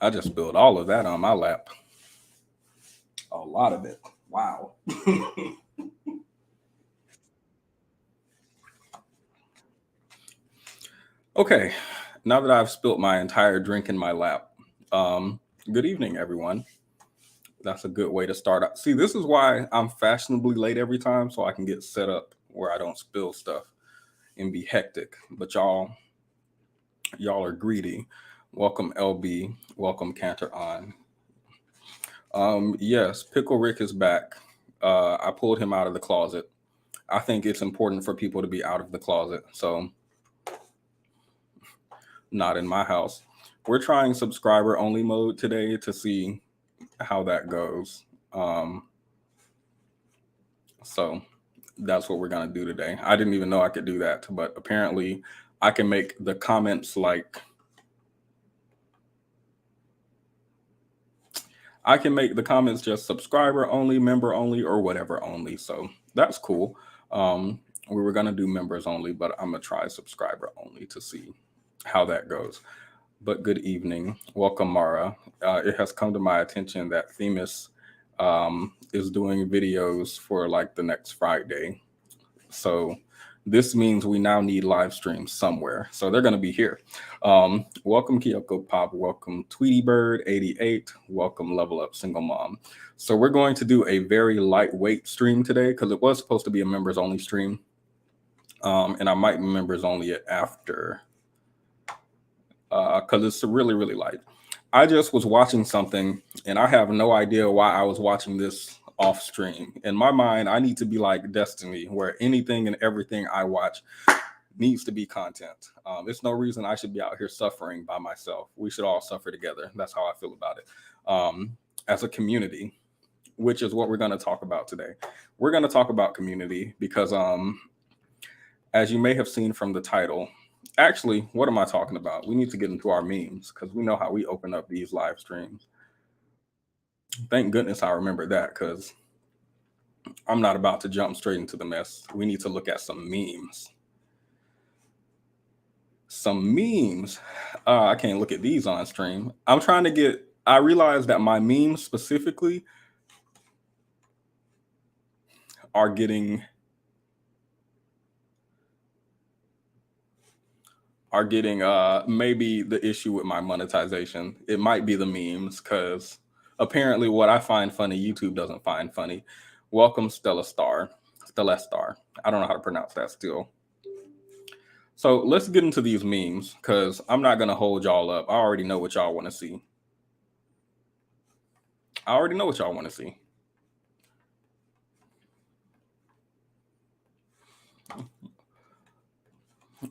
I just spilled all of that on my lap. A lot of it. Wow. Okay, now that I've spilt my entire drink in my lap, good evening, everyone. That's a good way to start out. See, this is why I'm fashionably late every time, so I can get set up where I don't spill stuff and be hectic. But y'all are greedy. Welcome, LB. Welcome, Cantor On. Yes, Pickle Rick is back. I pulled him out of the closet. I think it's important for people to be out of the closet, so not in my house. We're trying subscriber only mode today to see how that goes. So that's what we're gonna do today. I didn't even know I could do that, but apparently I can make the comments like I can make the comments just subscriber only, member only, or whatever only. So that's cool. We were gonna do members only, but I'm gonna try subscriber only to see how that goes. But good evening. Welcome, Mara. It has come to my attention that Themis is doing videos for like the next Friday. So this means we now need live streams somewhere. So they're going to be here. Welcome, Kyoko Pop. Welcome, Tweety Bird 88. Welcome, Level Up Single Mom. So we're going to do a very lightweight stream today because it was supposed to be a members only stream. And I might be members only it after because it's really, really light. I just was watching something and I have no idea why I was watching this off stream. In my mind, I need to be like Destiny, where anything and everything I watch needs to be content. There's no reason I should be out here suffering by myself. We should all suffer together. That's how I feel about it. As a community, which is what we're going to talk about today. We're going to talk about community because as you may have seen from the title, actually, what am I talking about? We need to get into our memes because we know how we open up these live streams. Thank goodness I remember that because I'm not about to jump straight into the mess. We need to look at some memes. I can't look at these on stream. I realized that my memes specifically are getting maybe the issue with my monetization. It might be the memes because apparently what I find funny, YouTube doesn't find funny. Welcome, Stellestar. I don't know how to pronounce that still. So let's get into these memes because I'm not going to hold y'all up. I already know what y'all want to see.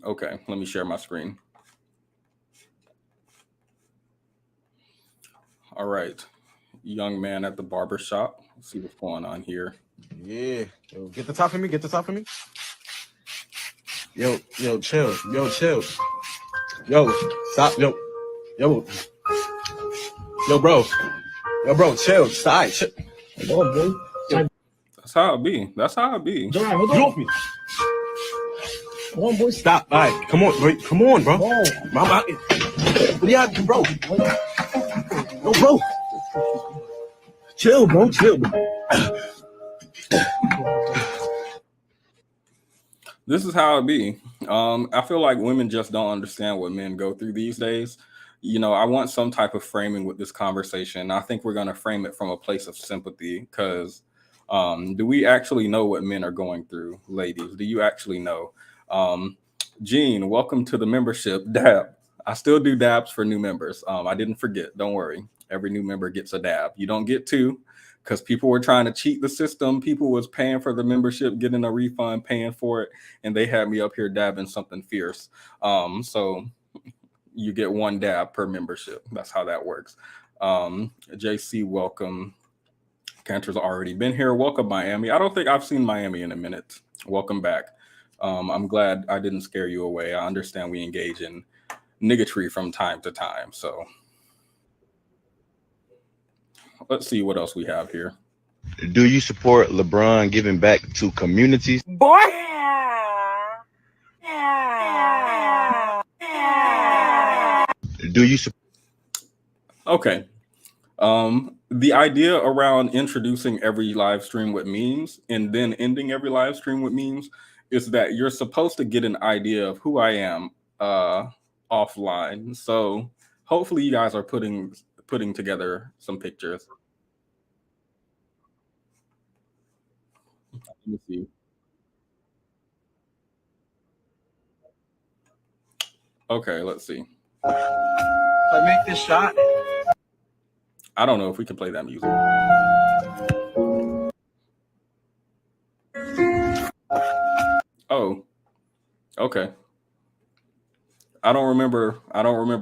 Okay, let me share my screen. All right, young man at the barber shop. Let's see what's going on here. Yeah, yo, get the top of me. Yo, chill. Yo, stop. Yo, bro. Chill. Stop. Come on, boy. That's how it be. John, hold on. Get off me. Come on, boy. Stop. All right, come on, bro. Mama, what do you have, bro? No, bro. Chill, bro. This is how it be. I feel like women just don't understand what men go through these days. You know, I want some type of framing with this conversation. I think we're going to frame it from a place of sympathy because do we actually know what men are going through, ladies? Do you actually know? Jean, welcome to the membership. Dab. I still do dabs for new members. I didn't forget. Don't worry. Every new member gets a dab. You don't get two because people were trying to cheat the system. People was paying for the membership, getting a refund, paying for it, and they had me up here dabbing something fierce. So you get one dab per membership. That's how that works. JC, welcome. Cantor's already been here. Welcome, Miami. I don't think I've seen Miami in a minute. Welcome back. I'm glad I didn't scare you away. I understand we engage in niggatry from time to time. So let's see what else we have here. Do you support LeBron giving back to communities? Boy. Do you support Okay. The idea around introducing every live stream with memes and then ending every live stream with memes is that you're supposed to get an idea of who I am uh, offline. So hopefully you guys are putting together some pictures. Let me see. Okay, let's see. If I make this shot. I don't know if we can play that music. Oh, okay. I don't remember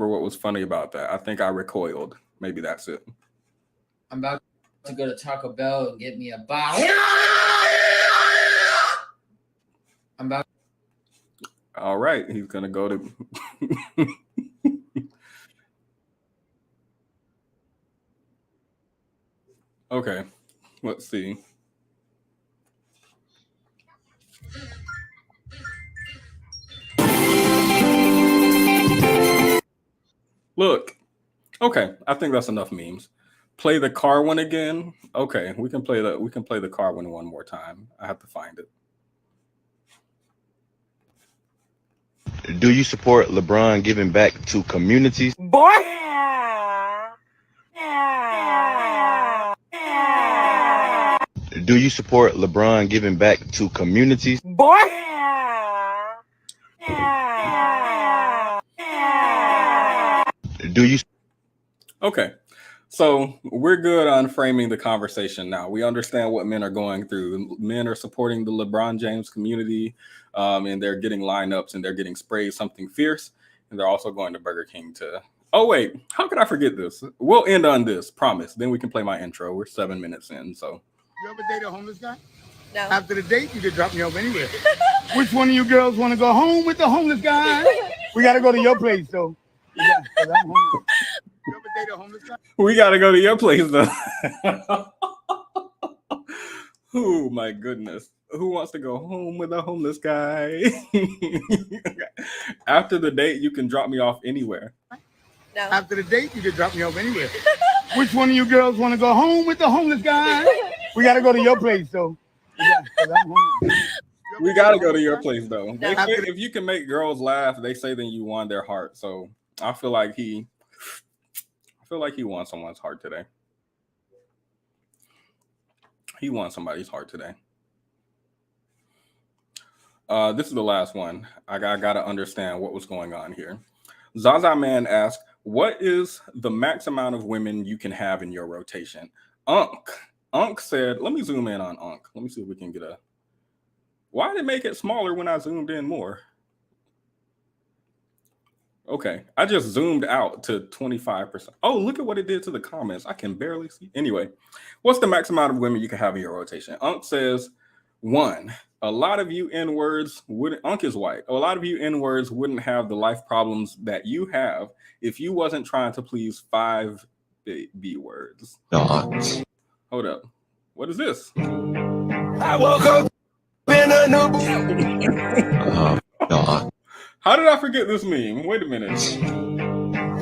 what was funny about that. I think I recoiled. Maybe that's it. I'm about to go to Taco Bell and get me a box. I'm about. All right, he's gonna go to. Okay, let's see. Look, okay, I think that's enough memes. Play the car one again. Okay, we can play the car one more time. I have to find it. Do you support LeBron giving back to communities? Boy. Do you support LeBron giving back to communities? Boy. Do you? Okay, so we're good on framing the conversation now. We understand what men are going through. Men are supporting the LeBron James community, and they're getting lineups and they're getting sprayed something fierce, and they're also going to Burger King to. Oh wait, how could I forget this? We'll end on this, promise. Then we can play my intro. We're 7 minutes in, so. You ever date a homeless guy? No. After the date, you could drop me off anywhere. Which one of you girls want to go home with the homeless guy? We got to go to your place, though. Yeah, 'cause I'm homeless. You ever date a homeless guy? We got to go to your place, though. Oh, my goodness. Who wants to go home with a homeless guy? After the date, you can drop me off anywhere. No. After the date, you could drop me off anywhere. Which one of you girls want to go home with the homeless guy? We got to go to your place, though. Yeah, 'cause I'm homeless. We got to go to your place, though. No. They say if you can make girls laugh, they say then you won their heart. So I feel like he won someone's heart today. He won somebody's heart today. This is the last one. I got to understand what was going on here. Zaza Man asked, what is the max amount of women you can have in your rotation? Unk said, let me zoom in on Unk. Let me see if we can get a. Why did it make it smaller when I zoomed in more? Okay, I just zoomed out to 25%. Oh, look at what it did to the comments. I can barely see. Anyway, what's the max amount of women you can have in your rotation? Unk says, 1. A lot of you N-words wouldn't. Unk is white. A lot of you N-words wouldn't have the life problems that you have if you wasn't trying to please 5 B words. Hold up. What is this? I woke up in a new. How did I forget this meme? Wait a minute.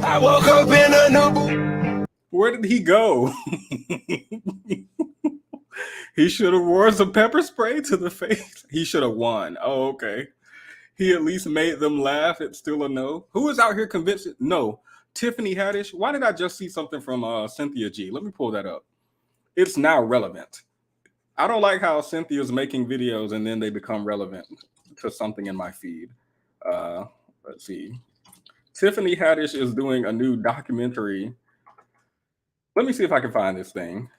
I woke up in a new. Where did he go? He should have wore some pepper spray to the face. He should have won. Oh, okay. He at least made them laugh. It's still a no. Who is out here convinced? No. Tiffany Haddish. Why did I just see something from Cynthia G? Let me pull that up. It's now relevant. I don't like how Cynthia's making videos and then they become relevant to something in my feed. Let's see. Tiffany Haddish is doing a new documentary. Let me see if I can find this thing.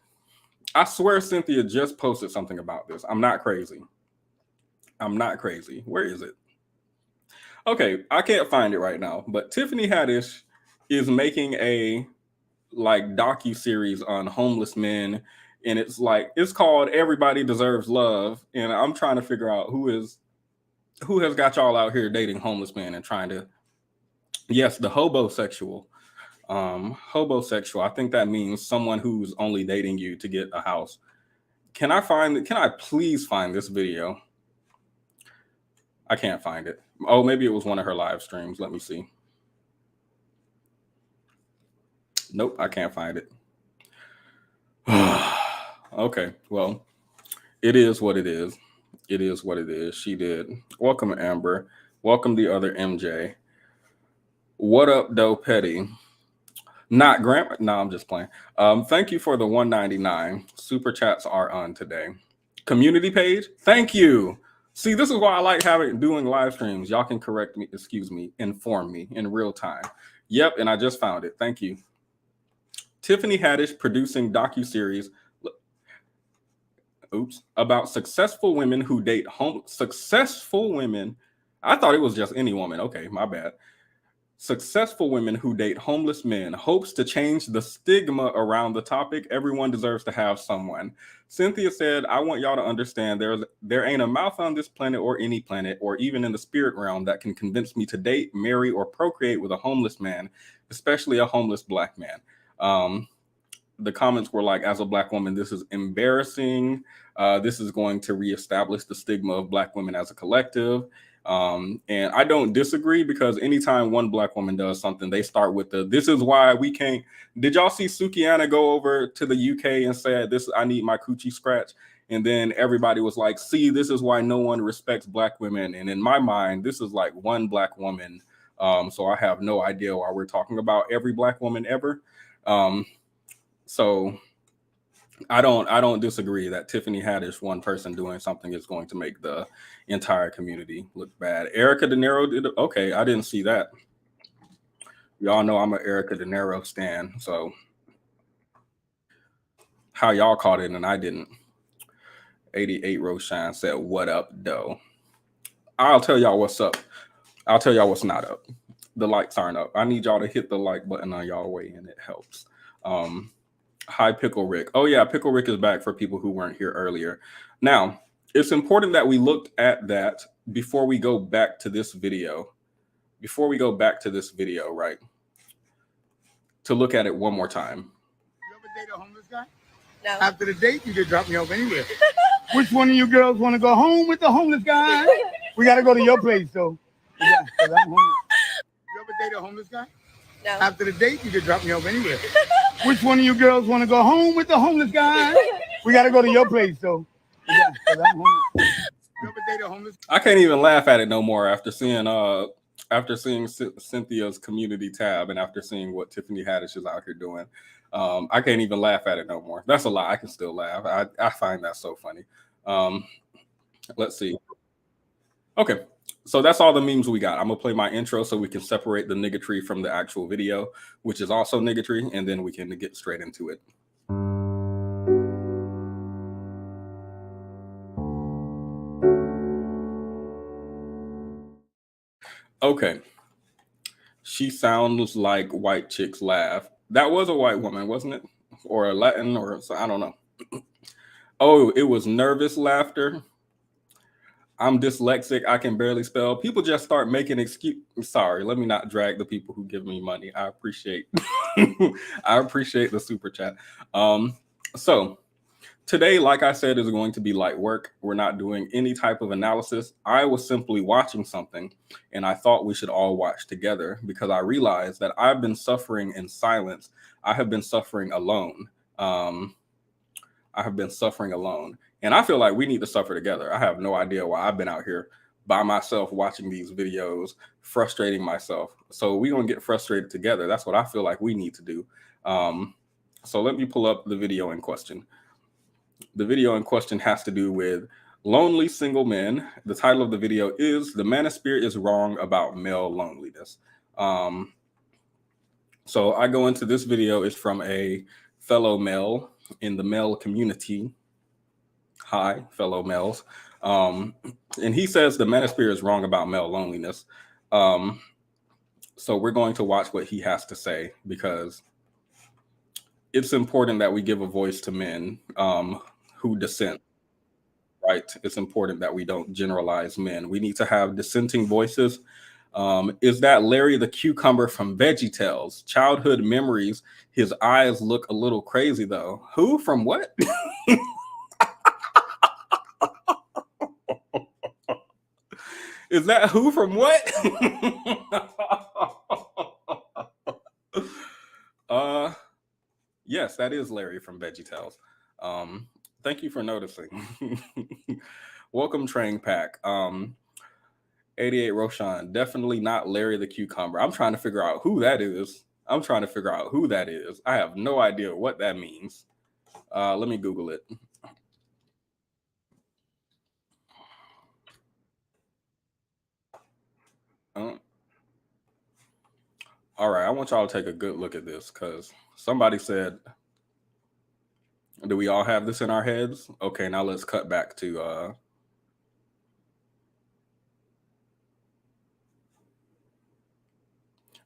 I swear Cynthia just posted something about this. I'm not crazy. Where is it? Okay, I can't find it right now. But Tiffany Haddish is making a docu-series on homeless men, and it's called Everybody Deserves Love. And I'm trying to figure out who has got y'all out here dating homeless men and trying to, yes, the hobosexual. Hobosexual. I think that means someone who's only dating you to get a house. Can I please find this video? I can't find it. Oh, maybe it was one of her live streams. Let me see. Nope, I can't find it. Okay, well, it is what it is. It is what it is. She did. Welcome, Amber. Welcome, the other MJ. What up, though, Petty? Not Grant. No, I'm just playing. Thank you for the 199. Super chats are on today. Community page. Thank you. See, this is why I like doing live streams. Y'all can correct me, inform me in real time. Yep, and I just found it. Thank you. Tiffany Haddish producing docuseries about successful women who date successful women. I thought it was just any woman. Okay, my bad. Successful women who date homeless men, hopes to change the stigma around the topic. Everyone deserves to have someone. Cynthia said, I want y'all to understand there ain't a mouth on this planet or any planet or even in the spirit realm that can convince me to date, marry, or procreate with a homeless man, especially a homeless Black man. The comments were like, as a Black woman, this is embarrassing. This is going to reestablish the stigma of Black women as a collective. And I don't disagree, because anytime one Black woman does something, they start with this is why we can't. Did y'all see Sukiana go over to the UK and say, I need my coochie scratch? And then everybody was like, see, this is why no one respects Black women. And in my mind, this is like one Black woman. So I have no idea why we're talking about every Black woman ever. So I don't disagree that Tiffany Haddish, one person doing something, is going to make the entire community look bad. Erica De Niro did it. Okay, I didn't see that. Y'all know I'm an Erica De Niro stan, so how y'all caught it and I didn't. 88 Roshan said, what up, though? I'll tell y'all what's up. I'll tell y'all what's not up. The likes aren't up. I need y'all to hit the like button on y'all way, and it helps. Hi, Pickle Rick. Oh, yeah, Pickle Rick is back for people who weren't here earlier. Now, it's important that we looked at that before we go back to this video. Before we go back to this video, right? To look at it one more time. You ever date a homeless guy? No. After the date, you can drop me off anywhere. Which one of you girls want to go home with the homeless guy? We got to go to your place, though. Yeah, 'cause I'm homeless. You ever date a homeless guy? No. After the date, you can drop me off anywhere. Which one of you girls want to go home with the homeless guy? We got to go to your place, though. Yeah, 'cause I'm homeless. You ever date a homeless guy? I can't even laugh at it no more after seeing Cynthia's community tab and after seeing what Tiffany Haddish is out here doing. I can't even laugh at it no more. That's a lie. I can still laugh. I find that so funny. Let's see. Okay, so that's all the memes we got. I'm gonna play my intro so we can separate the niggatry from the actual video, which is also niggatry, and then we can get straight into it. Okay. She sounds like white chicks laugh. That was a white woman, wasn't it? Or a Latin, or I don't know. Oh, it was nervous laughter. I'm dyslexic. I can barely spell. People just start making excuses. Sorry, let me not drag the people who give me money. I appreciate I appreciate the super chat. So today, like I said, is going to be light work. We're not doing any type of analysis. I was simply watching something, and I thought we should all watch together, because I realized that I've been suffering in silence. I have been suffering alone. I have been suffering alone. And I feel like we need to suffer together. I have no idea why I've been out here by myself watching these videos, frustrating myself. So we're going to get frustrated together. That's what I feel like we need to do. So let me pull up the video in question. The video in question has to do with lonely single men. The title of the video is "The Manosphere is Wrong About Male Loneliness." So I go into this video. It's from a fellow male in the male community. Hi, fellow males. And he says the manosphere is wrong about male loneliness. So we're going to watch what he has to say, because it's important that we give a voice to men who dissent, right? It's important that we don't generalize men. We need to have dissenting voices. Is that Larry the Cucumber from VeggieTales? Childhood memories. His eyes look a little crazy, though. Who? From what? Is that who from what? that is Larry from VeggieTales. Thank you for noticing. Welcome, Train Pack. 88 Roshan, definitely not Larry the Cucumber. I'm trying to figure out who that is. I have no idea what that means. Let me Google it. All right, I want y'all to take a good look at this because somebody said, do we all have this in our heads? Okay, now let's cut back to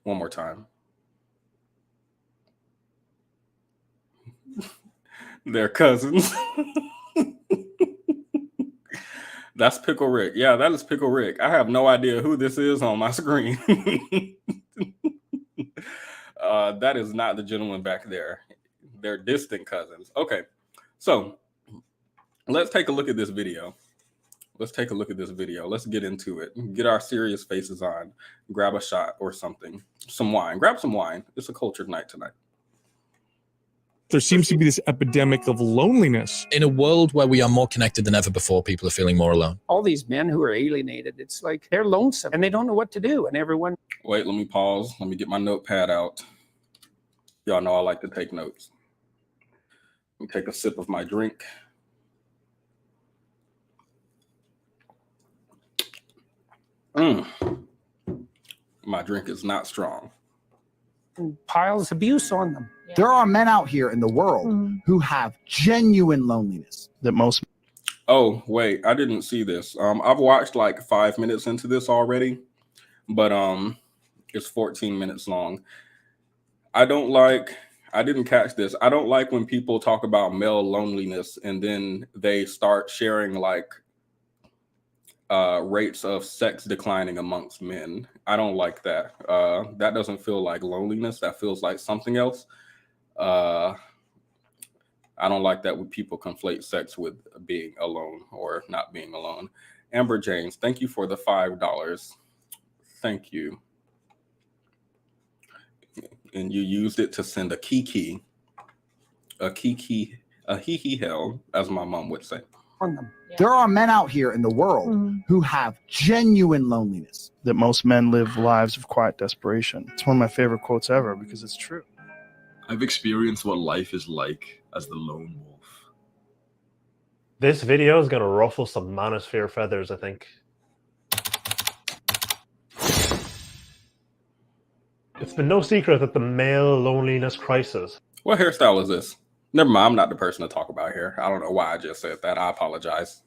one more time. They're cousins. That's Pickle Rick. Yeah, that is Pickle Rick. I have no idea who this is on my screen. That is not the gentleman back there. They're distant cousins. Okay, so let's take a look at this video. Let's get into it. Get our serious faces on. Grab a shot or something. Some wine. Grab some wine. It's a cultured night tonight. There seems to be this epidemic of loneliness. In a world where we are more connected than ever before, people are feeling more alone. All these men who are alienated, it's like they're lonesome and they don't know what to do. And everyone... Wait, let me pause. Let me get my notepad out. Y'all know I like to take notes. Let me take a sip of my drink. My drink is not strong. Piles abuse on them. There are men out here in the world who have genuine loneliness. That most. Oh, wait, I didn't see this. I've watched like 5 minutes into this already, but it's 14 minutes long. I didn't catch this. I don't like when people talk about male loneliness and then they start sharing like rates of sex declining amongst men. I don't like that. That doesn't feel like loneliness. That feels like something else. I don't like that when people conflate sex with being alone or not being alone. Amber James, thank you for the $5. Thank you. And you used it to send a kiki hell, as my mom would say. On them. There are men out here in the world who have genuine loneliness. That most men live lives of quiet desperation. It's one of my favorite quotes ever because it's true. I've experienced what life is like as the lone wolf. This video is going to ruffle some manosphere feathers, I think. It's been no secret that the male loneliness crisis... What hairstyle is this? Never mind, I'm not the person to talk about here. I don't know why I just said that. I apologize.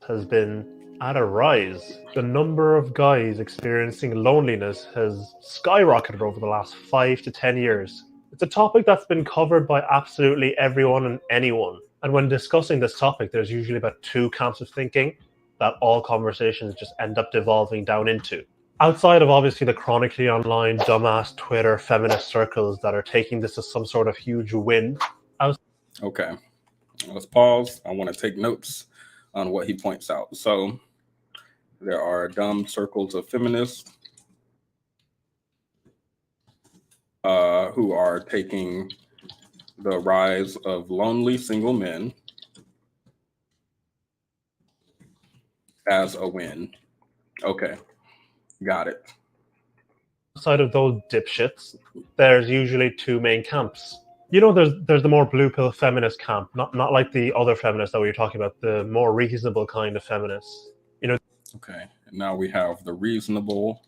...has been at a rise. The number of guys experiencing loneliness has skyrocketed over the last 5 to 10 years. It's a topic that's been covered by absolutely everyone and anyone. And when discussing this topic, there's usually about 2 camps of thinking that all conversations just end up devolving down into. Outside of obviously the chronically online, dumbass Twitter, feminist circles that are taking this as some sort of huge win. Okay, let's pause. I want to take notes on what he points out. So there are dumb circles of feminists who are taking the rise of lonely single men as a win. Okay, got it. Outside of those dipshits, there's usually 2 main camps. You know, there's the more blue pill feminist camp, not like the other feminists that we were talking about, the more reasonable kind of feminists. You know. Okay, now we have the reasonable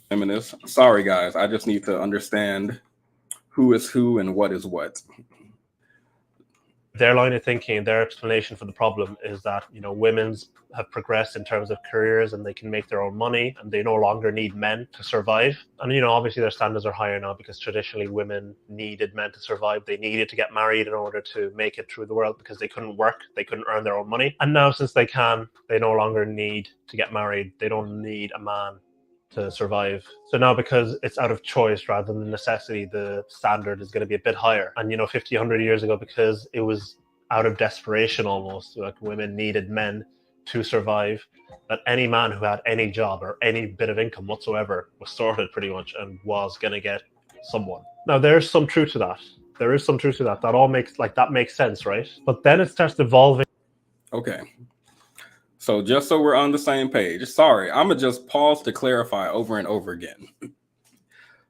feminists. Sorry, guys, I just need to understand who is who and what is what. Their line of thinking, their explanation for the problem is that, you know, women have progressed in terms of careers and they can make their own money and they no longer need men to survive. And, you know, obviously their standards are higher now because traditionally women needed men to survive. They needed to get married in order to make it through the world because they couldn't work. They couldn't earn their own money. And now since they can, they no longer need to get married. They don't need a man to survive. So now because it's out of choice rather than necessity, the standard is going to be a bit higher. And, you know, 50, 100 years ago, because it was out of desperation almost, like women needed men to survive, that any man who had any job or any bit of income whatsoever was sorted pretty much and was going to get someone. Now, there's some truth to that. there is some truth to that. That all makes sense, right? But then it starts evolving. Okay. So just so we're on the same page, sorry, I'm gonna just pause to clarify over and over again.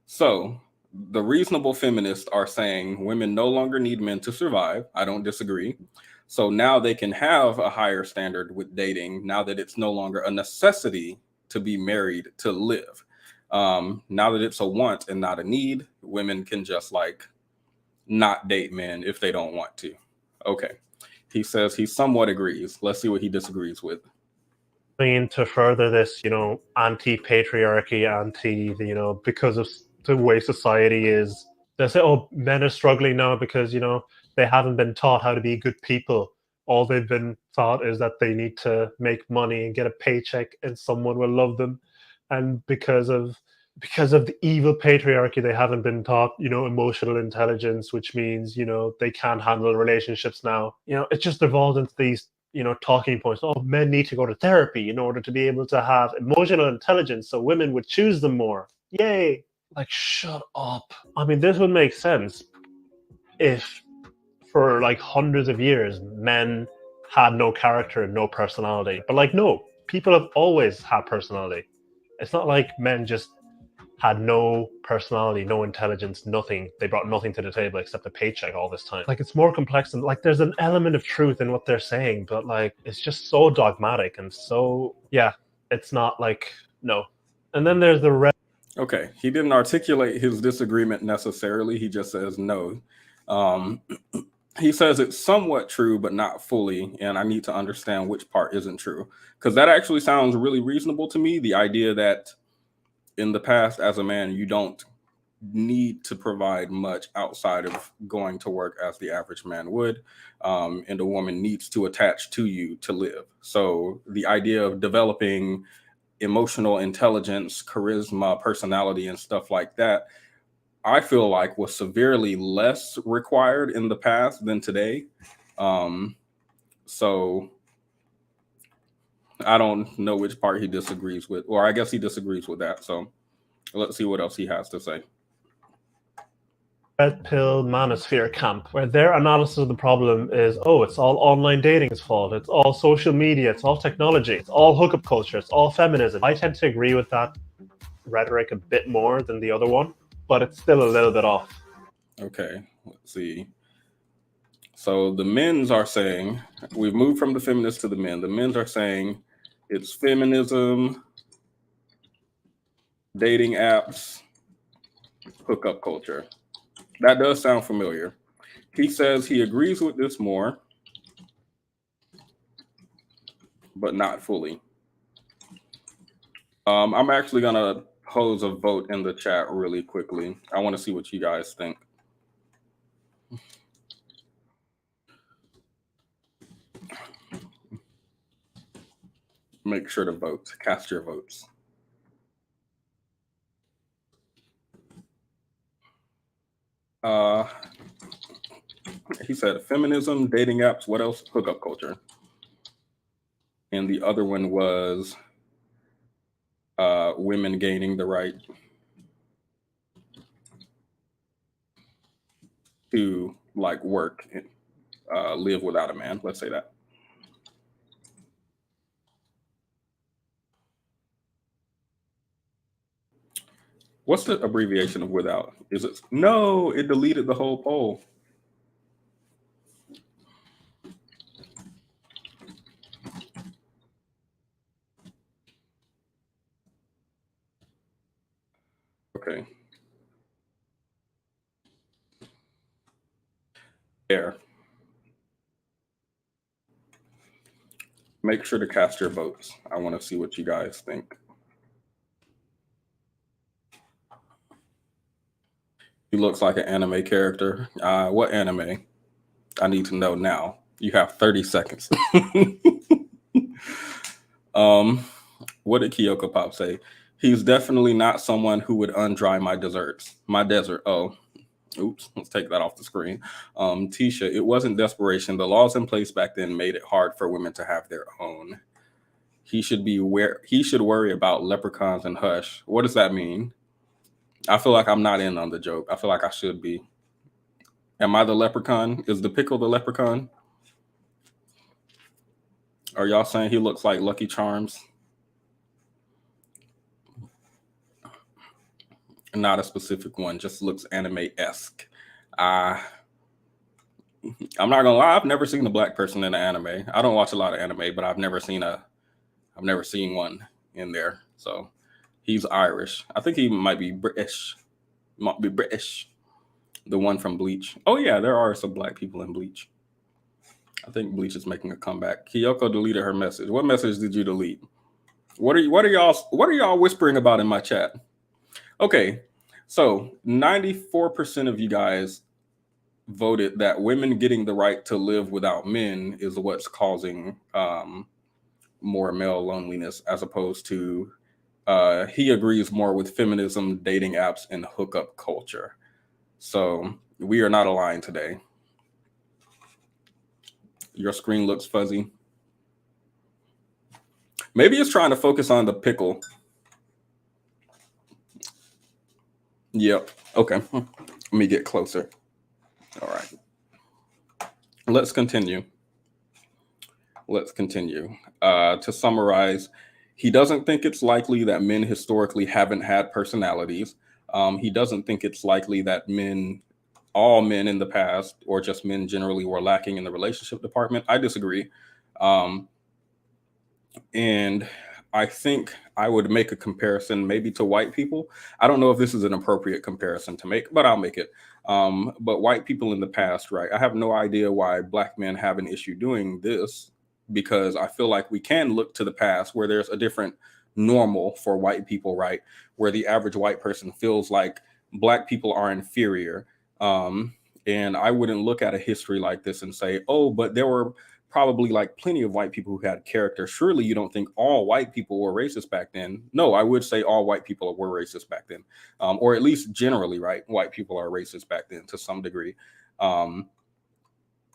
So the reasonable feminists are saying women no longer need men to survive. I don't disagree. So now they can have a higher standard with dating now that it's no longer a necessity to be married to live. Now that it's a want and not a need, women can just like not date men if they don't want to. Okay. He says he somewhat agrees. Let's see what he disagrees with. To further this, anti-patriarchy, because of the way society is. They say, oh, men are struggling now because, they haven't been taught how to be good people. All they've been taught is that they need to make money and get a paycheck and someone will love them. And because of the evil patriarchy, they haven't been taught, emotional intelligence, which means, they can't handle relationships now. It just evolved into these, talking points. Oh, men need to go to therapy in order to be able to have emotional intelligence so women would choose them more. Yay! Like, shut up. I mean, this would make sense if for like hundreds of years men had no character and no personality. But no, people have always had personality. It's not like men just had no personality, no intelligence, nothing. They brought nothing to the table except a paycheck all this time. It's more complex than there's an element of truth in what they're saying, but it's just so dogmatic and so it's not no. And then there's the rest. Okay, he didn't articulate his disagreement necessarily. He just says no. He says it's somewhat true, but not fully. And I need to understand which part isn't true. Because that actually sounds really reasonable to me. The idea that in the past, as a man, you don't need to provide much outside of going to work as the average man would. And a woman needs to attach to you to live. So the idea of developing emotional intelligence, charisma, personality, and stuff like that, I feel like was severely less required in the past than today. So I don't know which part he disagrees with, or I guess he disagrees with that. So let's see what else he has to say. Red pill manosphere camp, where their analysis of the problem is, oh, it's all online dating's fault, it's all social media, it's all technology, it's all hookup culture, it's all feminism. I tend to agree with that rhetoric a bit more than the other one, but it's still a little bit off. Okay, let's see. So the men's are saying, we've moved from the feminists to the men. The men's are saying it's feminism, dating apps, hookup culture. That does sound familiar. He says he agrees with this more, but not fully. I'm actually going to pose a vote in the chat really quickly. I want to see what you guys think. Make sure to vote. Cast your votes. He said feminism, dating apps, what else? Hookup culture. And the other one was women gaining the right to work and live without a man. Let's say that. What's the abbreviation of without? Is it? No, it deleted the whole poll. Okay. There. Make sure to cast your votes. I want to see what you guys think. He looks like an anime character. What anime? I need to know now. You have 30 seconds. What did Kyoko Pop say? He's definitely not someone who would undry my desserts. My desert. Oh, oops. Let's take that off the screen. Tisha, it wasn't desperation. The laws in place back then made it hard for women to have their own. He should worry about leprechauns and hush. What does that mean? I feel like I'm not in on the joke. I feel like I should be. Am I the leprechaun? Is the pickle the leprechaun? Are y'all saying he looks like Lucky Charms? Not a specific one, just looks anime-esque. I'm not gonna lie, I've never seen a black person in an anime. I don't watch a lot of anime, but I've never seen one in there. So he's Irish. I think he might be British. Might be British. The one from Bleach. Oh yeah, there are some black people in Bleach. I think Bleach is making a comeback. Kyoko deleted her message. What message did you delete? What are y'all whispering about in my chat? Okay, so 94% of you guys voted that women getting the right to live without men is what's causing more male loneliness, as opposed to he agrees more with feminism, dating apps, and hookup culture. So we are not aligned today. Your screen looks fuzzy. Maybe it's trying to focus on the pickle. Yep. Okay. Let me get closer. All right. Let's continue. To summarize, he doesn't think it's likely that men historically haven't had personalities. He doesn't think it's likely that all men in the past, or just men generally, were lacking in the relationship department. I disagree. And I think I would make a comparison maybe to white people. I don't know if this is an appropriate comparison to make, but I'll make it. But white people in the past, right? I have no idea why black men have an issue doing this, because I feel like we can look to the past where there's a different normal for white people, right? Where the average white person feels like black people are inferior. And I wouldn't look at a history like this and say, oh, but there were probably like plenty of white people who had character. Surely you don't think all white people were racist back then? No, I would say all white people were racist back then, or at least generally, right? White people are racist back then to some degree. And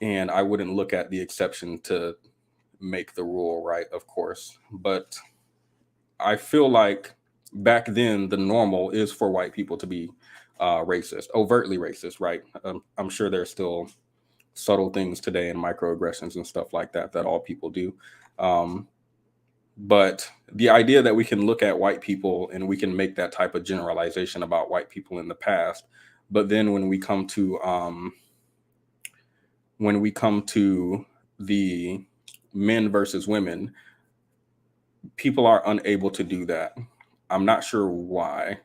I wouldn't look at the exception to make the rule, right? Of course. But I feel like back then the normal is for white people to be racist, overtly racist, right? I'm sure there's still subtle things today and microaggressions and stuff like that all people do. But the idea that we can look at white people and we can make that type of generalization about white people in the past, but then when we come to the men versus women, people are unable to do that. I'm not sure why.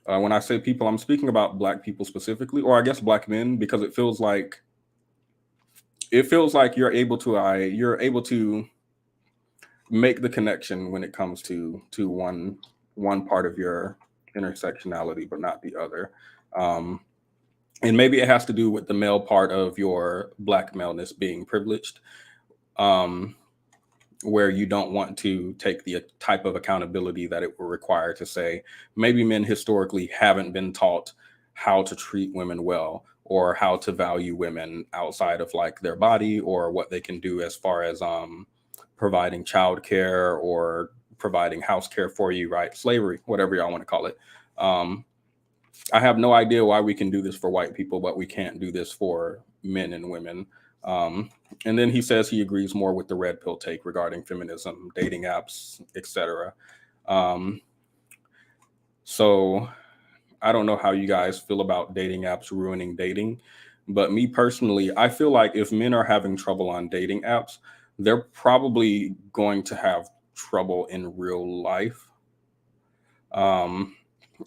When I say people, I'm speaking about black people specifically, or I guess black men, because it feels like you're able to make the connection when it comes to one part of your intersectionality, but not the other. And maybe it has to do with the male part of your black maleness being privileged, where you don't want to take the type of accountability that it will require to say, maybe men historically haven't been taught how to treat women well, or how to value women outside of like their body, or what they can do as far as providing childcare or providing house care for you, right? Slavery, whatever y'all want to call it. I have no idea why we can do this for white people, but we can't do this for men and women. And then he says he agrees more with the red pill take regarding feminism, dating apps, etc. So I don't know how you guys feel about dating apps ruining dating, but me personally, I feel like if men are having trouble on dating apps, they're probably going to have trouble in real life.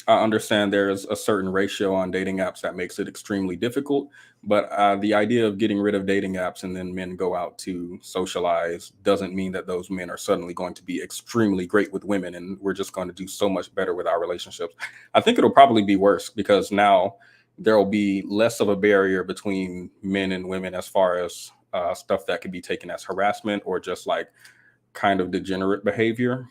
I understand there's a certain ratio on dating apps that makes it extremely difficult, but the idea of getting rid of dating apps and then men go out to socialize doesn't mean that those men are suddenly going to be extremely great with women and we're just going to do so much better with our relationships. I think it'll probably be worse, because now there will be less of a barrier between men and women as far as stuff that could be taken as harassment or just like kind of degenerate behavior.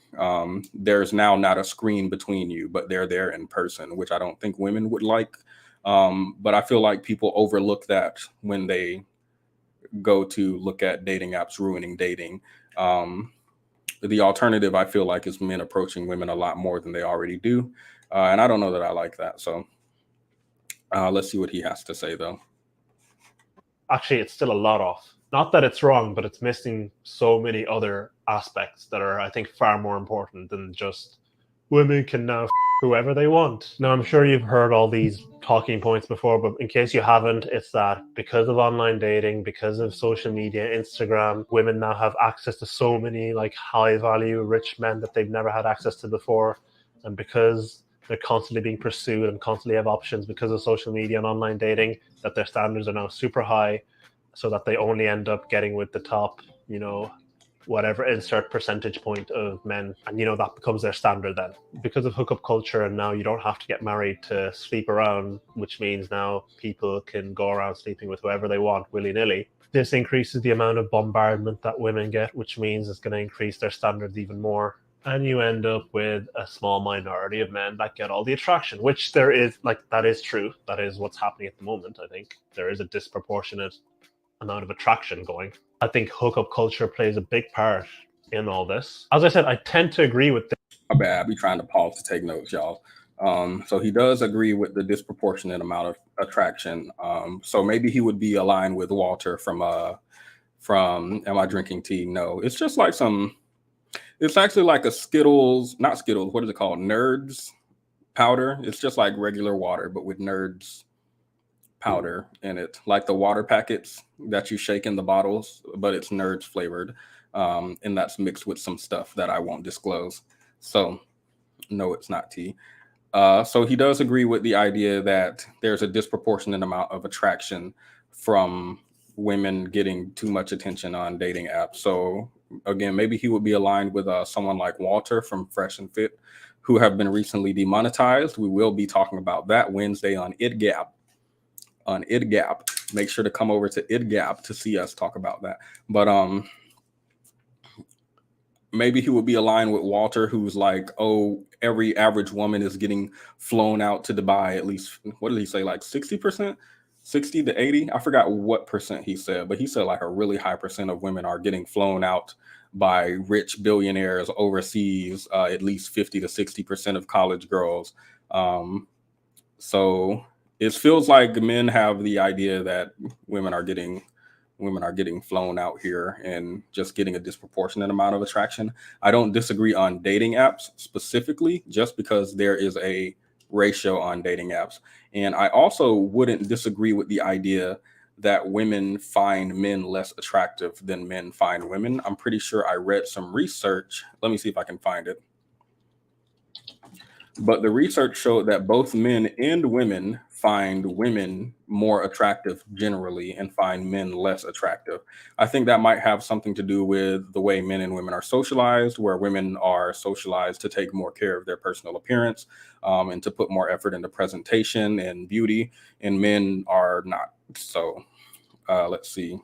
There's now not a screen between you, but they're there in person, which I don't think women would like. But I feel like people overlook that when they go to look at dating apps ruining dating. The alternative, I feel like, is men approaching women a lot more than they already do. And I don't know that I like that. So let's see what he has to say, though. actually it's still a lot off. Not that it's wrong, but it's missing so many other aspects that are, I think, far more important than just women can now whoever they want. Now, I'm sure you've heard all these talking points before, but in case you haven't, it's that because of online dating, because of social media, Instagram, women now have access to so many like high value, rich men that they've never had access to before. And because they're constantly being pursued and constantly have options because of social media and online dating, that their standards are now super high, so that they only end up getting with the top, whatever insert percentage point of men, and that becomes their standard then. Because of hookup culture, and now you don't have to get married to sleep around, which means now people can go around sleeping with whoever they want willy-nilly. This increases the amount of bombardment that women get, which means it's going to increase their standards even more. And you end up with a small minority of men that get all the attraction, which there is, that is true. That is what's happening at the moment, I think. There is a disproportionate amount of attraction going. I think hookup culture plays a big part in all this. As I said, I tend to agree with this. My bad. I'll be trying to pause to take notes, y'all. So he does agree with the disproportionate amount of attraction. So maybe he would be aligned with Walter from Am I Drinking Tea? No, it's just like it's actually like a not Skittles, what is it called? Nerds powder. It's just like regular water, but with Nerds powder in it, like the water packets that you shake in the bottles, but it's Nerds flavored, and that's mixed with some stuff that I won't disclose. So no, it's not tea. So he does agree with the idea that there's a disproportionate amount of attraction from women getting too much attention on dating apps. So again, maybe he would be aligned with someone like Walter from Fresh and Fit, who have been recently demonetized. We will be talking about that Wednesday on ItGap. Make sure to come over to ItGap to see us talk about that. But maybe he would be aligned with Walter, who's like, oh, every average woman is getting flown out to Dubai, at least, what did he say, like 60%? 60 to 80? I forgot what percent he said, but he said like a really high percent of women are getting flown out by rich billionaires overseas, at least 50 to 60% of college girls. So it feels like men have the idea that women are getting flown out here and just getting a disproportionate amount of attraction. I don't disagree on dating apps specifically, just because there is a ratio on dating apps. And I also wouldn't disagree with the idea that women find men less attractive than men find women. I'm pretty sure I read some research. Let me see if I can find it. But the research showed that both men and women find women more attractive generally and find men less attractive. I think that might have something to do with the way men and women are socialized, where women are socialized to take more care of their personal appearance and to put more effort into presentation and beauty, and men are not. So let's see.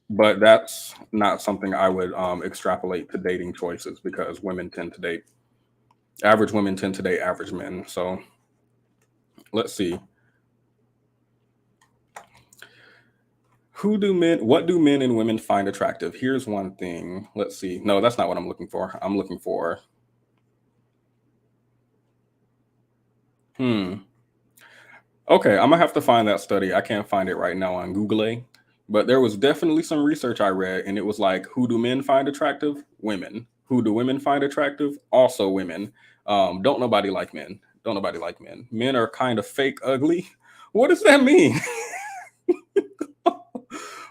But that's not something I would extrapolate to dating choices, because average women tend to date average men. So let's see. What do men and women find attractive? Here's one thing. Let's see. No, that's not what I'm looking for. I'm looking for. Okay, I'm gonna have to find that study. I can't find it right now on Google. But there was definitely some research I read, and it was like, who do men find attractive? Women. Who do women find attractive? Also women. Don't nobody like men. Don't nobody like men. Men are kind of fake ugly. What does that mean?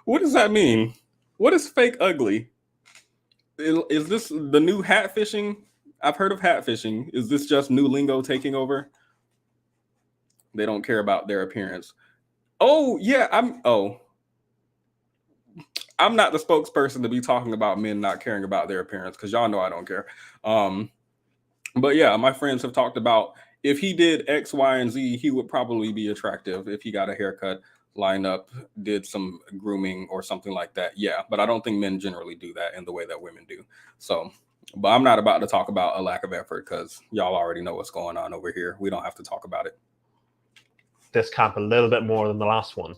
What does that mean? What is fake ugly? Is this the new hatfishing? I've heard of hatfishing. Is this just new lingo taking over? They don't care about their appearance. Oh, yeah, I'm not the spokesperson to be talking about men not caring about their appearance, because y'all know I don't care. But yeah, my friends have talked about if he did X, Y, and Z, he would probably be attractive if he got a haircut, lined up, did some grooming or something like that. Yeah, but I don't think men generally do that in the way that women do. So, but I'm not about to talk about a lack of effort, because y'all already know what's going on over here. We don't have to talk about it. This camp a little bit more than the last one.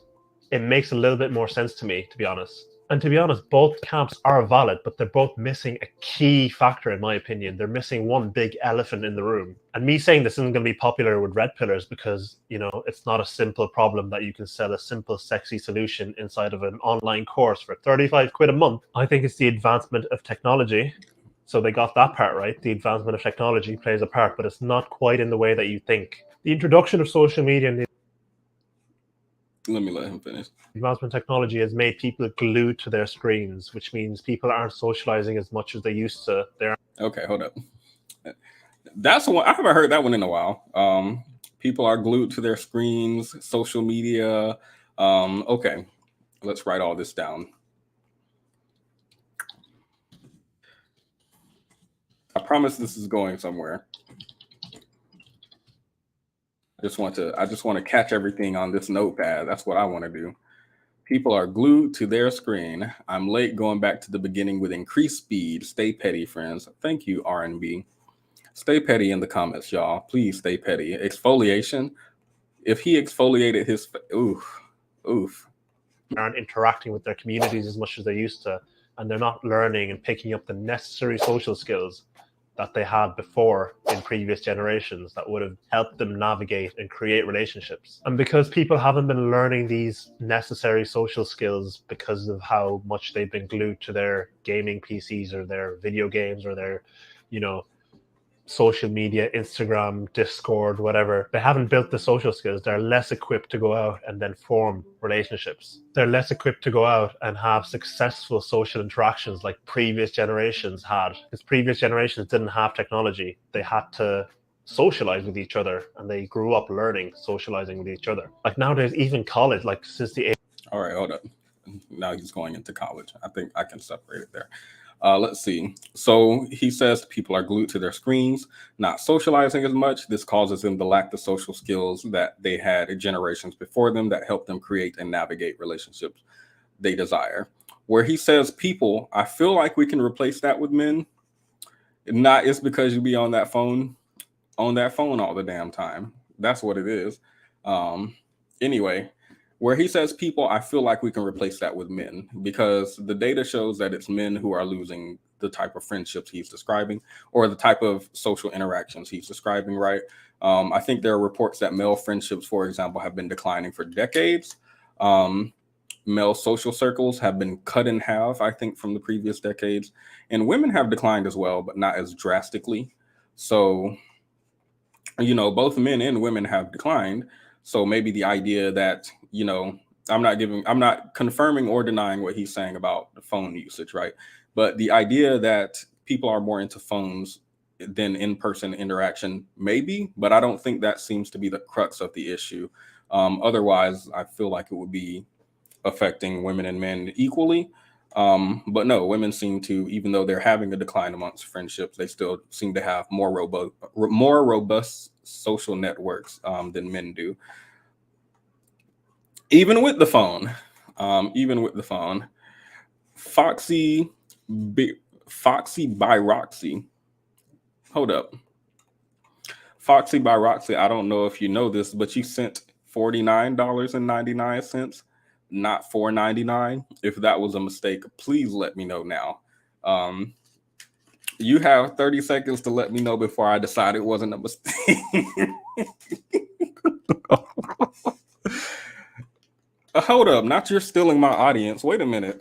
It makes a little bit more sense to me, to be honest. And to be honest, both camps are valid, but they're both missing a key factor, in my opinion. They're missing one big elephant in the room. And me saying this isn't going to be popular with red pillars because, it's not a simple problem that you can sell a simple, sexy solution inside of an online course for 35 quid a month. I think it's the advancement of technology. So they got that part right. The advancement of technology plays a part, but it's not quite in the way that you think. The introduction of social media and the Let me let him finish. advancement of technology has made people glued to their screens, which means people aren't socializing as much as they used to. Okay, hold up. That's the one. I haven't heard that one in a while. People are glued to their screens, social media. Okay, let's write all this down. I promise this is going somewhere. I just want to catch everything on this notepad. That's what I want to do. People are glued to their screen. I'm late going back to the beginning with increased speed. Stay petty, friends. Thank you, R&B. Stay petty in the comments, y'all. Please stay petty. Exfoliation. If he exfoliated his, oof. Aren't interacting with their communities as much as they used to, and they're not learning and picking up the necessary social skills that they had before in previous generations that would have helped them navigate and create relationships. And because people haven't been learning these necessary social skills because of how much they've been glued to their gaming PCs or their video games or their, social media, Instagram, Discord, whatever, they haven't built the social skills. They're less equipped to go out and then form relationships. They're less equipped to go out and have successful social interactions like previous generations had. Because previous generations didn't have technology. They had to socialize with each other, and they grew up learning, socializing with each other. Like nowadays, even college, like since the age. All right, hold up. Now he's going into college. I think I can separate it there. Let's see. So he says people are glued to their screens, not socializing as much. This causes them to lack the social skills that they had generations before them that help them create and navigate relationships they desire. Where he says people, I feel like we can replace that with men. Not it's because you be on that phone all the damn time. That's what it is. Anyway, where he says people, I feel like we can replace that with men because the data shows that it's men who are losing the type of friendships he's describing or the type of social interactions he's describing, right? I think there are reports that male friendships, for example, have been declining for decades. Male social circles have been cut in half, I think, from the previous decades. And women have declined as well, but not as drastically. So, both men and women have declined. So maybe the idea that, I'm not confirming or denying what he's saying about the phone usage, right? But the idea that people are more into phones than in-person interaction, maybe, but I don't think that seems to be the crux of the issue. Otherwise, I feel like it would be affecting women and men equally. But no, women seem to, even though they're having a decline amongst friendships, they still seem to have more robust social networks than men do. Even with the phone, Foxy by Roxy. Hold up. Foxy by Roxy, I don't know if you know this, but you sent $49.99, not $4.99. If that was a mistake, please let me know now. You have 30 seconds to let me know before I decide it wasn't a mistake. Hold up, not you're stealing my audience. Wait a minute.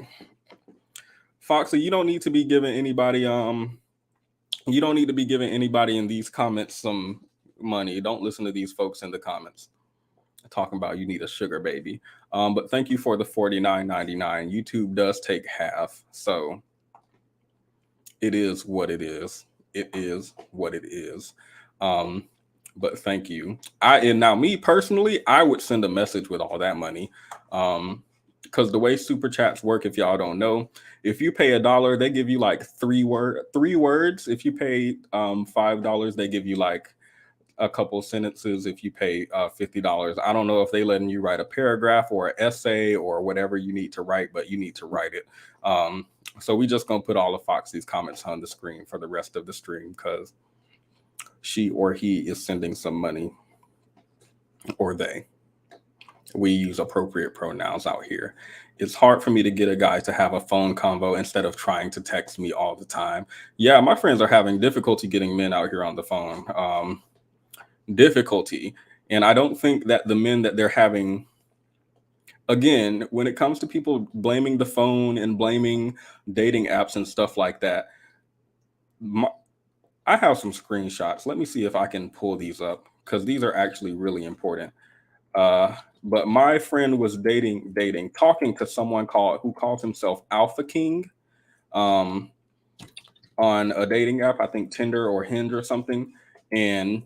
Foxy, you don't need to be giving anybody in these comments some money. Don't listen to these folks in the comments talking about you need a sugar baby. But thank you for the $49.99. YouTube does take half, so it is what it is. It is what it is. But thank you. Me personally, I would send a message with all that money. Because the way super chats work, if y'all don't know, if you pay $1, they give you like three words. If you pay $5, they give you like a couple sentences. If you pay $50, I don't know if they letting you write a paragraph or an essay or whatever you need to write, but you need to write it. So we just gonna put all of Foxy's comments on the screen for the rest of the stream because she or he is sending some money, or they. We use appropriate pronouns out here It's hard for me to get a guy to have a phone convo instead of trying to text me all the time. Yeah, my friends are having difficulty getting men out here on the phone. Difficulty. And I don't think that the men that they're having, again, when it comes to people blaming the phone and blaming dating apps and stuff like that, I have some screenshots. Let me see if I can pull these up because these are actually really important. But my friend was talking to someone who calls himself Alpha King on a dating app, I think Tinder or Hinge or something. And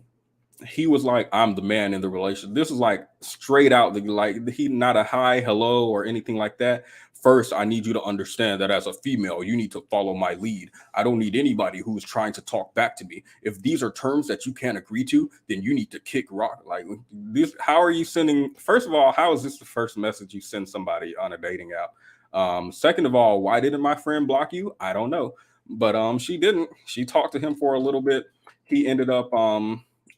he was like, I'm the man in the relationship. This is like straight out, like he not a hi, hello, or anything like that. First, I need you to understand that as a female, you need to follow my lead. I don't need anybody who's trying to talk back to me. If these are terms that you can't agree to, then you need to kick rock. Like this, how are you sending? First of all, how is this the first message you send somebody on a dating app? Second of all, why didn't my friend block you? I don't know. But she didn't. She talked to him for a little bit. He ended up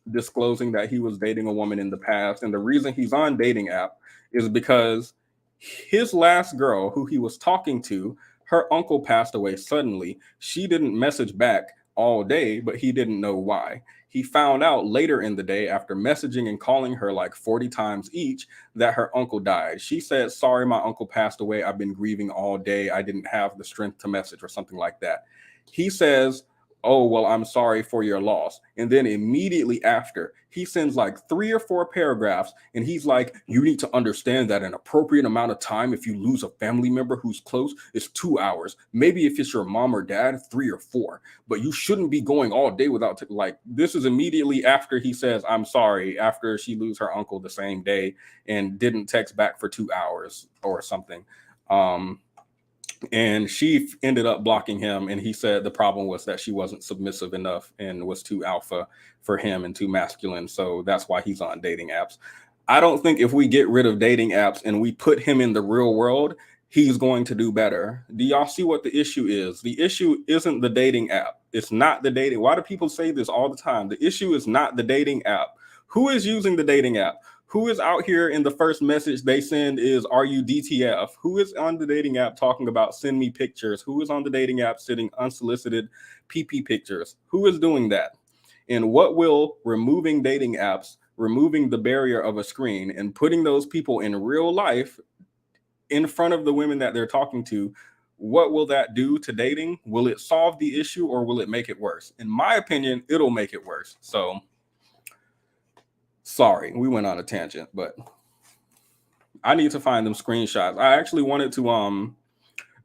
disclosing that he was dating a woman in the past. And the reason he's on dating app is because his last girl who he was talking to, her uncle passed away suddenly. She didn't message back all day, but he didn't know why. He found out later in the day after messaging and calling her like 40 times each that her uncle died. She said, sorry, my uncle passed away. I've been grieving all day. I didn't have the strength to message or something like that. He says, oh, well, I'm sorry for your loss. And then immediately after, he sends like 3 or 4 paragraphs. And he's like, you need to understand that an appropriate amount of time if you lose a family member who's close is 2 hours. Maybe if it's your mom or dad, 3 or 4. But you shouldn't be going all day without, like, this is immediately after he says, I'm sorry, after she lose her uncle the same day and didn't text back for 2 hours or something. And she ended up blocking him. And he said the problem was that she wasn't submissive enough and was too alpha for him and too masculine. So that's why he's on dating apps. I don't think if we get rid of dating apps and we put him in the real world, he's going to do better. Do y'all see what the issue is? The issue isn't the dating app. It's not the dating. Why do people say this all the time? The issue is not the dating app. Who is using the dating app? Who is out here in the first message they send is, are you DTF? Who is on the dating app talking about send me pictures? Who is on the dating app sending unsolicited PP pictures? Who is doing that? And what will removing dating apps, removing the barrier of a screen and putting those people in real life in front of the women that they're talking to, what will that do to dating? Will it solve the issue or will it make it worse? In my opinion, it'll make it worse. So sorry, we went on a tangent, but I need to find them screenshots. I actually wanted to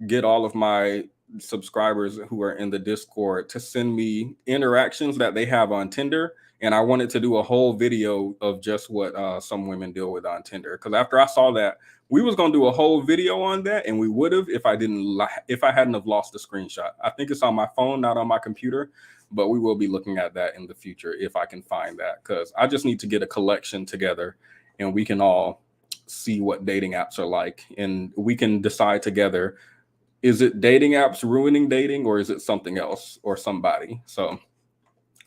get all of my subscribers who are in the Discord to send me interactions that they have on Tinder. And I wanted to do a whole video of just what some women deal with on Tinder. Because after I saw that, we was gonna do a whole video on that, and we would have if I hadn't have lost the screenshot. I think it's on my phone, not on my computer. But we will be looking at that in the future if I can find that, because I just need to get a collection together and we can all see what dating apps are like. And we can decide together, is it dating apps ruining dating or is it something else or somebody? So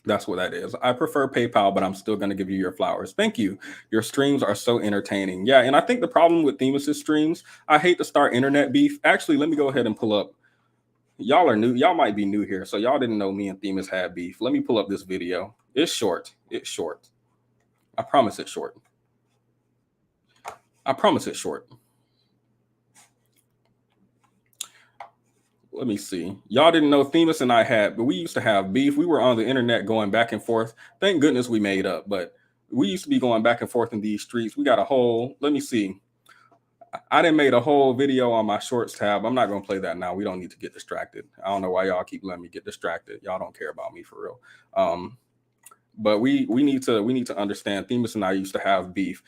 that's what that is. I prefer PayPal, but I'm still going to give you your flowers. Thank you. Your streams are so entertaining. Yeah, and I think the problem with Themis' streams, I hate to start internet beef. Actually, let me go ahead and pull up. Y'all are new. Y'all might be new here. So y'all didn't know me and Themis had beef. Let me pull up this video. It's short. It's short. I promise it's short. I promise it's short. Let me see. Y'all didn't know Themis and I had, but we used to have beef. We were on the internet going back and forth. Thank goodness we made up, but we used to be going back and forth in these streets. We got a whole, let me see. I done made a whole video on my shorts tab. I'm not going to play that now. We don't need to get distracted. I don't know why y'all keep letting me get distracted. Y'all don't care about me for real. But we need to understand Themis and I used to have beef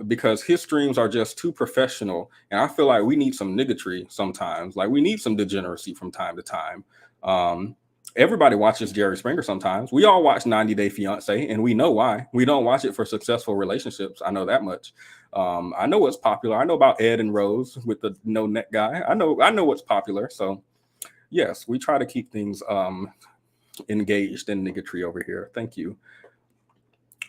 because his streams are just too professional. And I feel like we need some niggatry sometimes. Like we need some degeneracy from time to time. Everybody watches Jerry Springer sometimes. We all watch 90 Day Fiance, and we know why. We don't watch it for successful relationships. I know that much. I know what's popular. I know about Ed and Rose with the no neck guy. I know what's popular. So yes, we try to keep things engaged in niggatry over here. Thank you.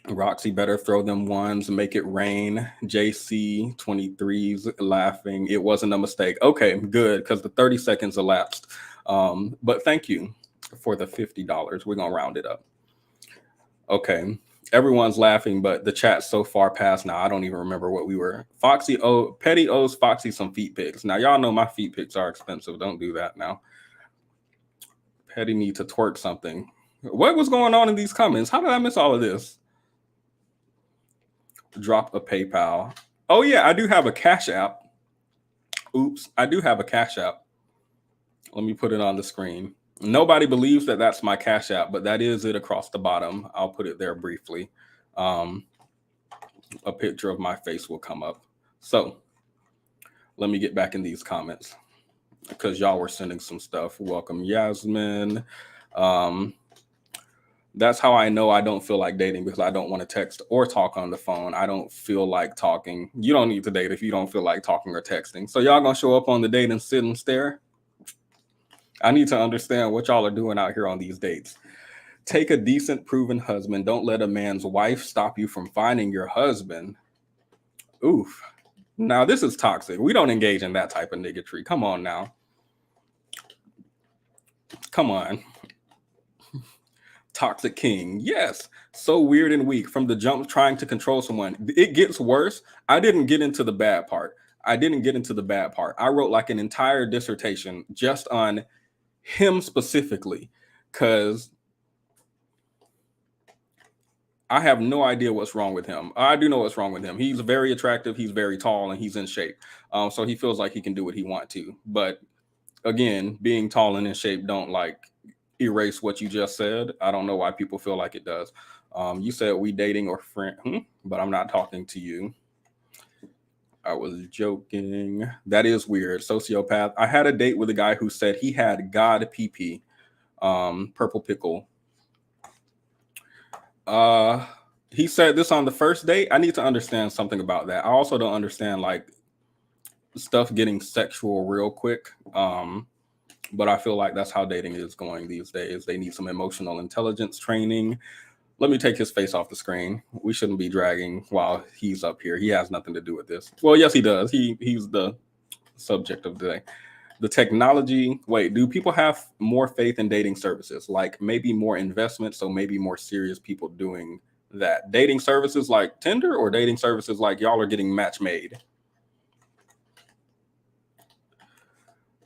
Roxy better throw them ones, make it rain. JC 23's laughing. It wasn't a mistake. Okay, good, because the 30 seconds elapsed. But thank you for the $50. We're gonna round it up. Okay, everyone's laughing, but the chat's so far past now. I don't even remember what we were. Petty owes Foxy some feet pics. Now y'all know my feet pics are expensive. Don't do that now. Petty need to twerk something. What was going on in these comments? How did I miss all of this? Drop a PayPal. Oh yeah, I do have a Cash App. Oops, I do have a Cash App. Let me put it on the screen. Nobody believes that that's my Cash App, but that is it across the bottom. I'll put it there briefly. A picture of my face will come up. So let me get back in these comments because y'all were sending some stuff. Welcome, Yasmin. That's how I know I don't feel like dating, because I don't want to text or talk on the phone. I don't feel like talking. You don't need to date if you don't feel like talking or texting. So y'all gonna show up on the date and sit and stare? I need to understand what y'all are doing out here on these dates. Take a decent, proven husband. Don't let a man's wife stop you from finding your husband. Oof. Now this is toxic. We don't engage in that type of niggatry. Come on now. Come on. Toxic king. Yes. So weird and weak from the jump, trying to control someone. It gets worse. I didn't get into the bad part. I wrote like an entire dissertation just on him specifically, because I have no idea what's wrong with him. I do know what's wrong with him. He's very attractive. He's very tall and he's in shape. So he feels like he can do what he wants to. But again, being tall and in shape don't like erase what you just said. I don't know why people feel like it does. You said we dating or friend, but I'm not talking to you. I was joking. That is weird. Sociopath. I had a date with a guy who said he had God PP. Purple pickle. He said this on the first date. I need to understand something about that. I also don't understand like stuff getting sexual real quick. But I feel like that's how dating is going these days. They need some emotional intelligence training. Let me take his face off the screen. We shouldn't be dragging while he's up here. He has nothing to do with this. Well, yes, he does. He's the subject of the day. The technology. Wait, do people have more faith in dating services? Like maybe more investment, so maybe more serious people doing that. Dating services like Tinder, or dating services like y'all are getting match made?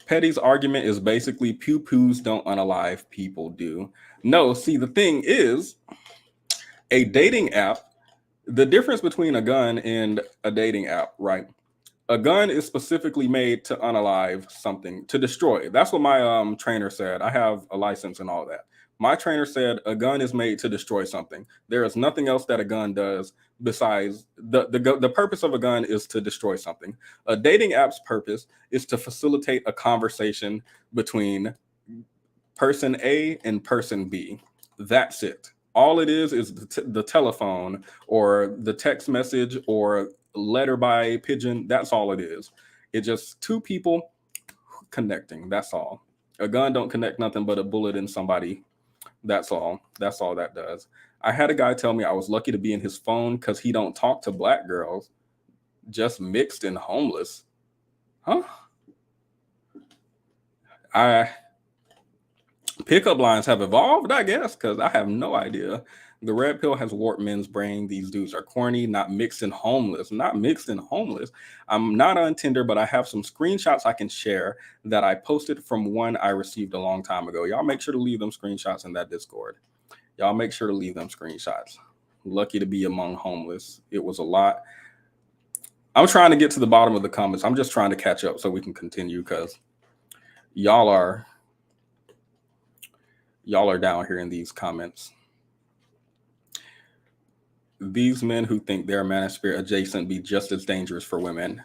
Petty's argument is basically pew-pews don't unalive, people do. No, see, the thing is, a dating app, the difference between a gun and a dating app, right? A gun is specifically made to unalive something, to destroy. That's what my trainer said. I have a license and all that. My trainer said a gun is made to destroy something. There is nothing else that a gun does besides the purpose of a gun is to destroy something. A dating app's purpose is to facilitate a conversation between person A and person B. That's it. All it is the telephone or the text message or letter by pigeon. That's all it is. It's just two people connecting. That's all. A gun don't connect nothing but a bullet in somebody. That's all. That's all that does. I had a guy tell me I was lucky to be in his phone because he don't talk to black girls. Just mixed and homeless. Huh? Pickup lines have evolved, I guess, because I have no idea. The red pill has warped men's brain. These dudes are corny, not mixed and homeless. Not mixed and homeless. I'm not on Tinder, but I have some screenshots I can share that I posted from one I received a long time ago. Y'all make sure to leave them screenshots in that Discord. Y'all make sure to leave them screenshots. Lucky to be among homeless. It was a lot. I'm trying to get to the bottom of the comments. I'm just trying to catch up so we can continue because y'all are down here in these comments. These men who think they're manosphere adjacent be just as dangerous for women.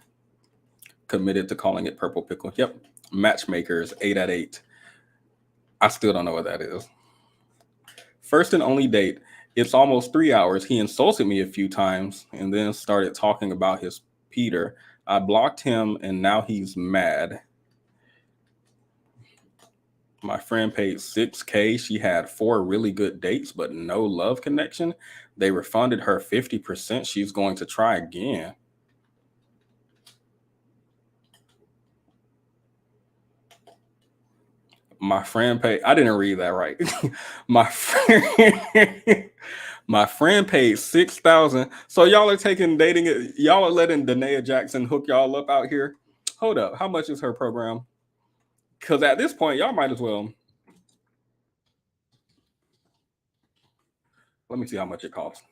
Committed to calling it purple pickle. Yep. Matchmakers, 8 out of 8. I still don't know what that is. First and only date. It's almost 3 hours. He insulted me a few times and then started talking about his Peter. I blocked him and now he's mad. My friend paid $6K. She had 4 really good dates, but no love connection. They refunded her 50%. She's going to try again. My friend paid, I didn't read that right. My friend paid $6,000. So y'all are taking dating, y'all are letting Danae Jackson hook y'all up out here. Hold up, how much is her program? Because at this point, y'all might as well. Let me see how much it costs.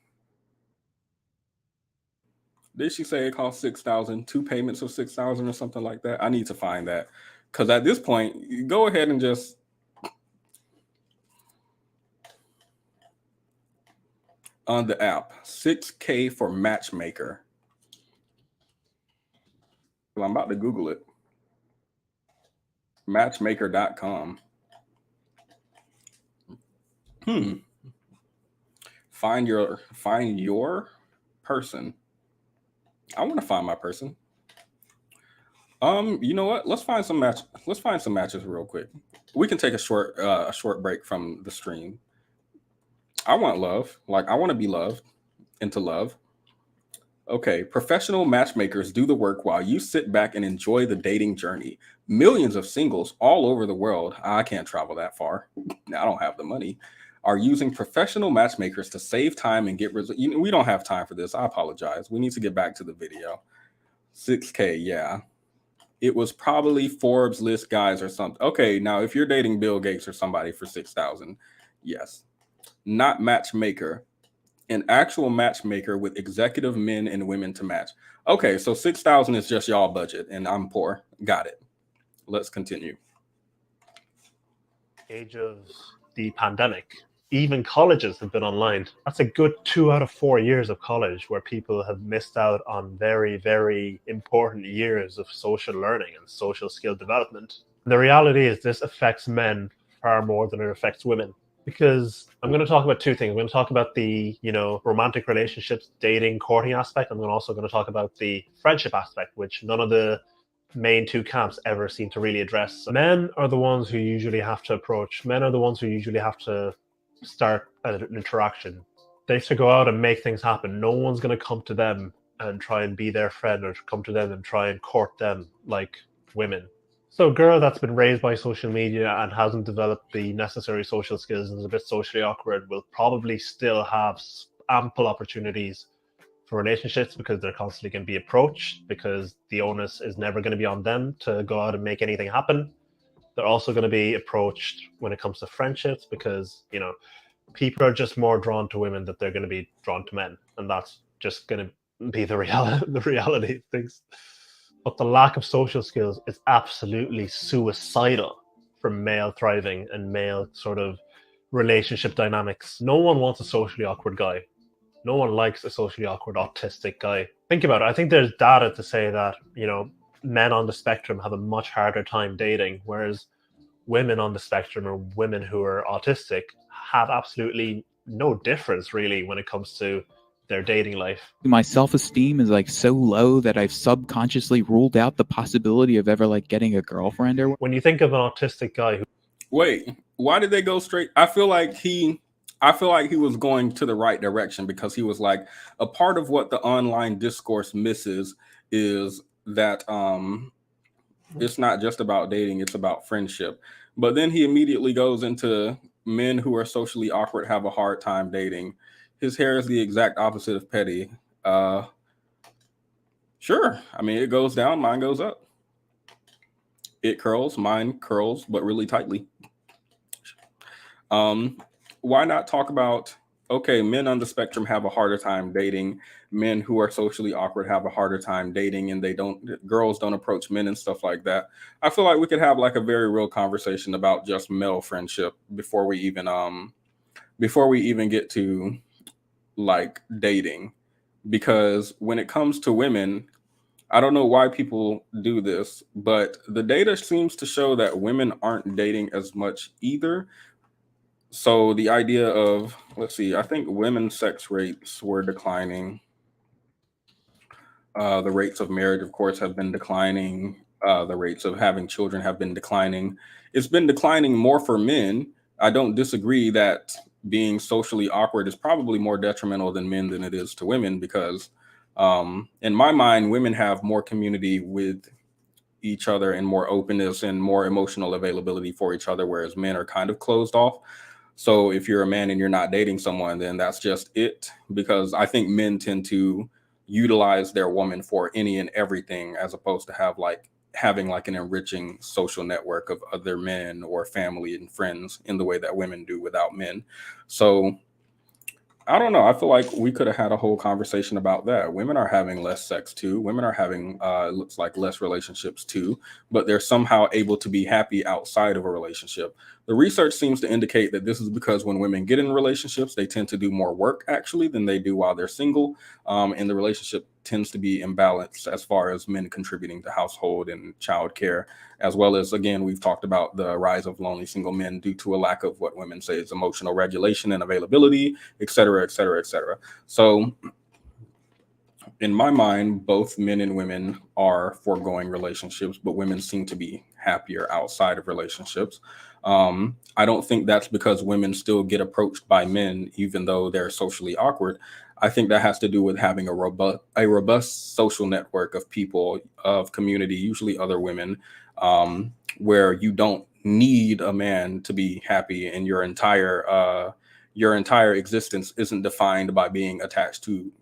Did she say it cost 6,000, 2 payments of 6,000 or something like that? I need to find that. Because at this point, you go ahead and just on the app, 6K for matchmaker. Well, I'm about to Google it. Matchmaker.com. Find your person. I want to find my person. You know what? Let's find some matches real quick. We can take a short break from the stream. I want love. Like, I want to be loved, into love. Okay, professional matchmakers do the work while you sit back and enjoy the dating journey. Millions of singles all over the world, I can't travel that far. I don't have the money, are using professional matchmakers to save time and get results. We don't have time for this. I apologize. We need to get back to the video. 6K, yeah. It was probably Forbes list guys or something. Okay, now if you're dating Bill Gates or somebody for 6,000, yes. Not matchmaker. An actual matchmaker with executive men and women to match. Okay, so 6,000 is just y'all budget, and I'm poor. Got it. Let's continue. Age of the pandemic, even colleges have been online. That's a good 2 out of 4 years of college where people have missed out on very, very important years of social learning and social skill development. The reality is this affects men far more than it affects women. Because I'm going to talk about 2 things. I'm going to talk about the, romantic relationships, dating, courting aspect. I'm also going to talk about the friendship aspect, which none of the main 2 camps ever seem to really address. Men are the ones who usually have to approach. Men are the ones who usually have to start an interaction. They have to go out and make things happen. No one's going to come to them and try and be their friend, or come to them and try and court them like women. So a girl that's been raised by social media and hasn't developed the necessary social skills and is a bit socially awkward will probably still have ample opportunities for relationships, because they're constantly going to be approached, because the onus is never going to be on them to go out and make anything happen. They're also going to be approached when it comes to friendships, because, people are just more drawn to women that they're going to be drawn to men. And that's just going to be the reality of things. But the lack of social skills is absolutely suicidal for male thriving and male sort of relationship dynamics. No one wants a socially awkward guy. No one likes a socially awkward autistic guy. Think about it. I think there's data to say that, men on the spectrum have a much harder time dating, whereas women on the spectrum, or women who are autistic, have absolutely no difference really when it comes to their dating life. My self-esteem is so low that I've subconsciously ruled out the possibility of ever getting a girlfriend. Or when you think of an autistic guy who... Wait, why did they go straight? I feel like he was going to the right direction, because he was like, a part of what the online discourse misses is that it's not just about dating, it's about friendship. But then he immediately goes into men who are socially awkward have a hard time dating. His hair is the exact opposite of Petty. Sure. I mean, it goes down, mine goes up. It curls, mine curls, but really tightly. Why not talk about, okay, men on the spectrum have a harder time dating. Men who are socially awkward have a harder time dating, and girls don't approach men and stuff like that. I feel like we could have a very real conversation about just male friendship before we even get to dating. Because when it comes to women, I don't know why people do this, but the data seems to show that women aren't dating as much either. So the idea of, let's see, I think women's sex rates were declining. The rates of marriage, of course, have been declining. the rates of having children have been declining. It's been declining more for men. I don't disagree that being socially awkward is probably more detrimental than men than it is to women, because in my mind, women have more community with each other and more openness and more emotional availability for each other, whereas men are kind of closed off. So if you're a man and you're not dating someone, then that's just it. Because I think men tend to utilize their woman for any and everything, as opposed to having like an enriching social network of other men or family and friends in the way that women do without men. So I don't know. I feel like we could have had a whole conversation about that. Women are having less sex too. Women are having, it looks like, less relationships too, but they're somehow able to be happy outside of a relationship. The research seems to indicate that this is because when women get in relationships, they tend to do more work actually than they do while they're single. And the relationship tends to be imbalanced as far as men contributing to household and childcare, as well as, again, we've talked about the rise of lonely single men due to a lack of what women say is emotional regulation and availability, et cetera, et cetera, et cetera. So in my mind, both men and women are foregoing relationships, but women seem to be happier outside of relationships. I don't think that's because women still get approached by men, even though they're socially awkward. I think that has to do with having a robust social network of people, of community, usually other women, where you don't need a man to be happy, and your entire existence isn't defined by being attached to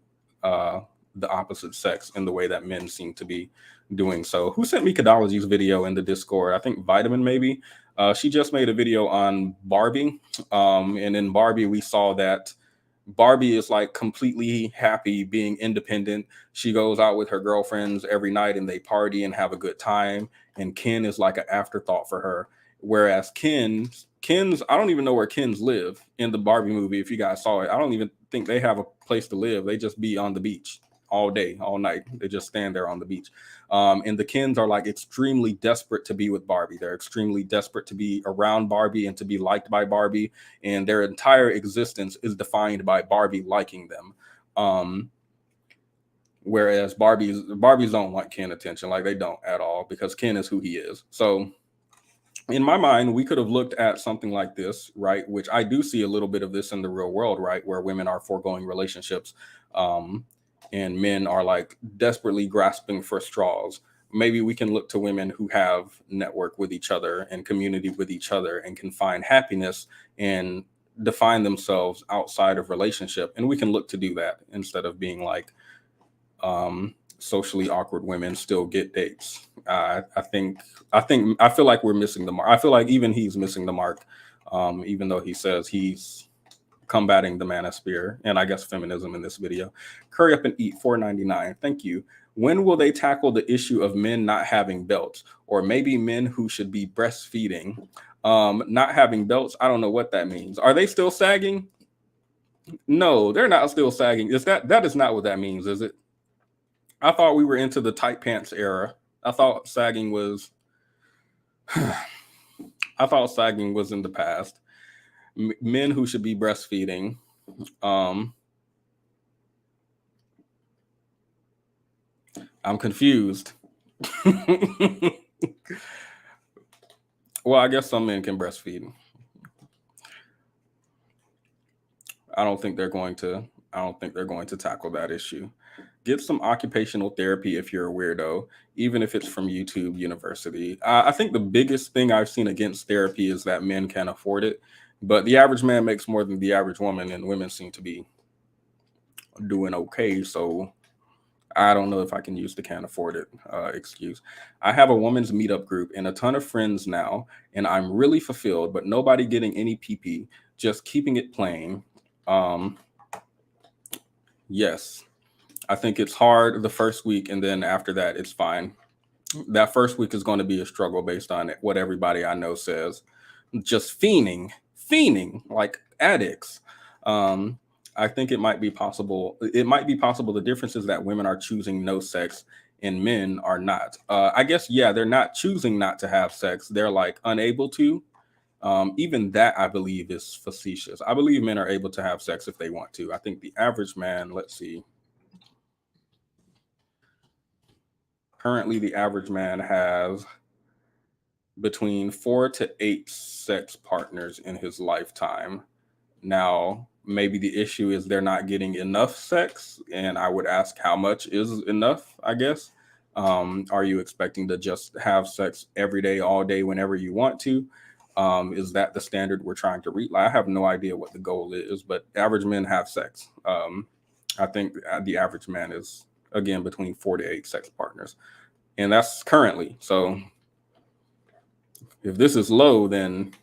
the opposite sex in the way that men seem to be doing. So who sent me Kadology's video in the Discord? I think Vitamin maybe. She just made a video on Barbie. And in Barbie, we saw that Barbie is like completely happy being independent. She goes out with her girlfriends every night and they party and have a good time. And Ken is like an afterthought for her. Whereas Ken's, I don't even know where Ken's live in the Barbie movie. If you guys saw it, I don't even think they have a place to live. They just be on the beach all day, all night. They just stand there on the beach. And the Kens are like extremely desperate to be with Barbie. They're extremely desperate to be around Barbie and to be liked by Barbie. And their entire existence is defined by Barbie liking them. Whereas Barbies don't want Ken attention. Like they don't at all, because Ken is who he is. So in my mind, we could have looked at something like this, right? Which I do see a little bit of this in the real world, right? Where women are foregoing relationships. And men are like desperately grasping for straws. Maybe we can look to women who have network with each other and community with each other and can find happiness and define themselves outside of relationship. And we can look to do that instead of being like socially awkward women still get dates. I feel like we're missing the mark. I feel like even he's missing the mark, even though he says he's combating the manosphere and I guess feminism in this video. Curry up and eat $4.99. Thank you. When will they tackle the issue of men not having belts, or maybe men who should be breastfeeding? Not having belts, I don't know what that means. Are they still sagging? No, they're not still sagging. That is not what that means, is it? I thought we were into the tight pants era. I thought sagging was in the past. Men who should be breastfeeding. I'm confused. Well, I guess some men can breastfeed. I don't think they're going to tackle that issue. Get some occupational therapy if you're a weirdo, even if it's from YouTube University. I think the biggest thing I've seen against therapy is that men can't afford it. But the average man makes more than the average woman, and women seem to be doing okay. So I don't know if I can use the can't afford it excuse. I have a woman's meetup group and a ton of friends now, and I'm really fulfilled, but nobody getting any PP, just keeping it plain. Yes, I think it's hard the first week, and then after that, it's fine. That first week is going to be a struggle based on what everybody I know says. Just fiending like addicts. I think it might be possible. The difference is that women are choosing no sex and men are not. I guess, yeah, they're not choosing not to have sex. They're like unable to. Even that, I believe, is facetious. I believe men are able to have sex if they want to. I think the average man, let's see. Currently, the average man has between 4 to 8 sex partners in his lifetime. Now, maybe the issue is they're not getting enough sex, and I would ask how much is enough, I guess. Are you expecting to just have sex every day, all day, whenever you want to? Is that the standard we're trying to reach? I have no idea what the goal is, but average men have sex. I think the average man is, again, between 4 to 8 sex partners. And that's currently. So if this is low, then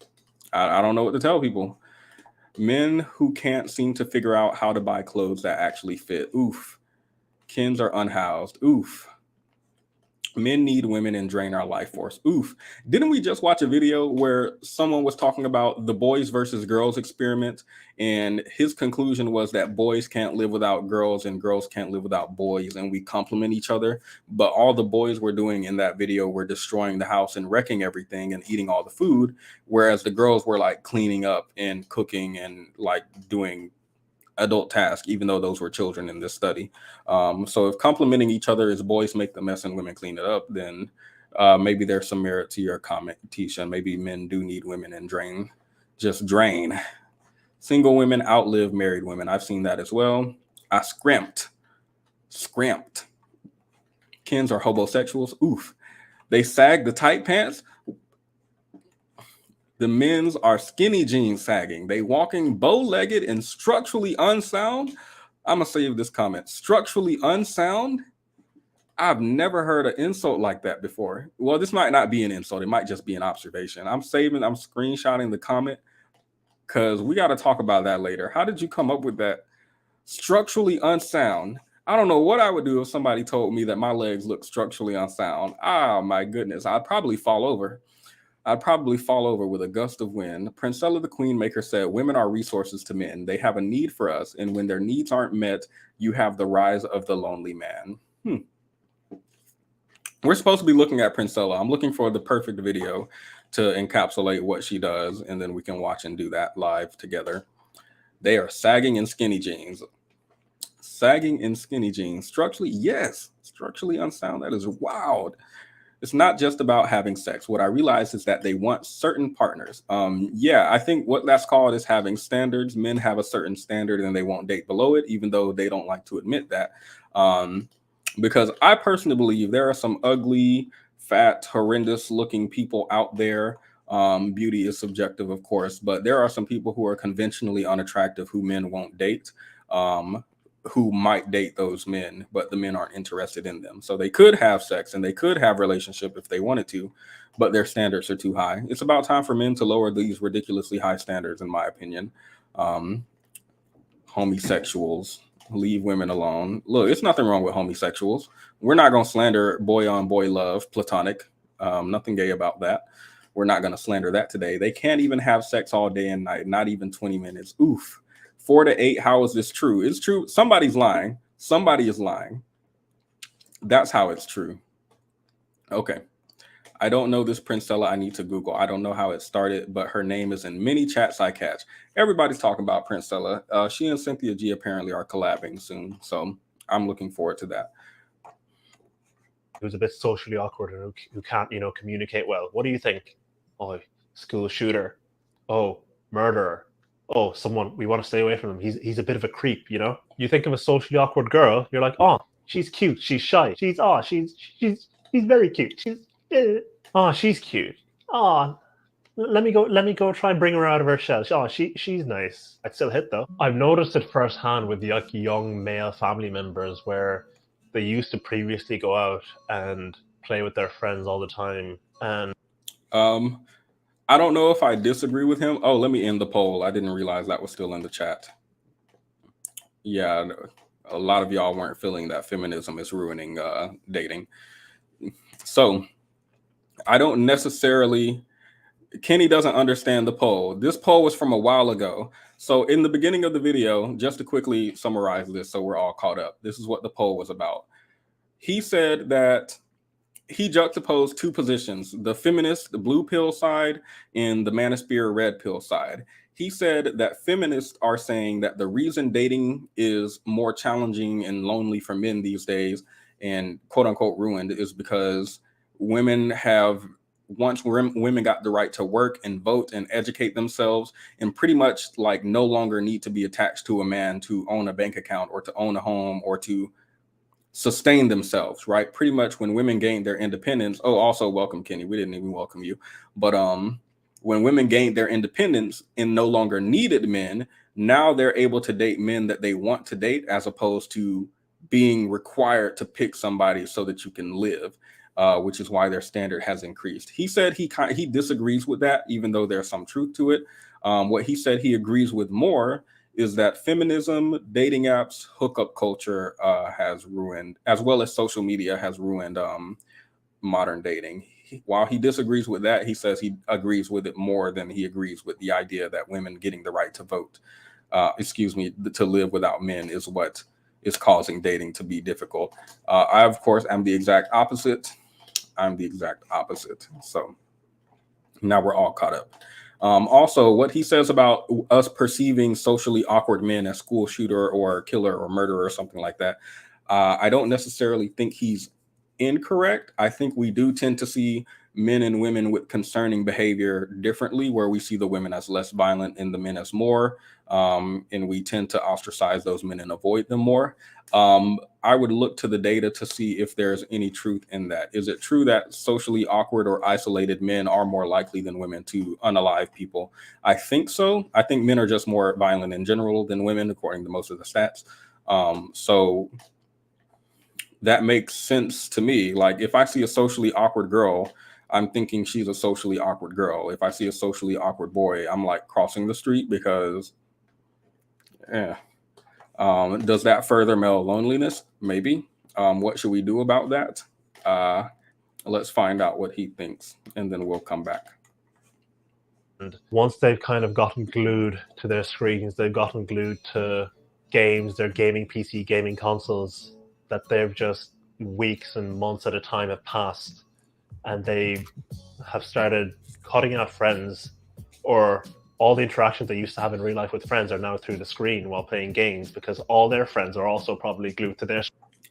I don't know what to tell people. Men who can't seem to figure out how to buy clothes that actually fit. Oof. Kins are unhoused. Oof. Men need women and drain our life force. Oof. Didn't we just watch a video where someone was talking about the boys versus girls experiment? And his conclusion was that boys can't live without girls and girls can't live without boys, and we complement each other. But all the boys were doing in that video were destroying the house and wrecking everything and eating all the food, whereas the girls were like cleaning up and cooking and like doing adult tasks, even though those were children in this study. So if complementing each other is boys make the mess and women clean it up, then maybe there's some merit to your comment, Tisha. Maybe men do need women and just drain. Single women outlive married women. I've seen that as well. I scrimped. Kins are homosexuals. Oof. They sag the tight pants. The men's are skinny jeans sagging. They walking bow-legged and structurally unsound. I'm going to save this comment. Structurally unsound? I've never heard an insult like that before. Well, this might not be an insult. It might just be an observation. I'm screenshotting the comment because we got to talk about that later. How did you come up with that? Structurally unsound. I don't know what I would do if somebody told me that my legs look structurally unsound. Ah, my goodness. I'd probably fall over. With a gust of wind. Princella the Queen Maker said, women are resources to men. They have a need for us. And when their needs aren't met, you have the rise of the lonely man. We're supposed to be looking at Princella. I'm looking for the perfect video to encapsulate what she does. And then we can watch and do that live together. They are sagging in skinny jeans. Structurally, yes. Structurally unsound. That is wild. It's not just about having sex. What I realize is that they want certain partners. I think what that's called is having standards. Men have a certain standard and they won't date below it, even though they don't like to admit that. Because I personally believe there are some ugly, fat, horrendous looking people out there. Beauty is subjective, of course, but there are some people who are conventionally unattractive who men won't date. Who might date those men, but the men aren't interested in them. So they could have sex and they could have relationship if they wanted to, but their standards are too high. It's about time for men to lower these ridiculously high standards, in my opinion. Homosexuals, leave women alone. Look, it's nothing wrong with homosexuals. We're not going to slander boy on boy love, platonic. Nothing gay about that. We're not going to slander that today. They can't even have sex all day and night, not even 20 minutes. Oof. 4 to 8, how is this true? It's true. Somebody's lying. Somebody is lying. That's how it's true. Okay. I don't know this Princella. I need to Google. I don't know how it started, but her name is in many chats I catch. Everybody's talking about Princella. She and Cynthia G apparently are collabing soon. So I'm looking forward to that. Who's a bit socially awkward and who can't, communicate well. What do you think? Oh, school shooter. Oh, murderer. Oh, someone, we want to stay away from him. He's a bit of a creep, You think of a socially awkward girl, you're like, oh, she's cute, she's shy. She's very cute. She's cute. Oh, let me go try and bring her out of her shell. Oh, she's nice. I'd still hit though. I've noticed it firsthand with the young male family members where they used to previously go out and play with their friends all the time. And I don't know if I disagree with him. Oh, let me end the poll. I didn't realize that was still in the chat. Yeah, a lot of y'all weren't feeling that feminism is ruining dating. So I don't necessarily, Kenny doesn't understand the poll. This poll was from a while ago. So in the beginning of the video, just to quickly summarize this so we're all caught up, this is what the poll was about. He said that he juxtaposed two positions, the feminist, the blue pill side, and the manosphere red pill side. He said that feminists are saying that the reason dating is more challenging and lonely for men these days and quote unquote ruined is because women have, once women got the right to work and vote and educate themselves and pretty much like no longer need to be attached to a man to own a bank account or to own a home or to sustain themselves, right? Pretty much when women gained their independence. Oh, also welcome, Kenny. We didn't even welcome you. But when women gained their independence and no longer needed men, now they're able to date men that they want to date, as opposed to being required to pick somebody so that you can live, which is why their standard has increased. He said he disagrees with that, even though there's some truth to it. What he said he agrees with more is that feminism, dating apps, hookup culture has ruined, as well as social media has ruined modern dating. While he disagrees with that, he says he agrees with it more than he agrees with the idea that women getting the right to vote, to live without men is what is causing dating to be difficult. I, of course, am the exact opposite. I'm the exact opposite. So now we're all caught up. Also, what he says about us perceiving socially awkward men as school shooter or killer or murderer or something like that, I don't necessarily think he's incorrect. I think we do tend to see men and women with concerning behavior differently, where we see the women as less violent and the men as more, and we tend to ostracize those men and avoid them more. I would look to the data to see if there's any truth in that. Is it true that socially awkward or isolated men are more likely than women to unalive people? I think so. I think men are just more violent in general than women, according to most of the stats. So that makes sense to me. Like if I see a socially awkward girl, I'm thinking she's a socially awkward girl. If I see a socially awkward boy, I'm like crossing the street because, yeah. Does that further male loneliness? Maybe. What should we do about that? Let's find out what he thinks, and then we'll come back. And once they've kind of gotten glued to their screens, they've gotten glued to games, their gaming PC, gaming consoles, that they've just weeks and months at a time have passed, and they have started cutting out friends, or all the interactions they used to have in real life with friends are now through the screen while playing games, because all their friends are also probably glued to their.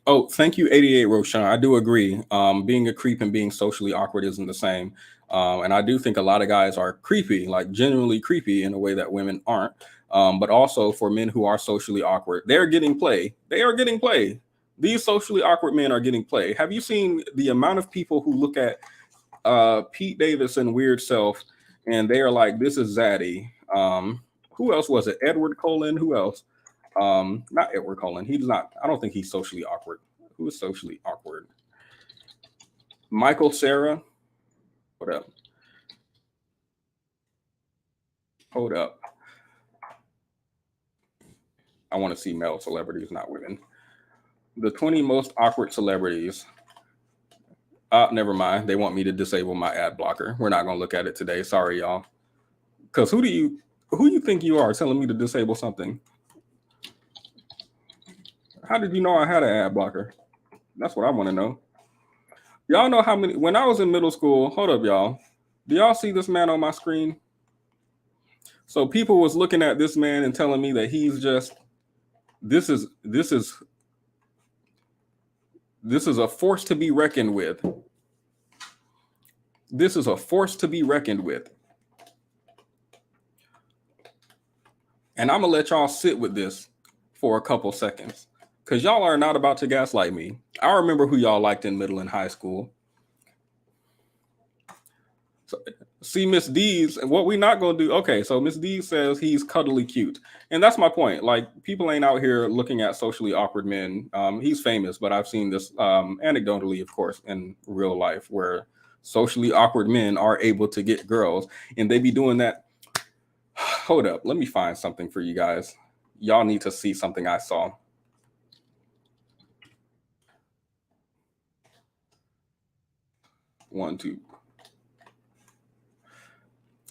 Oh, thank you, 88 Roshan. I do agree. Being a creep and being socially awkward isn't the same. And I do think a lot of guys are creepy, like genuinely creepy in a way that women aren't. But also for men who are socially awkward, they're getting play. They are getting play. These socially awkward men are getting play. Have you seen the amount of people who look at Pete Davidson Weird Self and they are like, this is Zaddy. Who else was it? Edward Cullen? Who else? Not Edward Cullen. He's not. I don't think he's socially awkward. Who is socially awkward? Michael Cera. What up? Hold up. I want to see male celebrities, not women. The 20 most awkward celebrities. Never mind. They want me to disable my ad blocker. We're not going to look at it today. Sorry, y'all. Because who you think you are telling me to disable something? How did you know I had an ad blocker? That's what I want to know. Y'all know how many, when I was in middle school, hold up, y'all. Do y'all see this man on my screen? So people was looking at this man and telling me that he's just, this is a force to be reckoned with. This is a force to be reckoned with. And I'm gonna let y'all sit with this for a couple seconds, because y'all are not about to gaslight me. I remember who y'all liked in middle and high school. So, see, Miss D's, what we not gonna do? Okay, so Miss D says he's cuddly cute, and that's my point. Like, people ain't out here looking at socially awkward men. He's famous, but I've seen this anecdotally, of course, in real life, where socially awkward men are able to get girls, and they be doing that. Hold up, let me find something for you guys. Y'all need to see something I saw. One, two.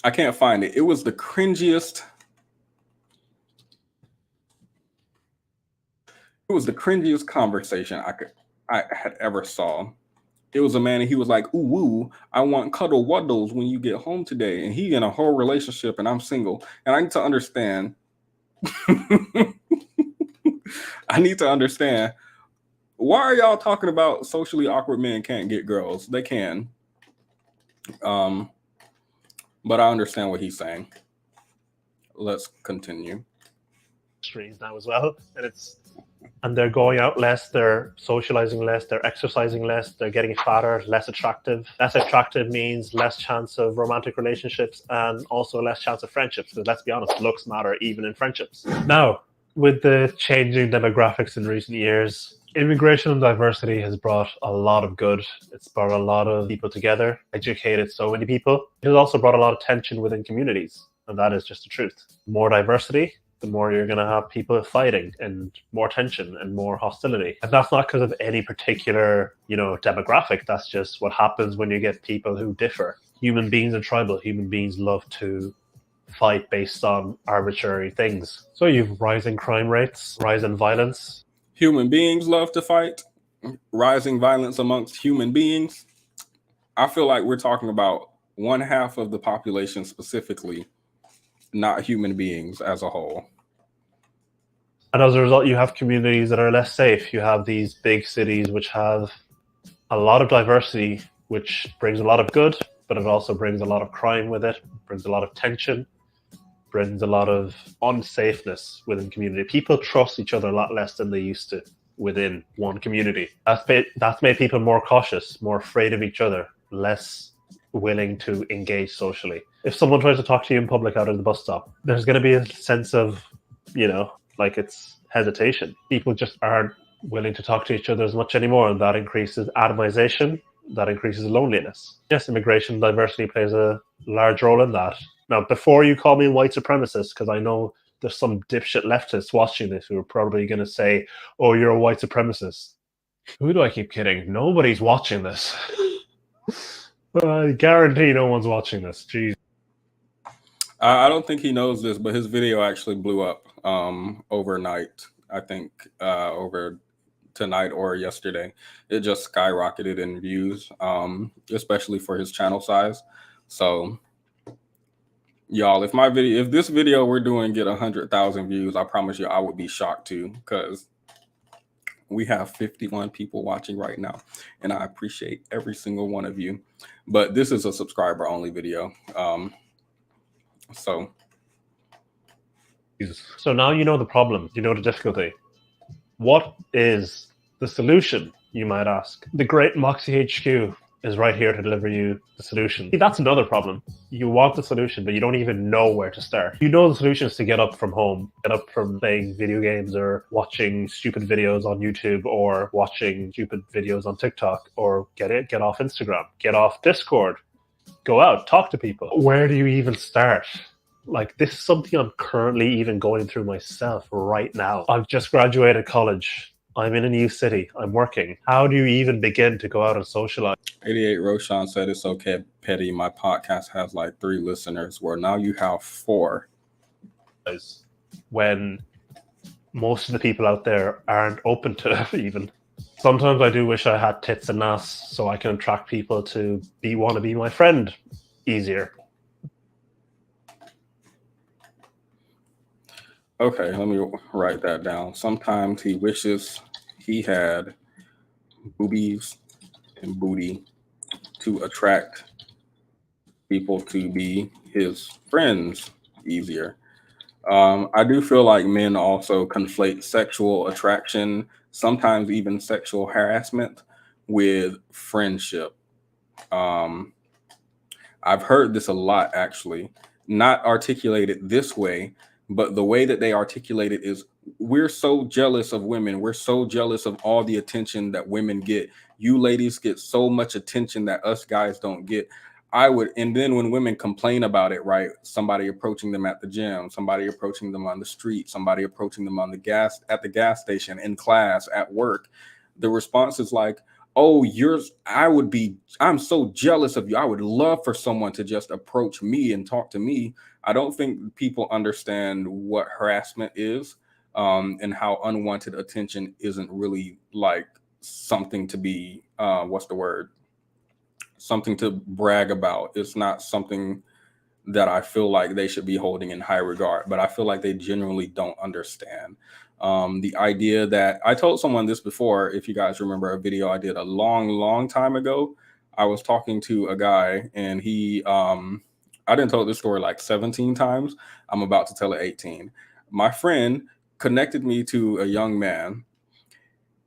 I can't find it. It was the cringiest. It was the cringiest conversation I had ever saw. It was a man and he was like, ooh, woo, I want cuddle waddles when you get home today. And he in a whole relationship and I'm single. And I need to understand. I need to understand Why are y'all talking about socially awkward men can't get girls? They can. But I understand what he's saying. Let's continue. Streams now as well, and they're going out less, they're socializing less, they're exercising less, they're getting fatter, less attractive. Less attractive means less chance of romantic relationships and also less chance of friendships, because let's be honest, looks matter even in friendships. Now, with the changing demographics in recent years, immigration and diversity has brought a lot of good. It's brought a lot of people together, educated so many people. It has also brought a lot of tension within communities, and that is just the truth. More diversity, the more you're going to have people fighting and more tension and more hostility. And that's not because of any particular, demographic. That's just what happens when you get people who differ. Human beings are tribal. Human beings love to fight based on arbitrary things. So you've rising crime rates, rise in violence. Human beings love to fight, rising violence amongst human beings. I feel like we're talking about one half of the population specifically, not human beings as a whole. And as a result, you have communities that are less safe. You have these big cities which have a lot of diversity, which brings a lot of good, but it also brings a lot of crime with it, brings a lot of tension, brings a lot of unsafeness within community. People trust each other a lot less than they used to within one community. That's made people more cautious, more afraid of each other, less willing to engage socially. If someone tries to talk to you in public out at the bus stop, there's going to be a sense of, it's hesitation. People just aren't willing to talk to each other as much anymore, and that increases atomization, that increases loneliness. Yes, immigration diversity plays a large role in that. Now, before you call me white supremacist, because I know there's some dipshit leftists watching this who are probably going to say, oh, you're a white supremacist. Who do I keep kidding? Nobody's watching this. I guarantee no one's watching this. Jeez. I don't think he knows this, but his video actually blew up overnight. I think over tonight or yesterday. It just skyrocketed in views, especially for his channel size. So y'all, if this video we're doing get 100,000 views, I promise you I would be shocked too, because we have 51 people watching right now, and I appreciate every single one of you. But this is a subscriber only video. So now you know the problem, you know the difficulty. What is the solution, you might ask? The great Moxie HQ is right here to deliver you the solution. See, that's another problem. You want the solution, but you don't even know where to start. You know the solution is to get up from home, get up from playing video games or watching stupid videos on YouTube or watching stupid videos on TikTok, or get off Instagram, get off Discord, go out, talk to people. Where do you even start? Like, this is something I'm currently even going through myself right now. I've just graduated college. I'm in a new city. I'm working. How do you even begin to go out and socialize? 88 Roshan said, it's okay, Petty. My podcast has like 3 listeners, where now you have 4. When most of the people out there aren't open to it even. Sometimes I do wish I had tits and ass so I can attract people to want to be my friend easier. Okay, let me write that down. Sometimes he wishes he had boobies and booty to attract people to be his friends easier. I do feel like men also conflate sexual attraction, sometimes even sexual harassment, with friendship. I've heard this a lot, actually, not articulated this way, but the way that they articulate it is, we're so jealous of women. We're so jealous of all the attention that women get. You ladies get so much attention that us guys don't get. And then when women complain about it, right? Somebody approaching them at the gym, somebody approaching them on the street, somebody approaching them at the gas station, in class, at work, the response is like, oh, I'm so jealous of you. I would love for someone to just approach me and talk to me. I don't think people understand what harassment is, and how unwanted attention isn't really like something to be, something to brag about. It's not something that I feel like they should be holding in high regard, but I feel like they genuinely don't understand. The idea that I told someone this before, if you guys remember a video I did a long time ago, I was talking to a guy and I didn't tell this story like 17 times. I'm about to tell it 18. My friend connected me to a young man.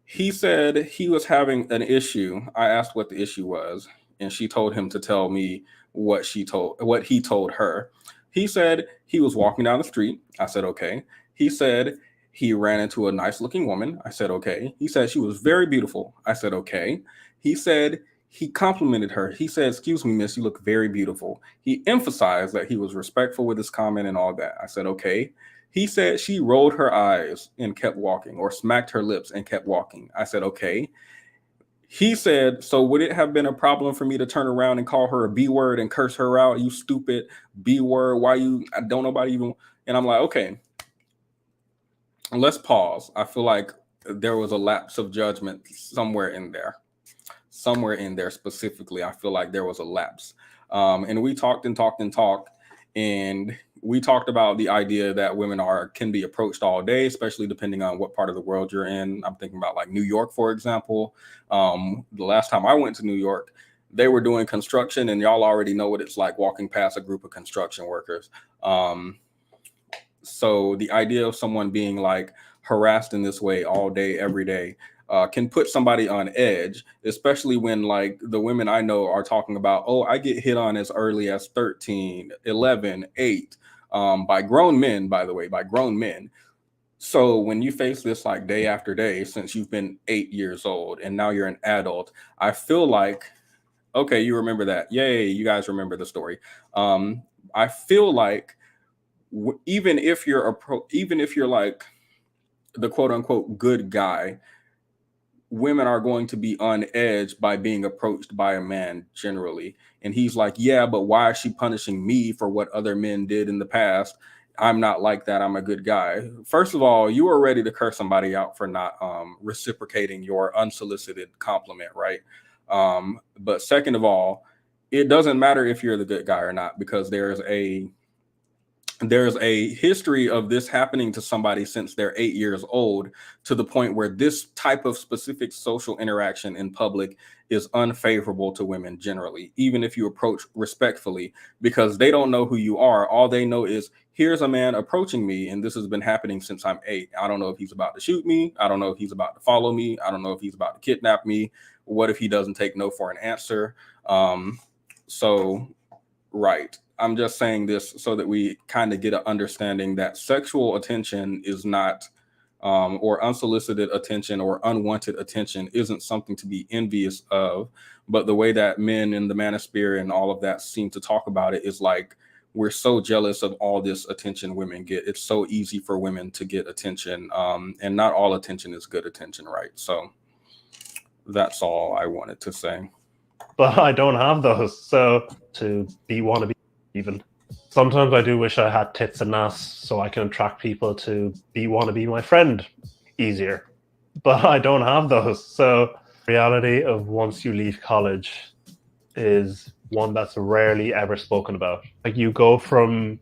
He said he was having an issue. I asked what the issue was, and she told him to tell me what he told her. He said he was walking down the street. I said, okay. He said he ran into a nice looking woman. I said, okay. He said she was very beautiful. I said, okay. He said he complimented her. He said, excuse me, miss, you look very beautiful. He emphasized that he was respectful with his comment and all that. I said, okay. He said she rolled her eyes and kept walking, or smacked her lips and kept walking. I said, okay. He said, so would it have been a problem for me to turn around and call her a B word and curse her out? You stupid B word. I don't nobody even. And I'm like, okay, let's pause. I feel like there was a lapse of judgment somewhere in there. Somewhere in there specifically, I feel like there was a lapse. And we talked and talked and talked. And we talked about the idea that women can be approached all day, especially depending on what part of the world you're in. I'm thinking about like New York, for example. The last time I went to New York, they were doing construction, and y'all already know what it's like walking past a group of construction workers. So the idea of someone being like harassed in this way all day, every day, can put somebody on edge, especially when like the women I know are talking about, oh, I get hit on as early as 13, 11, 8, by grown men, by the way, by grown men. So when you face this like day after day since you've been 8 years old and now you're an adult, I feel like, okay, you remember that. Yay, you guys remember the story. I feel like even if you're like the quote unquote good guy, women are going to be on edge by being approached by a man generally. And he's like, yeah, but why is she punishing me for what other men did in the past? I'm not like that. I'm a good guy. First of all, you are ready to curse somebody out for not reciprocating your unsolicited compliment, right? But second of all, it doesn't matter if you're the good guy or not, because there's a history of this happening to somebody since they're 8 years old, to the point where this type of specific social interaction in public is unfavorable to women generally, even if you approach respectfully, because they don't know who you are. All they know is, here's a man approaching me, and this has been happening since I'm 8. I don't know if he's about to shoot me. I don't know if he's about to follow me. I don't know if he's about to kidnap me. What if he doesn't take no for an answer? Right. I'm just saying this so that we kind of get an understanding that sexual attention is not, or unsolicited attention or unwanted attention isn't something to be envious of. But the way that men in the manosphere and all of that seem to talk about it is like, we're so jealous of all this attention women get. It's so easy for women to get attention, and not all attention is good attention, right? So that's all I wanted to say. But I don't have those, so want to be even. Sometimes I do wish I had tits and ass so I can attract people to want to be my friend easier. But I don't have those. So reality of once you leave college is one that's rarely ever spoken about. Like, you go from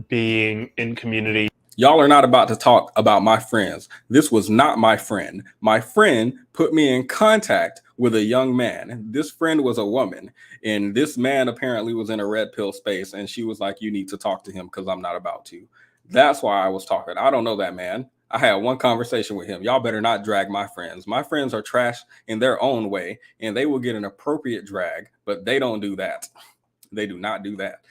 being in community. Y'all are not about to talk about my friends. This was not my friend. My friend put me in contact with a young man. This friend was a woman, and this man apparently was in a red pill space, and she was like, you need to talk to him because I'm not about to. That's why I was talking. I don't know that man. I had one conversation with him. Y'all better not drag my friends. My friends are trash in their own way, and they will get an appropriate drag, but they don't do that. They do not do that.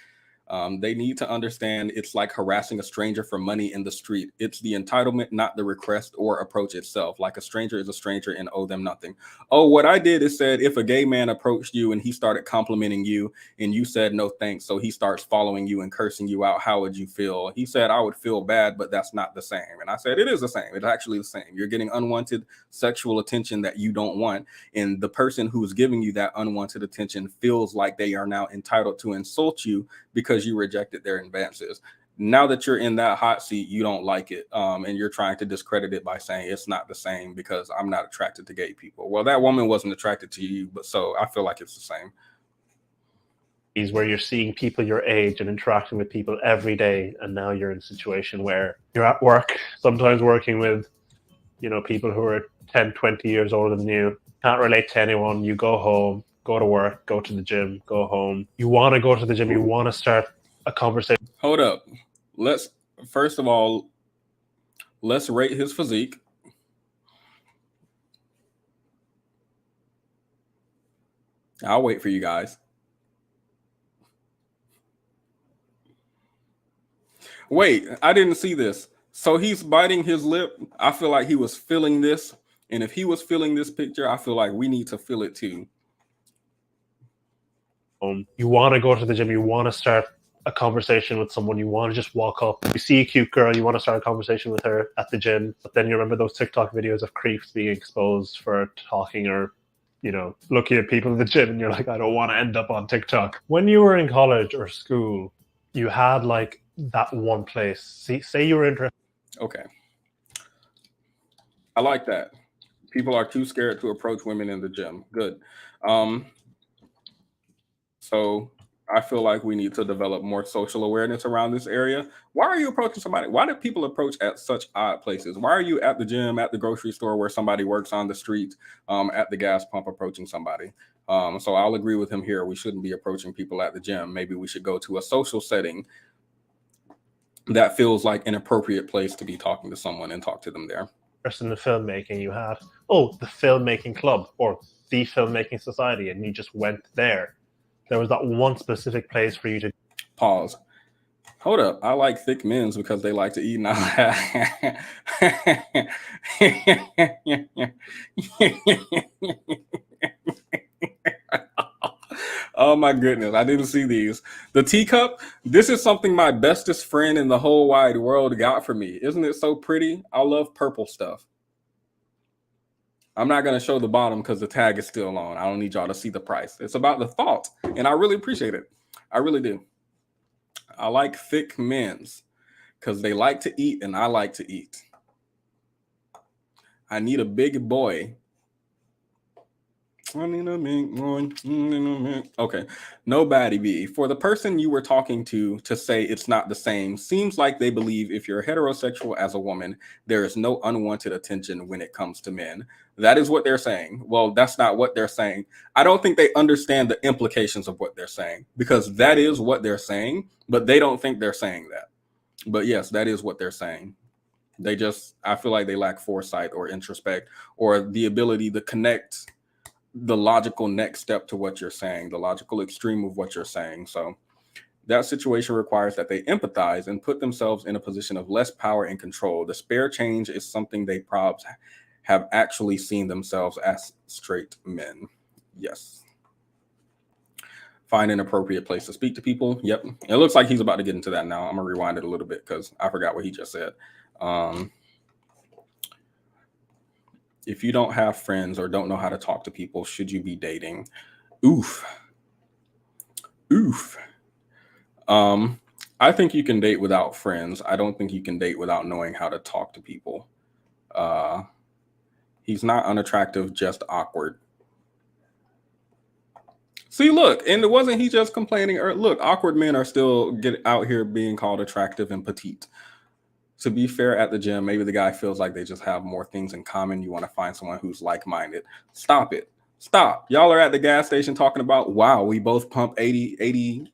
They need to understand it's like harassing a stranger for money in the street. It's the entitlement, not the request or approach itself. Like, a stranger is a stranger and owe them nothing. Oh, what I did is said, if a gay man approached you and he started complimenting you and you said no thanks, so he starts following you and cursing you out, how would you feel? He said, I would feel bad, but that's not the same. And I said, it is the same. It's actually the same. You're getting unwanted sexual attention that you don't want. And the person who's giving you that unwanted attention feels like they are now entitled to insult you because you rejected their advances. Now that you're in that hot seat, you don't like it, and you're trying to discredit it by saying it's not the same because I'm not attracted to gay people. Well, that woman wasn't attracted to you, but so I feel like it's the same. where you're seeing people your age and interacting with people every day, and now you're in a situation where you're at work, sometimes working with, you know, people who are 10, 20 years older than you, can't relate to anyone. You go home, go to work, go to the gym, go home. You want to go to the gym, you want to start a conversation. Hold up. First of all, let's rate his physique. I'll wait for you guys. Wait, I didn't see this. So he's biting his lip. I feel like he was feeling this. And if he was feeling this picture, I feel like we need to feel it too. You want to go to the gym, you want to start a conversation with someone, you want to just walk up. You see a cute girl, you want to start a conversation with her at the gym. But then you remember those TikTok videos of creeps being exposed for talking or, you know, looking at people in the gym, and you're like, I don't want to end up on TikTok. When you were in college or school, you had like that one place. Say you were interested. Okay. I like that. People are too scared to approach women in the gym. Good. So I feel like we need to develop more social awareness around this area. Why are you approaching somebody? Why do people approach at such odd places? Why are you at the gym, at the grocery store where somebody works on the street, at the gas pump approaching somebody? So I'll agree with him here. We shouldn't be approaching people at the gym. Maybe we should go to a social setting that feels like an appropriate place to be talking to someone and talk to them there. In the filmmaking, you had, the filmmaking club or the filmmaking society, and you just went there. There was that one specific place for you to pause. Hold up. I like thick men's because they like to eat. Now. Oh my goodness. I didn't see these. The teacup. This is something my bestest friend in the whole wide world got for me. Isn't it so pretty? I love purple stuff. I'm not going to show the bottom because the tag is still on. I don't need y'all to see the price. It's about the thought, and I really appreciate it. I really do. I like thick men's because they like to eat, and I like to eat. I need a big boy. I need a big boy. Okay. No baddie B. For the person you were talking to say it's not the same, seems like they believe if you're heterosexual as a woman, there is no unwanted attention when it comes to men. That is what they're saying. Well, that's not what they're saying. I don't think they understand the implications of what they're saying, because that is what they're saying, but they don't think they're saying that. But yes, that is what they're saying. I feel like they lack foresight or introspect or the ability to connect the logical next step to what you're saying, the logical extreme of what you're saying. So that situation requires that they empathize and put themselves in a position of less power and control. The spare change is something they probs have actually seen themselves as straight men. Yes. Find an appropriate place to speak to people. Yep. It looks like he's about to get into that now. I'm gonna rewind it a little bit because I forgot what he just said. If you don't have friends or don't know how to talk to people, should you be dating? Oof. I think you can date without friends. I don't think you can date without knowing how to talk to people. He's not unattractive, just awkward. See, look, and wasn't he just complaining? Or look, awkward men are still out here being called attractive and petite. To be fair, at the gym, maybe the guy feels like they just have more things in common. You want to find someone who's like-minded. Stop it. Stop. Y'all are at the gas station talking about, wow, we both pump 87.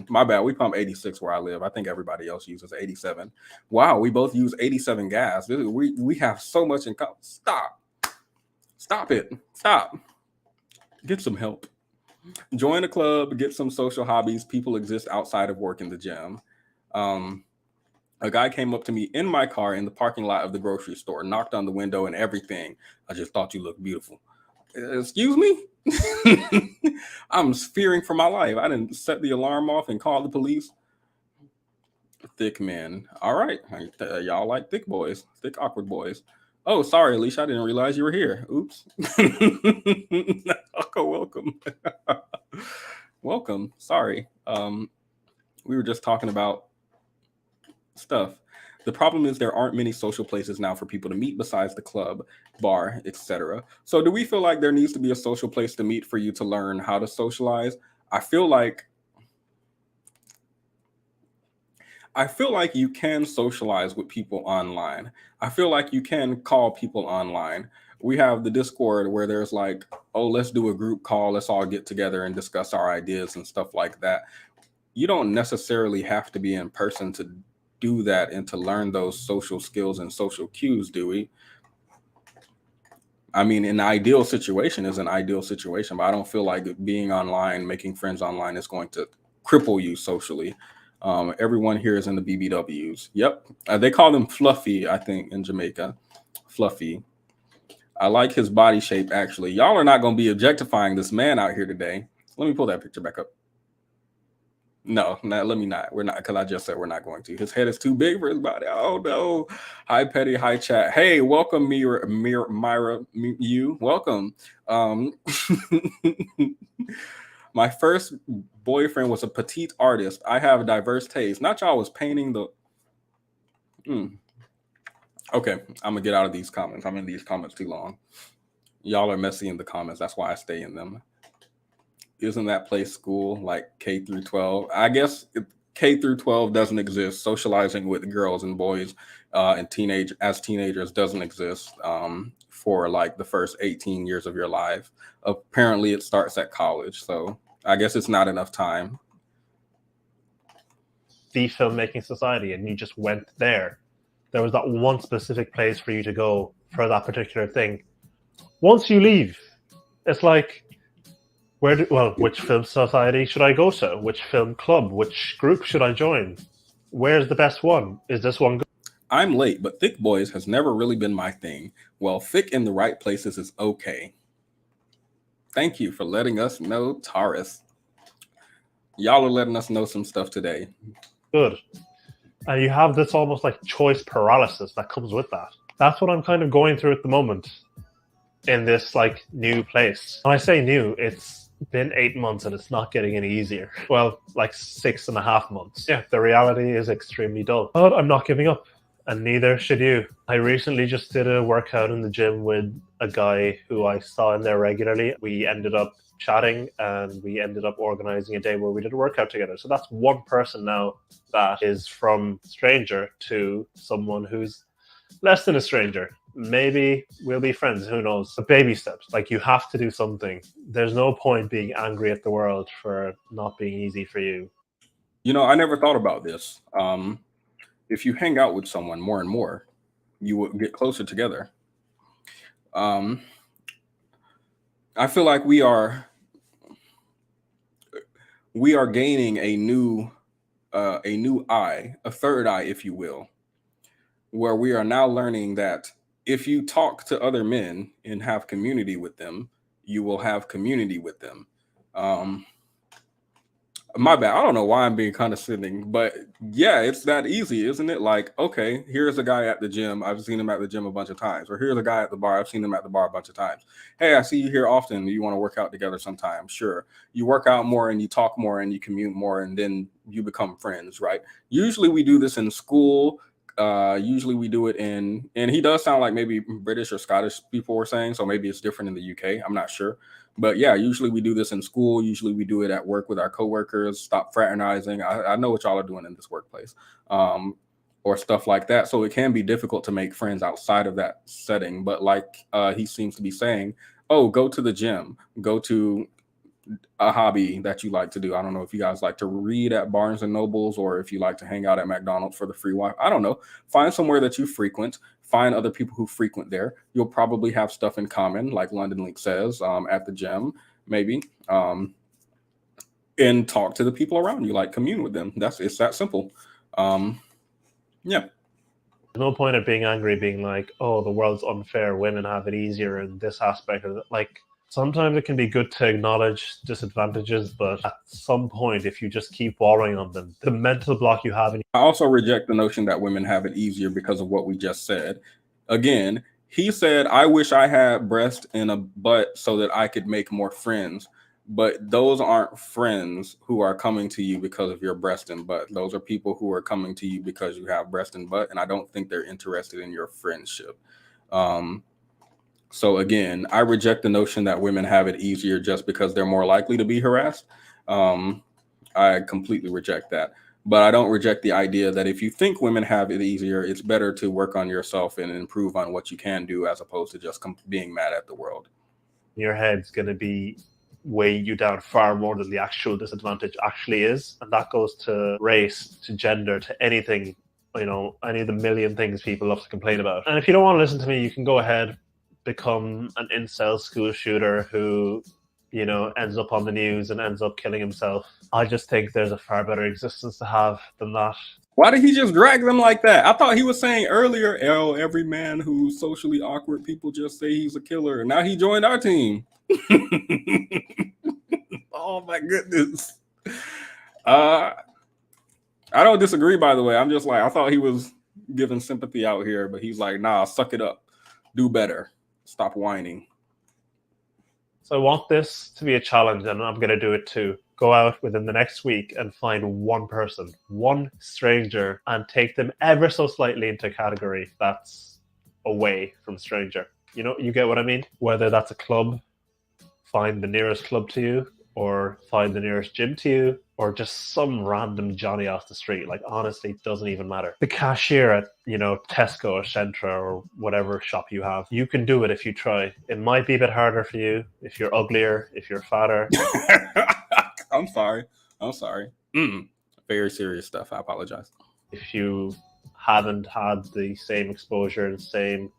My bad. We pump 86 where I live. I think everybody else uses 87. Wow, we both use 87 gas. We have so much in common. Stop. Stop it. Stop. Get some help. Join a club. Get some social hobbies. People exist outside of work in the gym. A guy came up to me in my car in the parking lot of the grocery store, knocked on the window and everything. I just thought you looked beautiful. Excuse me? I'm fearing for my life. I didn't set the alarm off and call the police. Thick men. All right. Y'all like thick boys, thick, awkward boys. Oh, sorry, Alicia. I didn't realize you were here. Oops. Oh, welcome. Welcome. Sorry. We were just talking about stuff. The problem is there aren't many social places now for people to meet besides the club, bar, etc. So do we feel like there needs to be a social place to meet for you to learn how to socialize? I feel like I feel like you can socialize with people online. I feel like you can call people online. We have the Discord where there's like, oh, let's do a group call. Let's all get together and discuss our ideas and stuff like that. You don't necessarily have to be in person to do that and to learn those social skills and social cues, do we? I mean, an ideal situation is an ideal situation, but I don't feel like being online, making friends online is going to cripple you socially. Everyone here is in the BBWs. Yep. They call them fluffy, I think, in Jamaica. Fluffy. I like his body shape, actually. Y'all are not going to be objectifying this man out here today. Let me pull that picture back up. No, let me not. We're not, because I just said we're not going to. His head is too big for his body. Oh, no. Hi, Petty. Hi, chat. Hey, welcome, Myra, you. Welcome. My first boyfriend was a petite artist. I have diverse taste. Not y'all was painting the... Okay, I'm going to get out of these comments. I'm in these comments too long. Y'all are messy in the comments. That's why I stay in them. Isn't that place school, like K through 12? I guess K through 12 doesn't exist. Socializing with girls and boys and teenagers doesn't exist for like the first 18 years of your life. Apparently it starts at college. So I guess it's not enough time. The filmmaking society, and you just went there. There was that one specific place for you to go for that particular thing. Once you leave, it's like, which film society should I go to? Which film club? Which group should I join? Where's the best one? Is this one good? I'm late, but thick boys has never really been my thing. Well, thick in the right places is okay. Thank you for letting us know, Taurus. Y'all are letting us know some stuff today. Good. And you have this almost like choice paralysis that comes with that. That's what I'm kind of going through at the moment in this like new place. When I say new, it's been 8 months and it's not getting any easier. Well, like 6.5 months. Yeah, the reality is extremely dull. But I'm not giving up, and neither should you. I recently just did a workout in the gym with a guy who I saw in there regularly. We ended up chatting and we ended up organizing a day where we did a workout together. So that's one person now that is from stranger to someone who's less than a stranger. Maybe we'll be friends, who knows? But baby steps, like you have to do something. There's no point being angry at the world for not being easy for you. You know, I never thought about this. If you hang out with someone more and more, you will get closer together. I feel like we are gaining a new eye, a third eye, if you will, where we are now learning that if you talk to other men and have community with them, you will have community with them. My bad. I don't know why I'm being condescending, but yeah, it's that easy, isn't it? Like, okay, here's a guy at the gym. I've seen him at the gym a bunch of times. Or here's a guy at the bar. I've seen him at the bar a bunch of times. Hey, I see you here often. You want to work out together sometime? Sure. You work out more and you talk more and you commute more and then you become friends, right? Usually we do this in school. Usually we do it and he does sound like maybe British or Scottish people were saying, so maybe it's different in the UK. I'm not sure. But yeah, usually we do this in school. Usually we do it at work with our coworkers. Stop fraternizing. I know what y'all are doing in this workplace, or stuff like that. So it can be difficult to make friends outside of that setting. But like he seems to be saying, oh, go to the gym, go to a hobby that you like to do. I don't know if you guys like to read at Barnes and Nobles or if you like to hang out at McDonald's for the free Wi-Fi. I don't know. Find somewhere that you frequent. Find other people who frequent there. You'll probably have stuff in common, like London Link says, at the gym, maybe. And talk to the people around you, like commune with them. It's that simple. Yeah. There's no point of being angry, being like, oh, the world's unfair, women have it easier in this aspect. Like, sometimes it can be good to acknowledge disadvantages, but at some point, if you just keep wallowing on them, the mental block you have. I also reject the notion that women have it easier because of what we just said. Again, he said, I wish I had breast and a butt so that I could make more friends. But those aren't friends who are coming to you because of your breast and butt. Those are people who are coming to you because you have breast and butt. And I don't think they're interested in your friendship. So again, I reject the notion that women have it easier just because they're more likely to be harassed. I completely reject that. But I don't reject the idea that if you think women have it easier, it's better to work on yourself and improve on what you can do as opposed to just being mad at the world. Your head's going to be weighing you down far more than the actual disadvantage actually is. And that goes to race, to gender, to anything, you know, any of the million things people love to complain about. And if you don't want to listen to me, you can go ahead, become an incel school shooter who, you know, ends up on the news and ends up killing himself. I just think there's a far better existence to have than that. Why did he just drag them like that? I thought he was saying earlier, oh, every man who's socially awkward, people just say he's a killer. And now he joined our team. Oh my goodness. I don't disagree, by the way. I'm just like, I thought he was giving sympathy out here, but he's like, nah, suck it up. Do better. Stop whining. So I want this to be a challenge, and I'm going to do it too. Go out within the next week and find one person, one stranger, and take them ever so slightly into a category that's away from stranger. You know, you get what I mean? Whether that's a club, find the nearest club to you, or find the nearest gym to you, or just some random Johnny off the street. Like, honestly, it doesn't even matter. The cashier at, you know, Tesco or Centra or whatever shop you have, you can do it if you try. It might be a bit harder for you if you're uglier, if you're fatter. I'm sorry. Very serious stuff. I apologize. If you haven't had the same exposure and same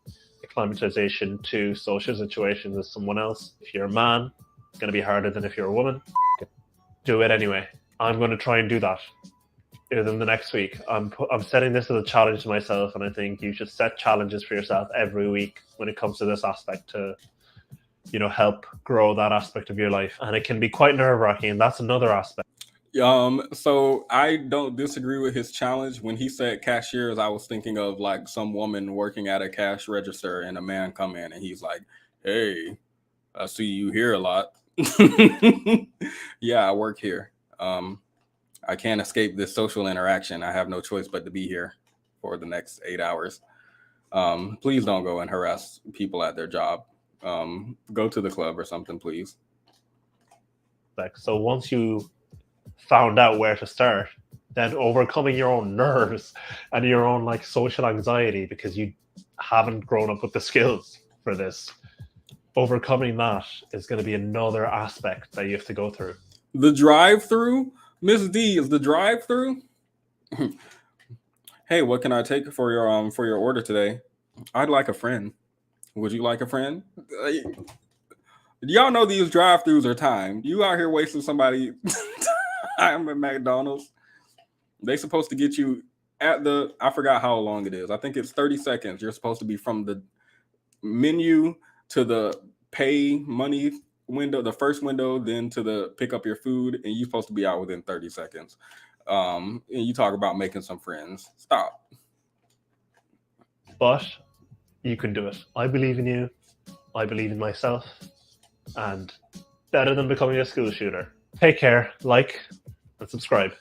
acclimatization to social situations as someone else, if you're a man, it's going to be harder than if you're a woman. Do it anyway. I'm going to try and do that within the next week. I'm setting this as a challenge to myself, and I think you should set challenges for yourself every week when it comes to this aspect to, you know, help grow that aspect of your life. And it can be quite nerve-wracking, and that's another aspect. So I don't disagree with his challenge. When he said cashiers, I was thinking of like some woman working at a cash register and a man come in and he's like, hey, I see you here a lot. Yeah, I work here. I can't escape this social interaction. I have no choice but to be here for the next 8 hours. Please don't go and harass people at their job. Go to the club or something, please. So once you found out where to start, then overcoming your own nerves and your own like social anxiety because you haven't grown up with the skills for this, overcoming that is going to be another aspect that you have to go through. The drive-through, Miss D, is the drive-through. Hey, what can I take for your order today? I'd like a friend. Would you like a friend? Y'all know these drive-throughs are timed. You out here wasting somebody time at McDonald's. They supposed to get you at the, I forgot how long it is. I think it's 30 seconds. You're supposed to be from the menu to the pay money window, the first window, then to the pick up your food, and you're supposed to be out within 30 seconds. And you talk about making some friends. Stop. But you can do it. I believe in you. I believe in myself. And better than becoming a school shooter. Take care, like, and subscribe.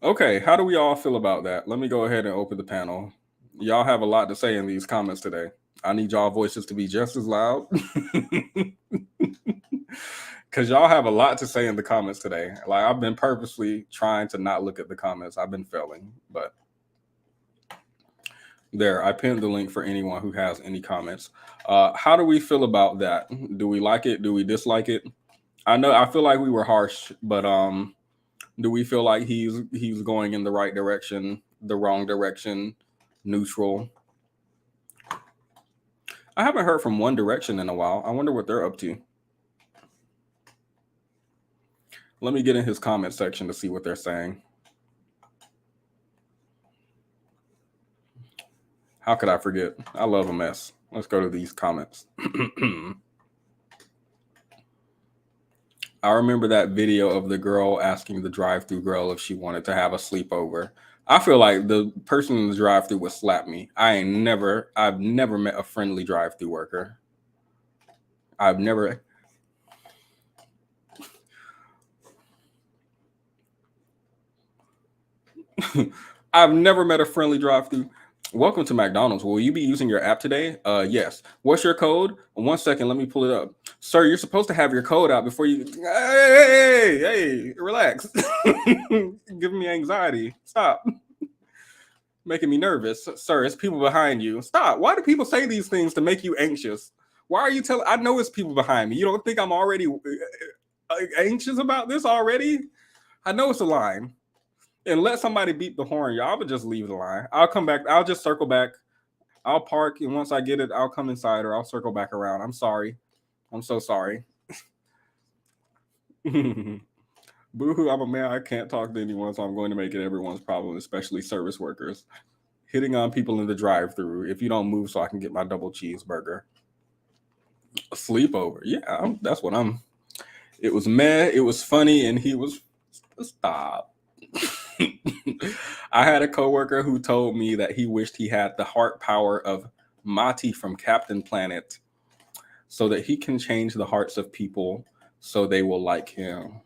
Okay, how do we all feel about that? Let me go ahead and open the panel. Y'all have a lot to say in these comments today. I need y'all voices to be just as loud. Because y'all have a lot to say in the comments today. Like, I've been purposely trying to not look at the comments. I've been failing, but there, I pinned the link for anyone who has any comments. How do we feel about that? Do we like it? Do we dislike it? I feel like we were harsh, but do we feel like he's going in the right direction, the wrong direction, neutral? I haven't heard from One Direction in a while. I wonder what they're up to. Let me get in his comment section to see what they're saying. How could I forget? I love a mess. Let's go to these comments. I remember that video of the girl asking the drive-thru girl if she wanted to have a sleepover. I feel like the person in the drive-thru would slap me. I've never met a friendly drive-thru worker. I've never met a friendly drive-thru. Welcome to McDonald's. Will you be using your app today? Yes. What's your code? 1 second, let me pull it up. Sir, you're supposed to have your code out before you. Hey, relax. Giving me anxiety. Stop. Making me nervous. Sir, it's people behind you. Stop. Why do people say these things to make you anxious? Why are you telling? I know it's people behind me. You don't think I'm already anxious about this already? I know it's a line. And let somebody beep the horn, y'all. I would just leave the line. I'll come back. I'll just circle back. I'll park, and once I get it, I'll come inside or I'll circle back around. I'm sorry. I'm so sorry. Boo-hoo, I'm a man. I can't talk to anyone, so I'm going to make it everyone's problem, especially service workers. Hitting on people in the drive-thru. If you don't move so I can get my double cheeseburger. A sleepover. Yeah, that's what I'm. It was meh. It was funny, and he was. Stop. I had a coworker who told me that he wished he had the heart power of Mati from Captain Planet so that he can change the hearts of people so they will like him.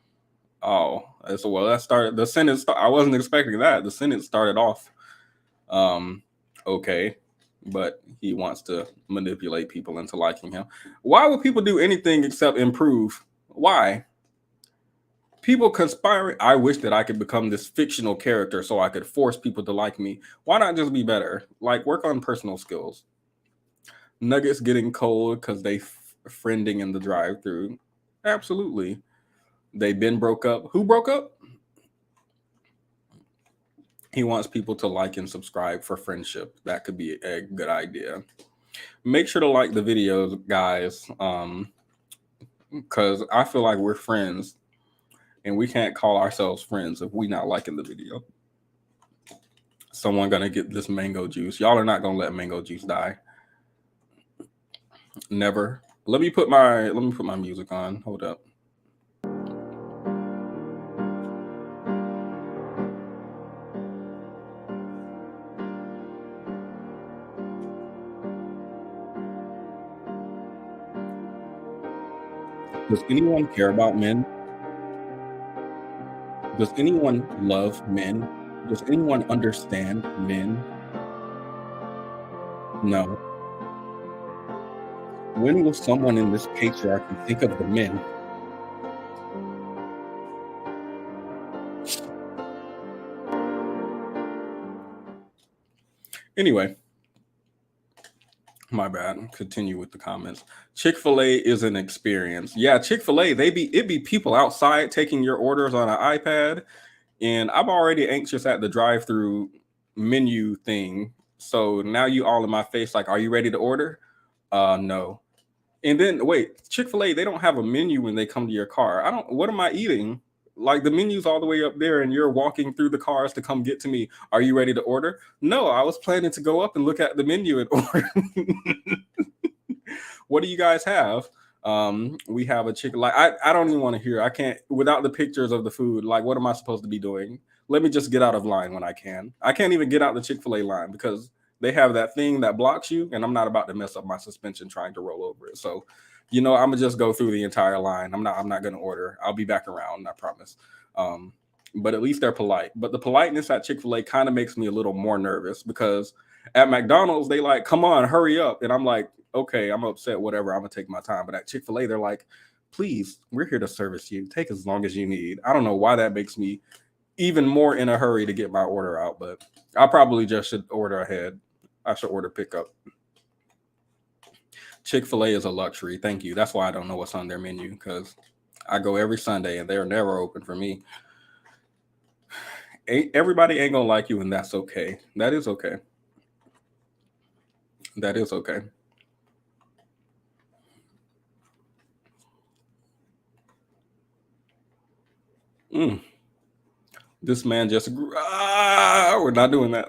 Oh, so well, that started the sentence. I wasn't expecting that. The sentence started off okay, but he wants to manipulate people into liking him. Why would people do anything except improve? Why? People conspiring. I wish that I could become this fictional character so I could force people to like me. Why not just be better? Like, work on personal skills. Nuggets getting cold because they friending in the drive-thru. Absolutely. They been broke up. Who broke up? He wants people to like and subscribe for friendship. That could be a good idea. Make sure to like the videos, guys, because I feel like we're friends. And we can't call ourselves friends if we not liking the video. Someone gonna get this mango juice. Y'all are not gonna let mango juice die. Never. Let me put my music on. Hold up. Does anyone care about men? Does anyone love men? Does anyone understand men? No. When will someone in this patriarchy think of the men? Anyway, my bad. Continue with the comments. Chick-fil-A is an experience. Yeah, Chick-fil-A, it be people outside taking your orders on an iPad, and I'm already anxious at the drive-through menu thing. So now you all in my face, like, are you ready to order? No. And then wait, Chick-fil-A, they don't have a menu when they come to your car. What am I eating? Like, the menu's all the way up there and you're walking through the cars to come get to me. Are you ready to order? No, I was planning to go up and look at the menu and order. What do you guys have? We have a chicken. Like, I don't even want to hear. I can't without the pictures of the food. Like, what am I supposed to be doing? Let me just get out of line when I can. I can't even get out the Chick-fil-A line because they have that thing that blocks you, and I'm not about to mess up my suspension trying to roll over it. So, I'm gonna just go through the entire line. I'm not gonna order. I'll be back around, I promise. But at least they're polite. But the politeness at Chick-fil-A kind of makes me a little more nervous because at McDonald's, they like, come on, hurry up. And I'm like, okay, I'm upset, whatever. I'm gonna take my time. But at Chick-fil-A, they're like, please, we're here to service you. Take as long as you need. I don't know why that makes me even more in a hurry to get my order out, but I probably just should order ahead. I should order pickup. Chick-fil-A is a luxury. Thank you. That's why I don't know what's on their menu, because I go every Sunday and they're never open for me. Everybody ain't gonna like you, and that's okay. That is okay. That is okay. This man just grew. We're not doing that.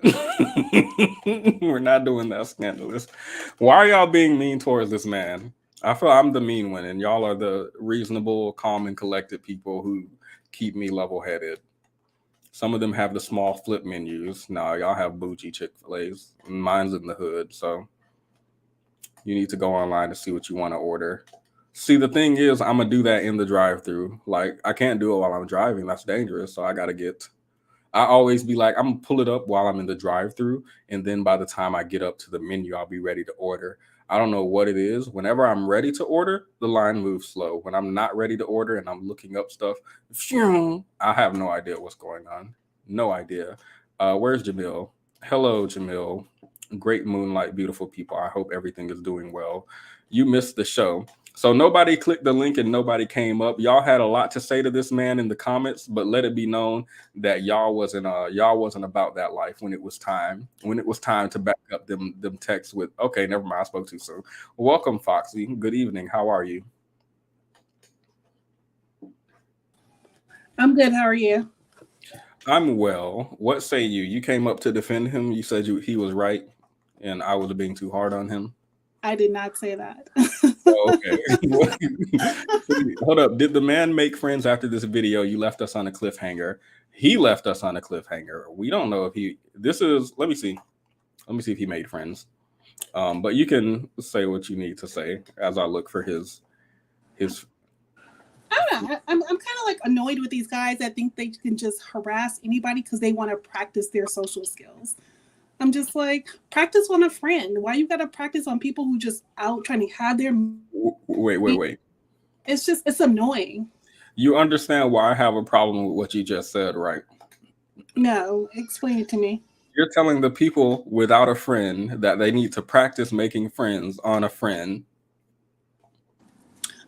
We're not doing that, scandalous. Why are y'all being mean towards this man? I feel I'm the mean one, and y'all are the reasonable, calm, and collected people who keep me level-headed. Some of them have the small flip menus. Now y'all have bougie Chick-fil-A's. Mine's in the hood, so you need to go online to see what you want to order. See, the thing is, I'm gonna do that in the drive-thru. Like, I can't do it while I'm driving. That's dangerous. So I gotta get I always be like, I'm gonna pull it up while I'm in the drive-through, and then by the time I get up to the menu, I'll be ready to order. I don't know what it is. Whenever I'm ready to order, the line moves slow. When I'm not ready to order and I'm looking up stuff, I have no idea what's going on. No idea. Where's Jamil? Hello, Jamil. Great moonlight, beautiful people. I hope everything is doing well. You missed the show. So nobody clicked the link and nobody came up. Y'all had a lot to say to this man in the comments, but let it be known that y'all wasn't about that life when it was time. When it was time to back up them texts with, okay, never mind, I spoke too soon. Welcome, Foxy. Good evening. How are you? I'm good. How are you? I'm well. What say you? You came up to defend him. You said he was right and I was being too hard on him. I did not say that. Oh, okay. Hold up. Did the man make friends after this video? You left us on a cliffhanger. He left us on a cliffhanger. We don't know if let me see. Let me see if he made friends. But you can say what you need to say as I look for his. I don't know. I'm kind of like annoyed with these guys that think they can just harass anybody because they want to practice their social skills. I'm just like, practice on a friend. Why you gotta practice on people who just out trying to have their... Wait. It's annoying. You understand why I have a problem with what you just said, right? No, explain it to me. You're telling the people without a friend that they need to practice making friends on a friend.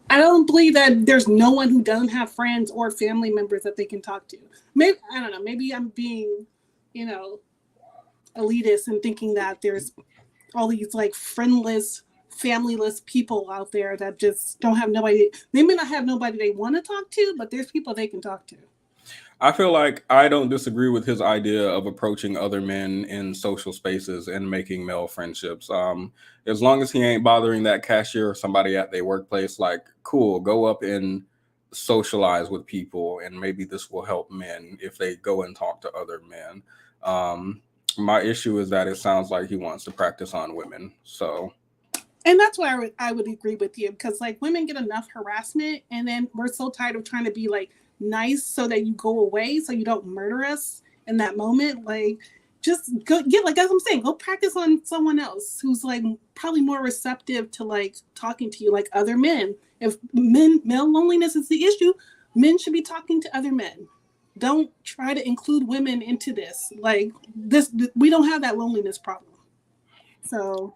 I don't believe that there's no one who doesn't have friends or family members that they can talk to. Maybe, I don't know, maybe I'm being, elitist and thinking that there's all these like friendless, familyless people out there that just don't have nobody. They may not have nobody they want to talk to, but there's people they can talk to. I feel like I don't disagree with his idea of approaching other men in social spaces and making male friendships. As long as he ain't bothering that cashier or somebody at their workplace, like, cool, go up and socialize with people, and maybe this will help men if they go and talk to other men. My issue is that it sounds like he wants to practice on women. So, and that's why I would agree with you, because like women get enough harassment, and then we're so tired of trying to be like nice so that you go away, so you don't murder us in that moment. Like, just go get, like, as I'm saying, go practice on someone else who's like probably more receptive to like talking to you, like other men. If male loneliness is the issue, men should be talking to other men. Don't try to include women into this. Like this, we don't have that loneliness problem. So,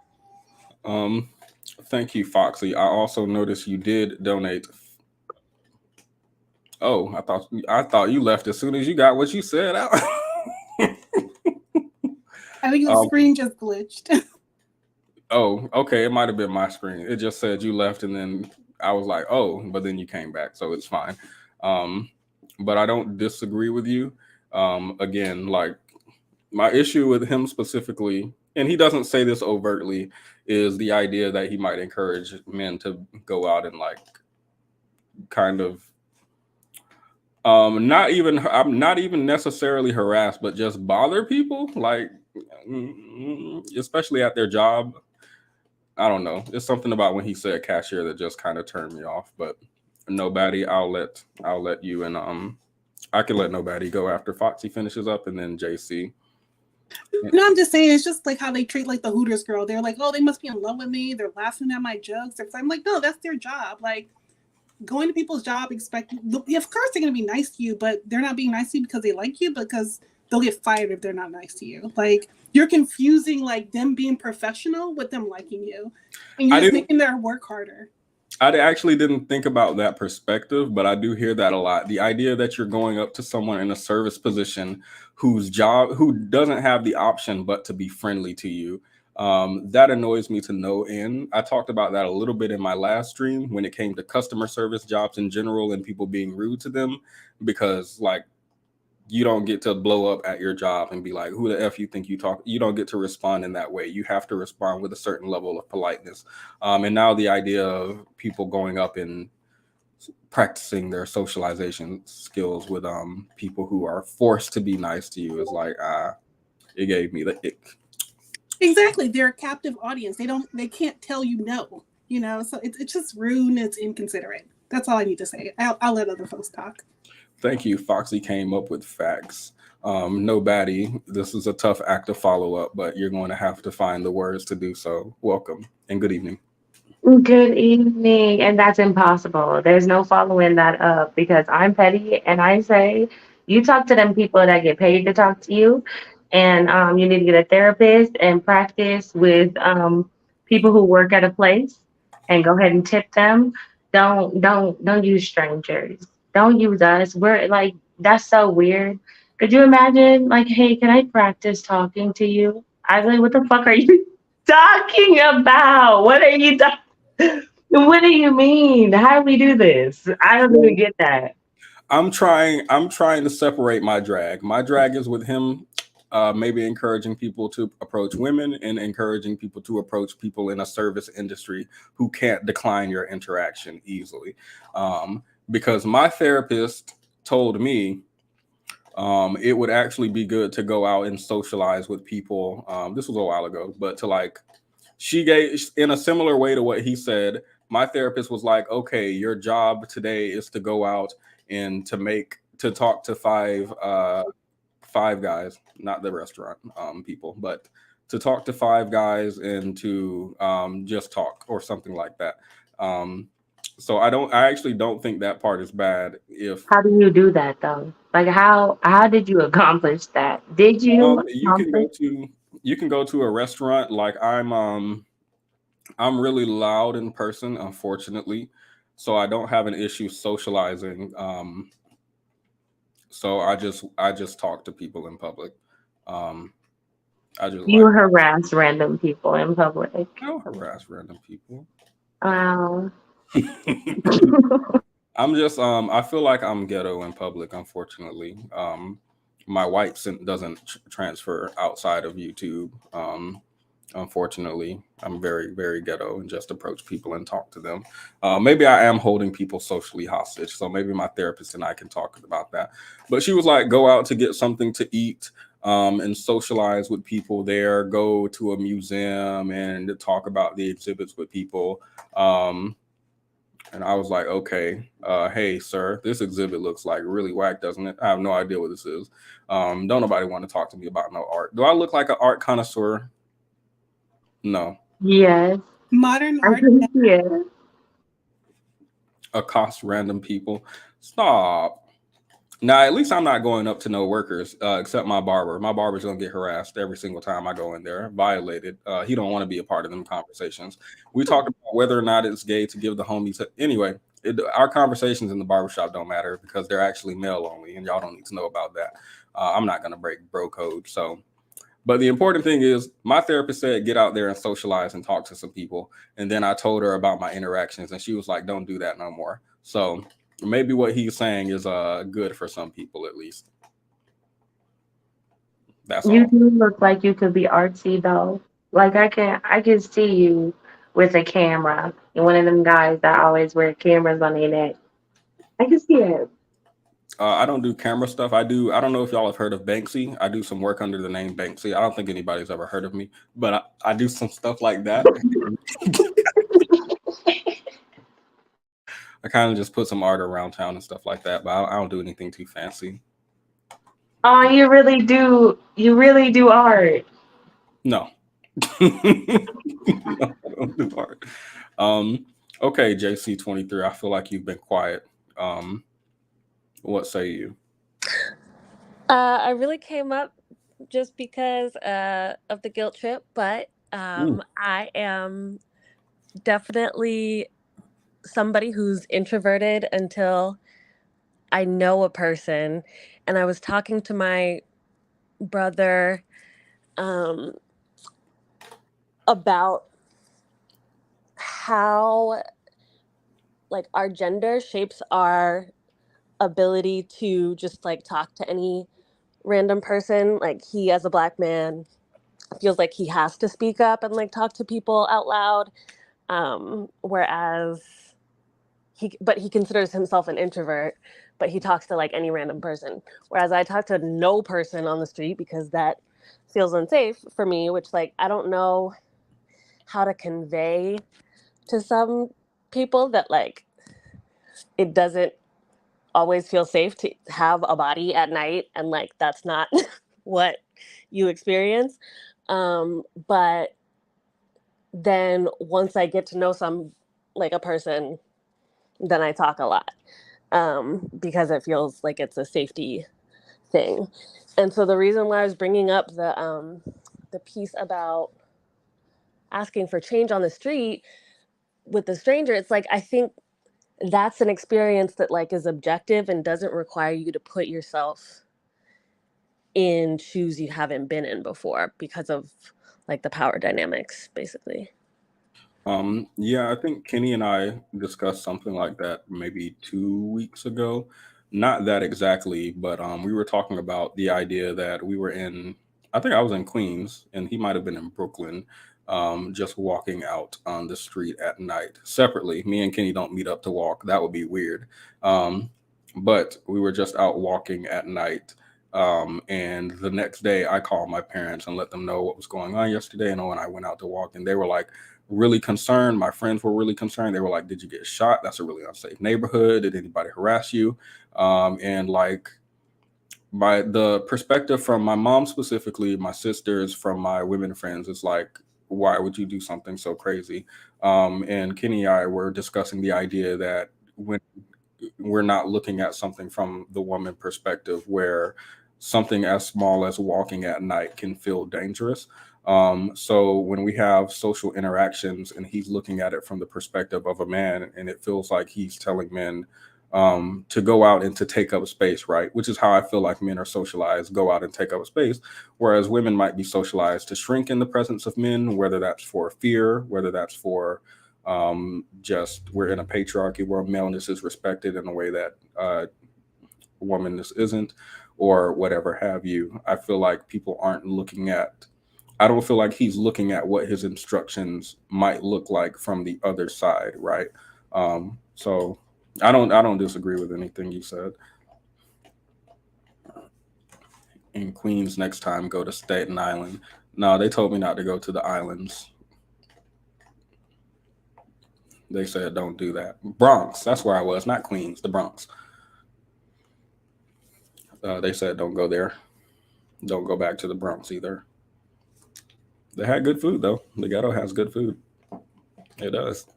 thank you, Foxy. I also noticed you did donate. Oh, I thought you left as soon as you got what you said out. I think the screen just glitched. Oh, okay. It might have been my screen. It just said you left, and then I was like, oh, but then you came back, so it's fine. But I don't disagree with you. Again, like, my issue with him specifically, and he doesn't say this overtly, is the idea that he might encourage men to go out and like kind of I'm not even necessarily harass, but just bother people, like especially at their job. I don't know. It's something about when he said cashier that just kind of turned me off. But nobody, I'll let you, and I can let nobody go after Foxy finishes up, and then JC. No, I'm just saying, it's just like how they treat like the Hooters girl. They're like, oh, they must be in love with me. They're laughing at my jokes. I'm like, no, that's their job. Like, going to people's job, expecting, of course they're going to be nice to you, but they're not being nice to you because they like you, because they'll get fired if they're not nice to you. Like, you're confusing like them being professional with them liking you, and you're just making their work harder. I actually didn't think about that perspective, but I do hear that a lot. The idea that you're going up to someone in a service position who doesn't have the option but to be friendly to you, that annoys me to no end. I talked about that a little bit in my last stream when it came to customer service jobs in general and people being rude to them, because like, you don't get to blow up at your job and be like, who the F you think you talk? You don't get to respond in that way. You have to respond with a certain level of politeness. And now the idea of people going up and practicing their socialization skills with people who are forced to be nice to you is like, it gave me the ick. Exactly. They're a captive audience. They can't tell you no, so it's just rude and it's inconsiderate. That's all I need to say. I'll let other folks talk. Thank you. Foxy came up with facts. No, Batty, this is a tough act to follow up, but you're going to have to find the words to do so. Welcome and good evening. Good evening, and that's impossible. There's no following that up because I'm petty and I say you talk to them people that get paid to talk to you, and you need to get a therapist and practice with people who work at a place and go ahead and tip them. Don't use strangers. Don't use us. We're like that's so weird. Could you imagine like, hey, can I practice talking to you? I was like, what the fuck are you talking about? What are you talking? What do you mean? How do we do this? I don't even get that. I'm trying to separate my drag. My drag is with him, maybe encouraging people to approach women and encouraging people to approach people in a service industry who can't decline your interaction easily. Because my therapist told me it would actually be good to go out and socialize with people. This was a while ago, but to like, she gave in a similar way to what he said. My therapist was like, okay, your job today is to go out and to talk to five guys, not the restaurant people, but to talk to five guys and to just talk or something like that. So I actually don't think that part is bad. If How do you do that though? Like how did you accomplish that? Did you you can accomplish? go to a restaurant, like I'm really loud in person, unfortunately, so I don't have an issue socializing. So I just talk to people in public. Um, I just You like harass random people in public? I don't harass random people. Wow. I'm just I feel like I'm ghetto in public, unfortunately. My white scent doesn't transfer outside of YouTube. Unfortunately, I'm very, very ghetto and just approach people and talk to them. Maybe I am holding people socially hostage, so maybe my therapist and I can talk about that. But she was like, go out to get something to eat, and socialize with people there. Go to a museum and talk about the exhibits with people. And I was like, okay, hey, sir, this exhibit looks like really whack, doesn't it? I have no idea what this is. Don't nobody want to talk to me about no art. Do I look like an art connoisseur? No. Yes. Modern I art. can see it. Accost random people. Stop. Now, at least I'm not going up to no workers, except my barber. My barber's gonna get harassed every single time I go in there, violated. He don't want to be a part of them conversations. We talked about whether or not it's gay to give the homies. Anyway, our conversations in the barbershop don't matter because they're actually male only, and y'all don't need to know about that. I'm not gonna break bro code. So, but the important thing is, my therapist said get out there and socialize and talk to some people. And then I told her about my interactions, and she was like, "Don't do that no more." So maybe what he's saying is good for some people at least. That's You all. do look like you could be artsy though. Like I can see you with a camera. You're one of them guys that always wear cameras on their neck. I can see it. I don't do camera stuff. I do. I don't know if y'all have heard of Banksy. I do some work under the name Banksy. I don't think anybody's ever heard of me, but I do some stuff like that. I kind of just put some art around town and stuff like that, but I don't do anything too fancy. Oh, you really do. You really do art. No. No, I don't do art. Okay, JC23. I feel like you've been quiet. What say you? I really came up just because of the guilt trip, but I am definitely somebody who's introverted until I know a person. And I was talking to my brother about how like our gender shapes our ability to just like talk to any random person. Like he, as a black man, feels like he has to speak up and like talk to people out loud, whereas he considers himself an introvert, but he talks to like any random person, whereas I talk to no person on the street because that feels unsafe for me, which like I don't know how to convey to some people that like it doesn't always feel safe to have a body at night, and like that's not what you experience. But then once I get to know a person, then I talk a lot, because it feels like it's a safety thing. And so the reason why I was bringing up the piece about asking for change on the street with the stranger, it's like I think that's an experience that like is objective and doesn't require you to put yourself in shoes you haven't been in before because of like the power dynamics, basically. Yeah, I think Kenny and I discussed something like that maybe 2 weeks ago. Not that exactly, but we were talking about the idea that we were in, I think I was in Queens and he might have been in Brooklyn, just walking out on the street at night separately. Me and Kenny don't meet up to walk. That would be weird. But we were just out walking at night. And the next day I called my parents and let them know what was going on yesterday. And when I went out to walk, and they were like, really concerned. My friends were really concerned. They were like, did you get shot? That's a really unsafe neighborhood. Did anybody harass you? And like, by the perspective from my mom specifically, my sisters, from my women friends, it's like, why would you do something so crazy? And Kenny and I were discussing the idea that when we're not looking at something from the woman perspective, where something as small as walking at night can feel dangerous. So when we have social interactions and he's looking at it from the perspective of a man, and it feels like he's telling men to go out and to take up space, right? Which is how I feel like men are socialized, go out and take up space, whereas women might be socialized to shrink in the presence of men, whether that's for fear, whether that's for just we're in a patriarchy where maleness is respected in a way that womanness isn't, or whatever have you. I feel like people aren't looking at, I don't feel like he's looking at what his instructions might look like from the other side, right? So I don't disagree with anything you said. In Queens next time, go to Staten Island. No, they told me not to go to the islands. They said don't do that. Bronx, that's where I was, not Queens, the Bronx. They said don't go there. Don't go back to the Bronx either. They had good food though. The ghetto has good food. It does.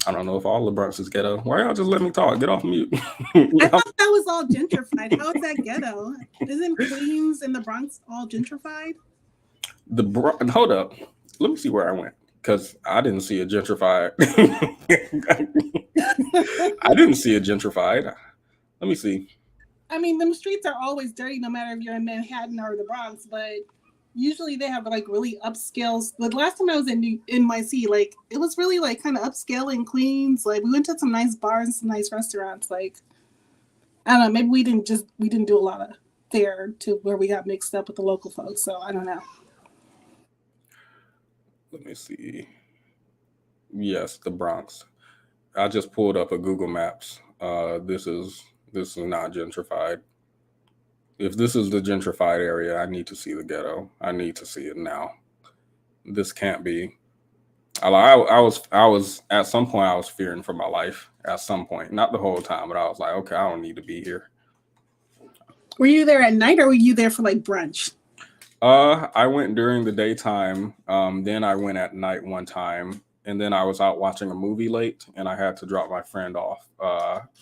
I don't know if all the Bronx is ghetto. Why y'all just let me talk? Get off mute. I thought that was all gentrified. How is that ghetto? Isn't Queens and the Bronx all gentrified? Hold up. Let me see where I went, because I didn't see it gentrified. I didn't see it gentrified. Let me see. I mean, them streets are always dirty, no matter if you're in Manhattan or the Bronx, but usually they have like really upscale. The last time I was in NYC, like it was really like kind of upscale in Queens. Like we went to some nice bars and some nice restaurants. Like I don't know, maybe we didn't do a lot of there to where we got mixed up with the local folks. So I don't know. Let me see. Yes, the Bronx. I just pulled up a Google Maps. This is not gentrified. If this is the gentrified area, I need to see the ghetto. I need to see it now. This can't be. I was at some point I was fearing for my life. At some point, not the whole time, but I was like, okay, I don't need to be here. Were you there at night or were you there for like brunch? I went during the daytime. Then I went at night one time, and then I was out watching a movie late, and I had to drop my friend off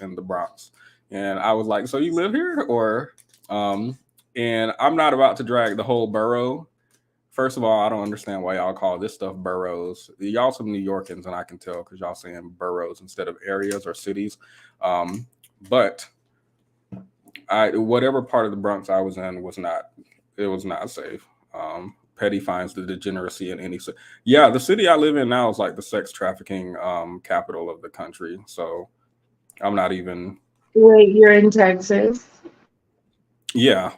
in the Bronx. And I was like, "So you live here?" Or and I'm not about to drag the whole borough. First of all, I don't understand why y'all call this stuff boroughs. Y'all some New Yorkers, and I can tell because y'all saying boroughs instead of areas or cities. But whatever part of the Bronx I was in was not safe. Petty finds the degeneracy in any city. Yeah, the city I live in now is like the sex trafficking capital of the country. So I'm not even. Wait, you're in Texas? Yeah,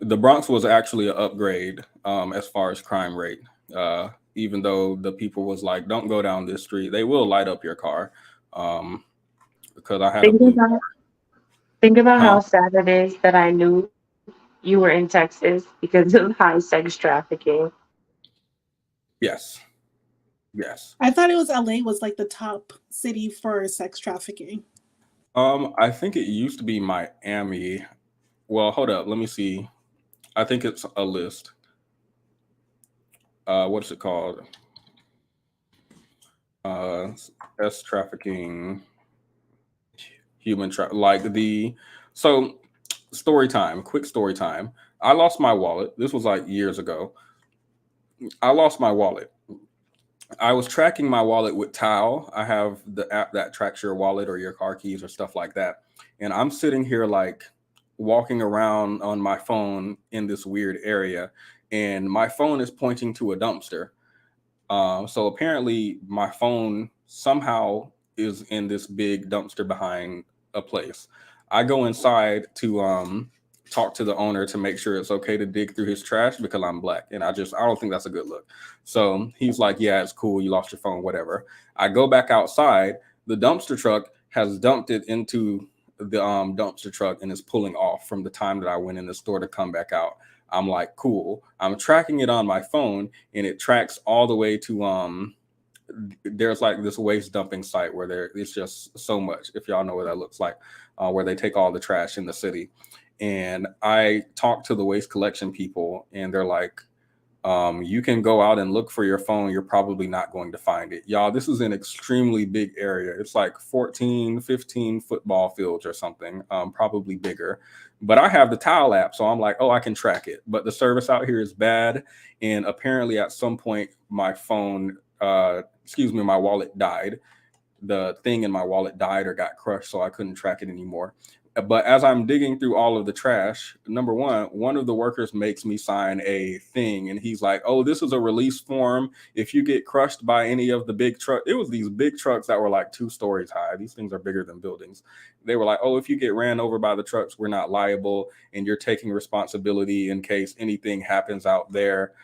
the Bronx was actually an upgrade as far as crime rate. Even though the people was like, "Don't go down this street," they will light up your car. Because I had Think about how sad it is that I knew you were in Texas because of high sex trafficking. Yes. I thought it was LA was like the top city for sex trafficking. I think it used to be Miami. Well, hold up, let me see. I think it's a list. What's it called? Uh, S trafficking, like the so story time, quick story time. I lost my wallet. This was like years ago. I lost my wallet. I was tracking my wallet with Tile. I have the app that tracks your wallet or your car keys or stuff like that. And I'm sitting here like walking around on my phone in this weird area, and my phone is pointing to a dumpster. So apparently, my phone somehow is in this big dumpster behind a place. I go inside to talk to the owner to make sure it's okay to dig through his trash because I'm black, and I don't think that's a good look. So he's like, "Yeah, it's cool. You lost your phone, whatever." I go back outside. The dumpster truck has dumped it into the dumpster truck and is pulling off from the time that I went in the store to come back out. I'm like, cool. I'm tracking it on my phone, and it tracks all the way to there's like this waste dumping site where it's just so much, if y'all know what that looks like, where they take all the trash in the city. And I talked to the waste collection people, and they're like, you can go out and look for your phone. You're probably not going to find it. Y'all, this is an extremely big area. It's like 14, 15 football fields or something, probably bigger. But I have the Tile app, so I'm like, oh, I can track it. But the service out here is bad. And apparently at some point, my phone, my wallet died. The thing in my wallet died or got crushed, so I couldn't track it anymore. But as I'm digging through all of the trash, number one of the workers makes me sign a thing, and he's like, "Oh, this is a release form. If you get crushed by any of the big truck," it was these big trucks that were like 2 stories high. These things are bigger than buildings. They were like, "Oh, if you get ran over by the trucks, we're not liable, and you're taking responsibility in case anything happens out there."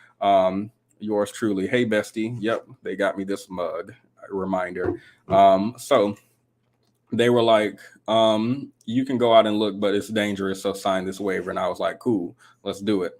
Yours truly. Hey, bestie. Yep, they got me this mug. Reminder. So they were like, you can go out and look, but it's dangerous, so sign this waiver. And I was like, cool, let's do it.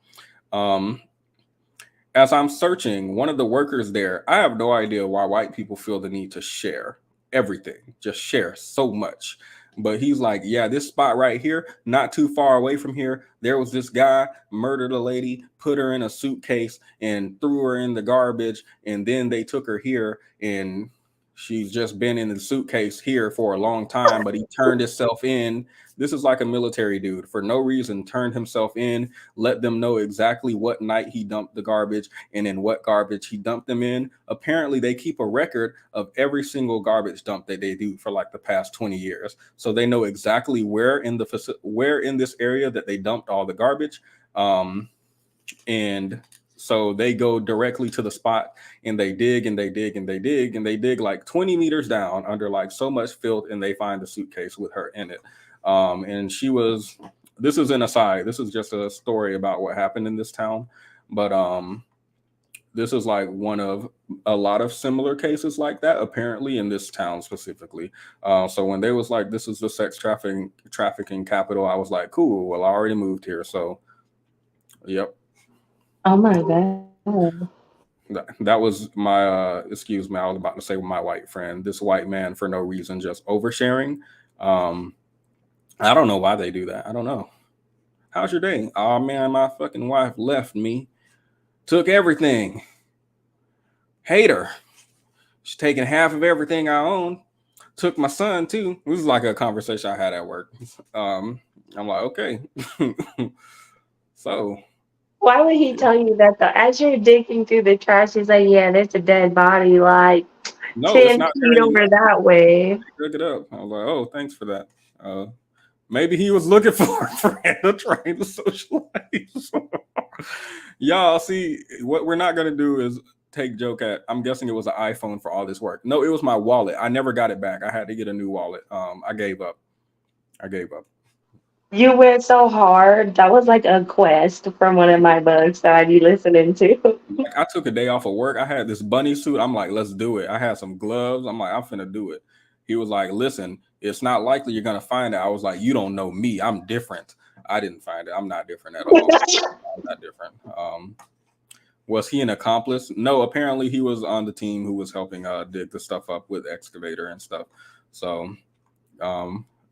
As I'm searching, one of the workers there, I have no idea why white people feel the need to share everything, just share so much. But he's like, yeah, this spot right here, not too far away from here, there was this guy murdered a lady, put her in a suitcase and threw her in the garbage. And then they took her here, and she's just been in the suitcase here for a long time, but he turned himself in. This is like a military dude for no reason, turned himself in, let them know exactly what night he dumped the garbage and in what garbage he dumped them in. Apparently, they keep a record of every single garbage dump that they do for like the past 20 years. So they know exactly where in this area that they dumped all the garbage. And so they go directly to the spot, and they dig and they dig and they dig and they dig like 20 meters down under like so much filth, and they find the suitcase with her in it. And this is an aside. This is just a story about what happened in this town. But this is like one of a lot of similar cases like that, apparently in this town specifically. So when they was like, this is the sex trafficking capital, I was like, cool, well, I already moved here. So, yep. Oh my God. That was my excuse me, I was about to say my white friend, this white man for no reason, just oversharing. I don't know why they do that. I don't know. How's your day? Oh man, my fucking wife left me, took everything. Hate her. She's taking half of everything I own. Took my son too. This is like a conversation I had at work. I'm like, okay. So Why would he tell you that though? As you're digging through the trash, he's like, yeah, there's a dead body like no, 10 it's not feet over that way. Look it up. I was like, oh, thanks for that. Maybe he was looking for a friend to try to socialize. Y'all see, what we're not gonna do is take joke at. I'm guessing it was an iPhone for all this work. No, it was my wallet. I never got it back. I had to get a new wallet. I gave up. You went so hard. That was like a quest from one of my books that I'd be listening to. Like, I took a day off of work. I had this bunny suit. I'm like, let's do it. I had some gloves. I'm like, I'm finna do it. He was like, listen, it's not likely you're gonna find it. I was like, you don't know me. I'm different. I didn't find it. I'm not different at all. I'm not different. Was he an accomplice? No, apparently he was on the team who was helping dig the stuff up with excavator and stuff. So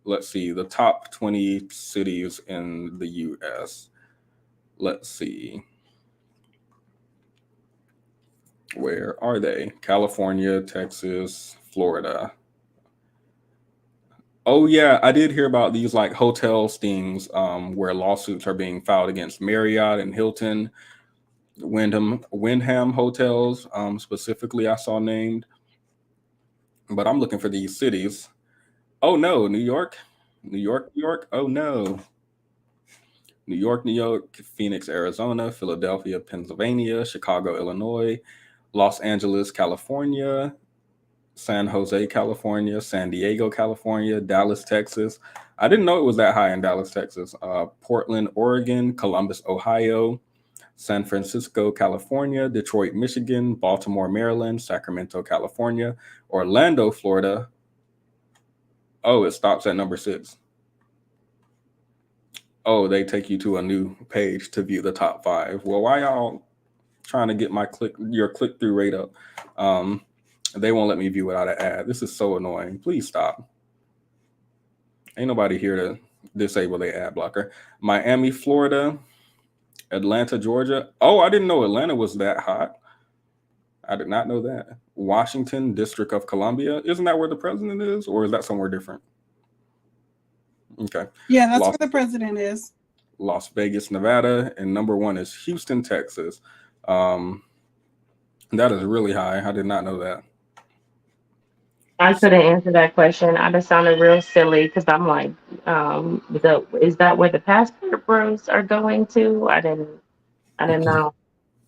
let's see, the top 20 cities in the US. Let's see. Where are they? California, Texas, Florida. Oh yeah, I did hear about these like hotel stings where lawsuits are being filed against Marriott and Hilton, Wyndham hotels specifically I saw named. But I'm looking for these cities. Oh no, New York. New York. Oh no. New York, Phoenix, Arizona, Philadelphia, Pennsylvania, Chicago, Illinois, Los Angeles, California, San Jose, California, San Diego, California, Dallas, Texas. I didn't know it was that high in Dallas, Texas. Portland, Oregon, Columbus, Ohio, San Francisco, California, Detroit, Michigan, Baltimore, Maryland, Sacramento, California, Orlando, Florida. Oh, it stops at number 6. Oh, they take you to a new page to view the top 5. Well, why y'all trying to get your click-through rate up? They won't let me view without an ad. This is so annoying. Please stop. Ain't nobody here to disable the ad blocker. Miami, Florida, Atlanta, Georgia. Oh, I didn't know Atlanta was that hot. I did not know that. Washington, District of Columbia. Isn't that where the president is, or is that somewhere different? Okay. Yeah, that's where the president is. Las Vegas, Nevada, and number 1 is Houston, Texas. That is really high. I did not know that. I couldn't answer that question. I just sounded real silly because I'm like, is that where the passport bros are going to? I didn't know.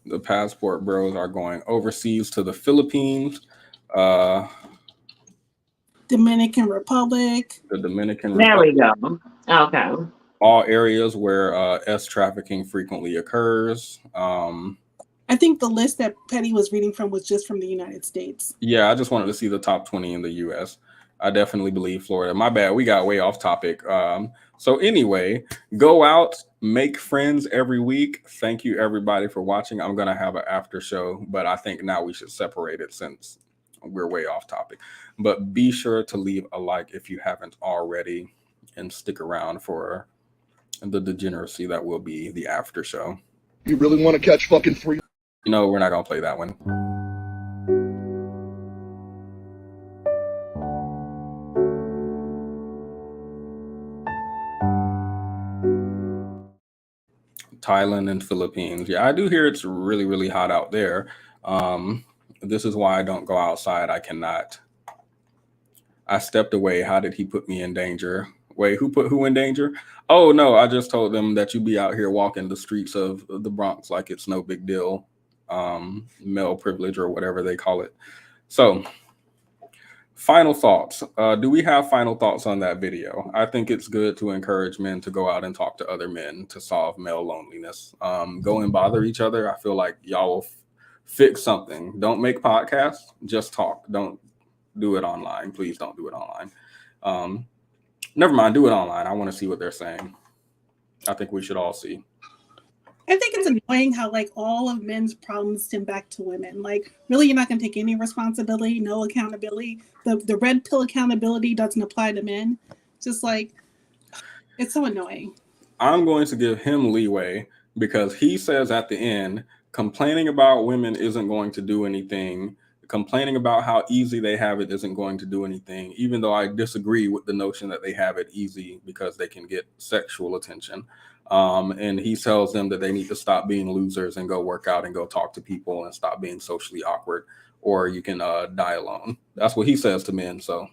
The passport bros are going overseas to the Philippines, Dominican Republic. the Dominican There Republic. we go. Okay. All areas where S trafficking frequently occurs. I think the list that Petty was reading from was just from the United States. Yeah, I just wanted to see the top 20 in the US. I definitely believe Florida. My bad, we got way off topic. So anyway, go out, make friends every week. Thank you everybody for watching. I'm gonna have an after show, but I think now we should separate it since we're way off topic. But be sure to leave a like if you haven't already, and stick around for the degeneracy that will be the after show. You really want to catch fucking free? You know, we're not gonna play that one. Thailand and Philippines. Yeah, I do hear it's really, really hot out there. This is why I don't go outside. I cannot. I stepped away. How did he put me in danger? Wait, who put who in danger? Oh, no, I just told them that you be out here walking the streets of the Bronx like it's no big deal. Male privilege or whatever they call it. So, final thoughts. Do we have final thoughts on that video? I think it's good to encourage men to go out and talk to other men to solve male loneliness. Go and bother each other. I feel like y'all will fix something. Don't make podcasts, just talk. Don't do it online. Please don't do it online. Never mind, do it online. I want to see what they're saying. I think we should all see. I think it's annoying how like all of men's problems stem back to women. Like, really, you're not going to take any responsibility, no accountability. The red pill accountability doesn't apply to men. Just like, it's so annoying. I'm going to give him leeway because he says at the end, complaining about women isn't going to do anything. Complaining about how easy they have it isn't going to do anything, even though I disagree with the notion that they have it easy because they can get sexual attention. And he tells them that they need to stop being losers and go work out and go talk to people and stop being socially awkward, or you can die alone. That's what he says to men. So,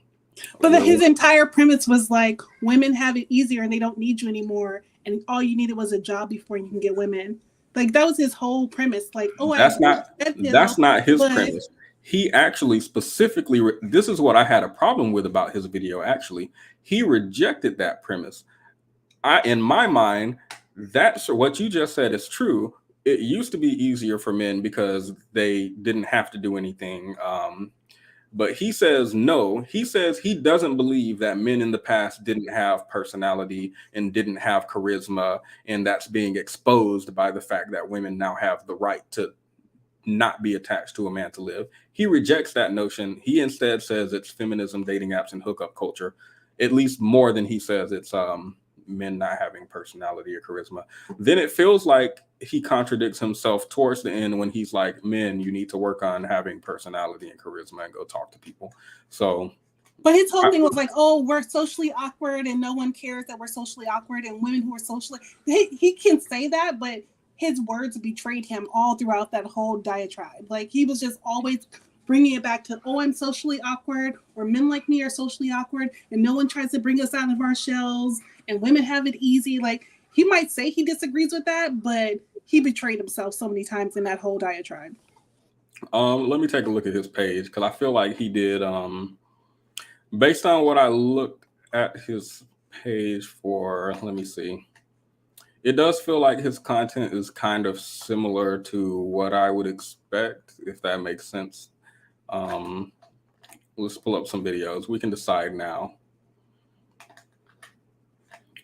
but his entire premise was like, women have it easier and they don't need you anymore, and all you needed was a job before you can get women. Like, that was his whole premise. Like, oh, that's not his premise. He actually specifically, this is what I had a problem with about his video. Actually, he rejected that premise. In my mind, that's what you just said is true. It used to be easier for men because they didn't have to do anything. But he says no. He says he doesn't believe that men in the past didn't have personality and didn't have charisma, and that's being exposed by the fact that women now have the right to not be attached to a man to live. He rejects that notion. He instead says it's feminism, dating apps, and hookup culture. at least more than he says it's men not having personality or charisma. Then it feels like he contradicts himself towards the end when he's like, men, you need to work on having personality and charisma and go talk to people. So, but his whole thing was like, oh, we're socially awkward and no one cares that we're socially awkward, and women who are socially, he can say that, but his words betrayed him all throughout that whole diatribe. Like, he was just always bringing it back to, oh, I'm socially awkward, or men like me are socially awkward, and no one tries to bring us out of our shells, and women have it easy. Like, he might say he disagrees with that, but he betrayed himself so many times in that whole diatribe. Let me take a look at his page, because I feel like he did, based on what I looked at his page for, let me see. It does feel like his content is kind of similar to what I would expect, if that makes sense. Let's pull up some videos. We can decide now.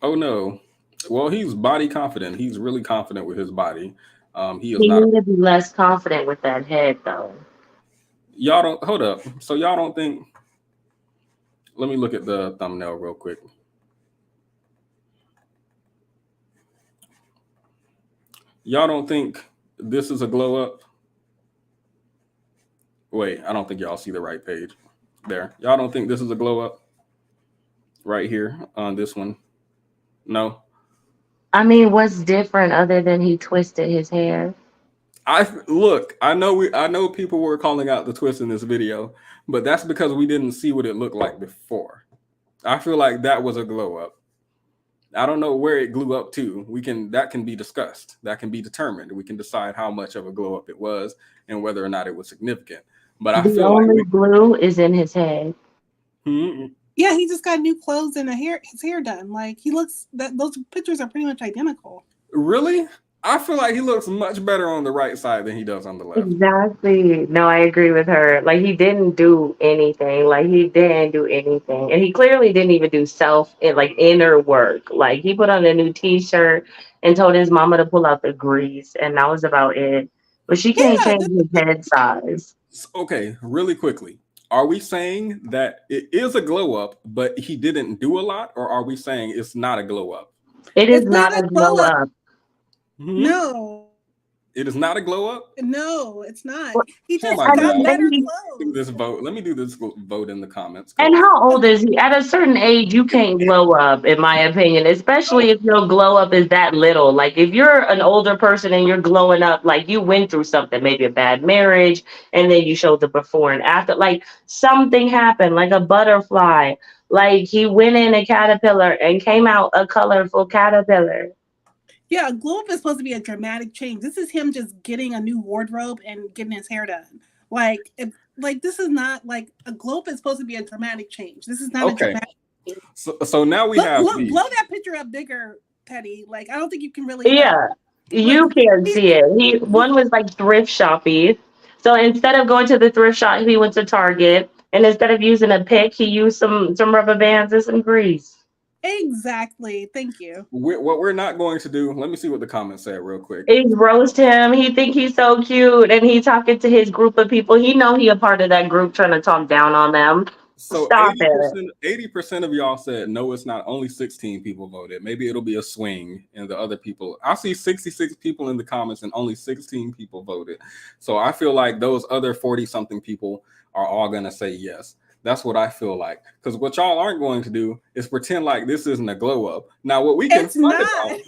Oh no. Well, he's body confident. He's really confident with his body. He need to be less confident with that head, though. Y'all don't, hold up. So y'all don't think, let me look at the thumbnail real quick. Y'all don't think this is a glow up? Wait, I don't think y'all see the right page there. Y'all don't think this is a glow up right here on this one? No? I mean, what's different other than he twisted his hair? I know people were calling out the twist in this video, but that's because we didn't see what it looked like before. I feel like that was a glow up. I don't know where it glue up to. That can be discussed. That can be determined. We can decide how much of a glow up it was and whether or not it was significant. But I the feel only like glue is in his head. Yeah, he just got new clothes and his hair done. Like, he looks, those pictures are pretty much identical. Really? I feel like he looks much better on the right side than he does on the left. Exactly. No, I agree with her. Like, he didn't do anything. And he clearly didn't even do inner work. Like, he put on a new t-shirt and told his mama to pull out the grease, and that was about it. But she can't change his head size. Okay, really quickly. Are we saying that it is a glow up, but he didn't do a lot? Or are we saying it's not a glow up? It is not a glow up. No. It is not a glow up? No, it's not. He just my got God. better Let me do this vote in the comments. And how old is he? At a certain age, you can't glow up, in my opinion, especially if your glow up is that little. Like, if you're an older person and you're glowing up, like you went through something, maybe a bad marriage, and then you showed the before and after, like something happened, like a butterfly. Like, he went in a caterpillar and came out a colorful caterpillar. Yeah, a glow up is supposed to be a dramatic change. This is him just getting a new wardrobe and getting his hair done. Like, this is not like a glow up is supposed to be a dramatic change. This is not a dramatic change. So now we have blow that picture up bigger, Petty. Like, I don't think you can really. Yeah, you can't see it. One was like thrift shoppy. So instead of going to the thrift shop, he went to Target, and instead of using a pick, he used some rubber bands and some grease. Exactly. Thank you. What we're not going to do, let me see what the comments say real quick. He roast him. He think he's so cute, and he talking to his group of people. He know he a part of that group trying to talk down on them. So Stop it. 80% of y'all said no, it's not. Only 16 people voted. Maybe it'll be a swing and the other people. I see 66 people in the comments and only 16 people voted. So I feel like those other 40-something people are all going to say yes. That's what I feel like. Because what y'all aren't going to do is pretend like this isn't a glow up. Now, what we can fight about,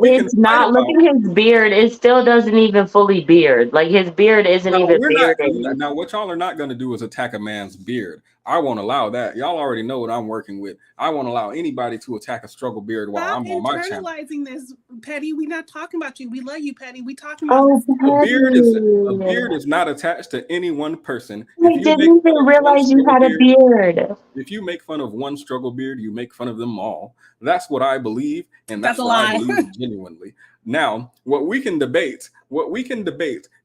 it's not. Look at his beard. It still doesn't even fully beard. Like, his beard isn't even bearded. Now, what y'all are not going to do is attack a man's beard. I won't allow that. Y'all already know what I'm working with. I won't allow anybody to attack a struggle beard while I'm on my channel. Internalizing this, Petty. We're not talking about you. We love you, Petty. We talking about a beard is not attached to any one person. I didn't even realize you had a beard. If you make fun of one struggle beard, you make fun of them all. That's what I believe, and that's what I believe genuinely. Now, what we can debate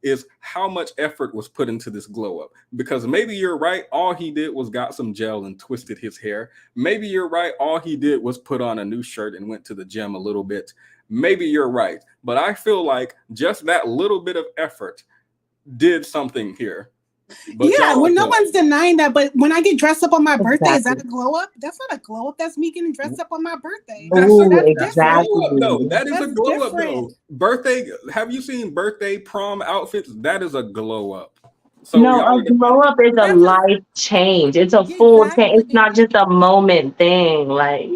is how much effort was put into this glow up. Because maybe you're right, all he did was got some gel and twisted his hair. Maybe you're right, all he did was put on a new shirt and went to the gym a little bit. Maybe you're right, but I feel like just that little bit of effort did something here. But Yeah, y'all, well, no okay. one's denying that. But when I get dressed up on my birthday, is that a Exactly. glow up? That's not a glow up. That's me getting dressed up on my birthday. That's a Ooh, that's a different. glow up though. exactly. That is a That's glow up different. though. Birthday. Have you seen birthday prom outfits? That is a glow up. So No, y'all a are glow defending. up is a That's a, life change. It's a full change. It's not exactly. just a moment thing. Like,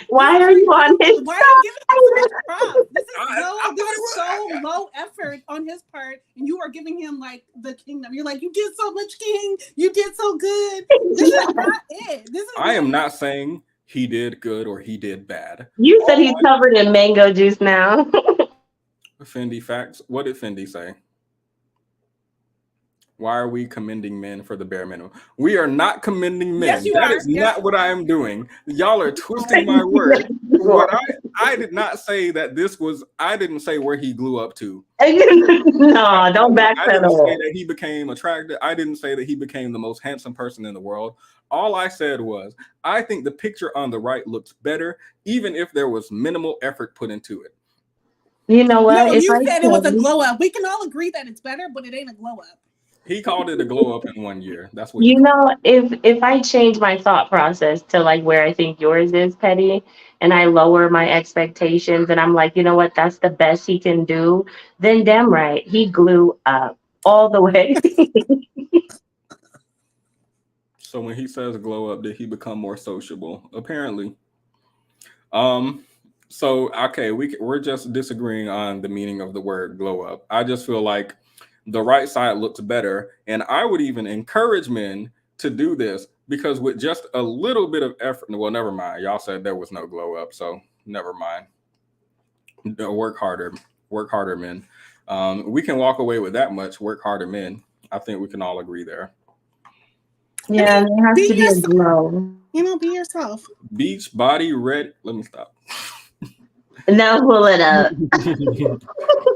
why are Why you on his are you giving him so much side? props? This is I thought this it is was. so low effort on his part, and you are giving him like the kingdom. You're like, you did so much, King. You did so good. This is not it. This is I am not saying he did good or he did bad. You said All he's covered in mango juice now. Fendi facts. What did Fendi say? Why are we commending men for the bare minimum? We are not commending men. Yes, you That are. is Yes, not what I am doing. Y'all are twisting my Yes, words. you What are. I did not say that this was. I didn't say where he glue up to. No, don't I didn't say backpedal. that he became attractive. I didn't say that he became the most handsome person in the world. All I said was, I think the picture on the right looks better, even if there was minimal effort put into it. You know No, what? If you I said it was a change, glow up. We can all agree that it's better, but it ain't a glow up. He called it a glow up in 1 year. That's what he you called know, if I change my thought process to like where I think yours is, Petty, and I lower my expectations, and I'm like, you know what? That's the best he can do. Then damn right, he glue up all the way. So when he says glow up, did he become more sociable? Apparently. Um. So okay, we're just disagreeing on the meaning of the word glow up. I just feel like the right side looks better, and I would even encourage men to do this because with just a little bit of effort. Well, never mind. Y'all said there was no glow up, so never mind. Work harder, men. We can walk away with that much. Work harder, men. I think we can all agree there. Yeah, there has Be to be a yourself. glow. Be yourself. Beach body red. Let me stop. Now pull it up.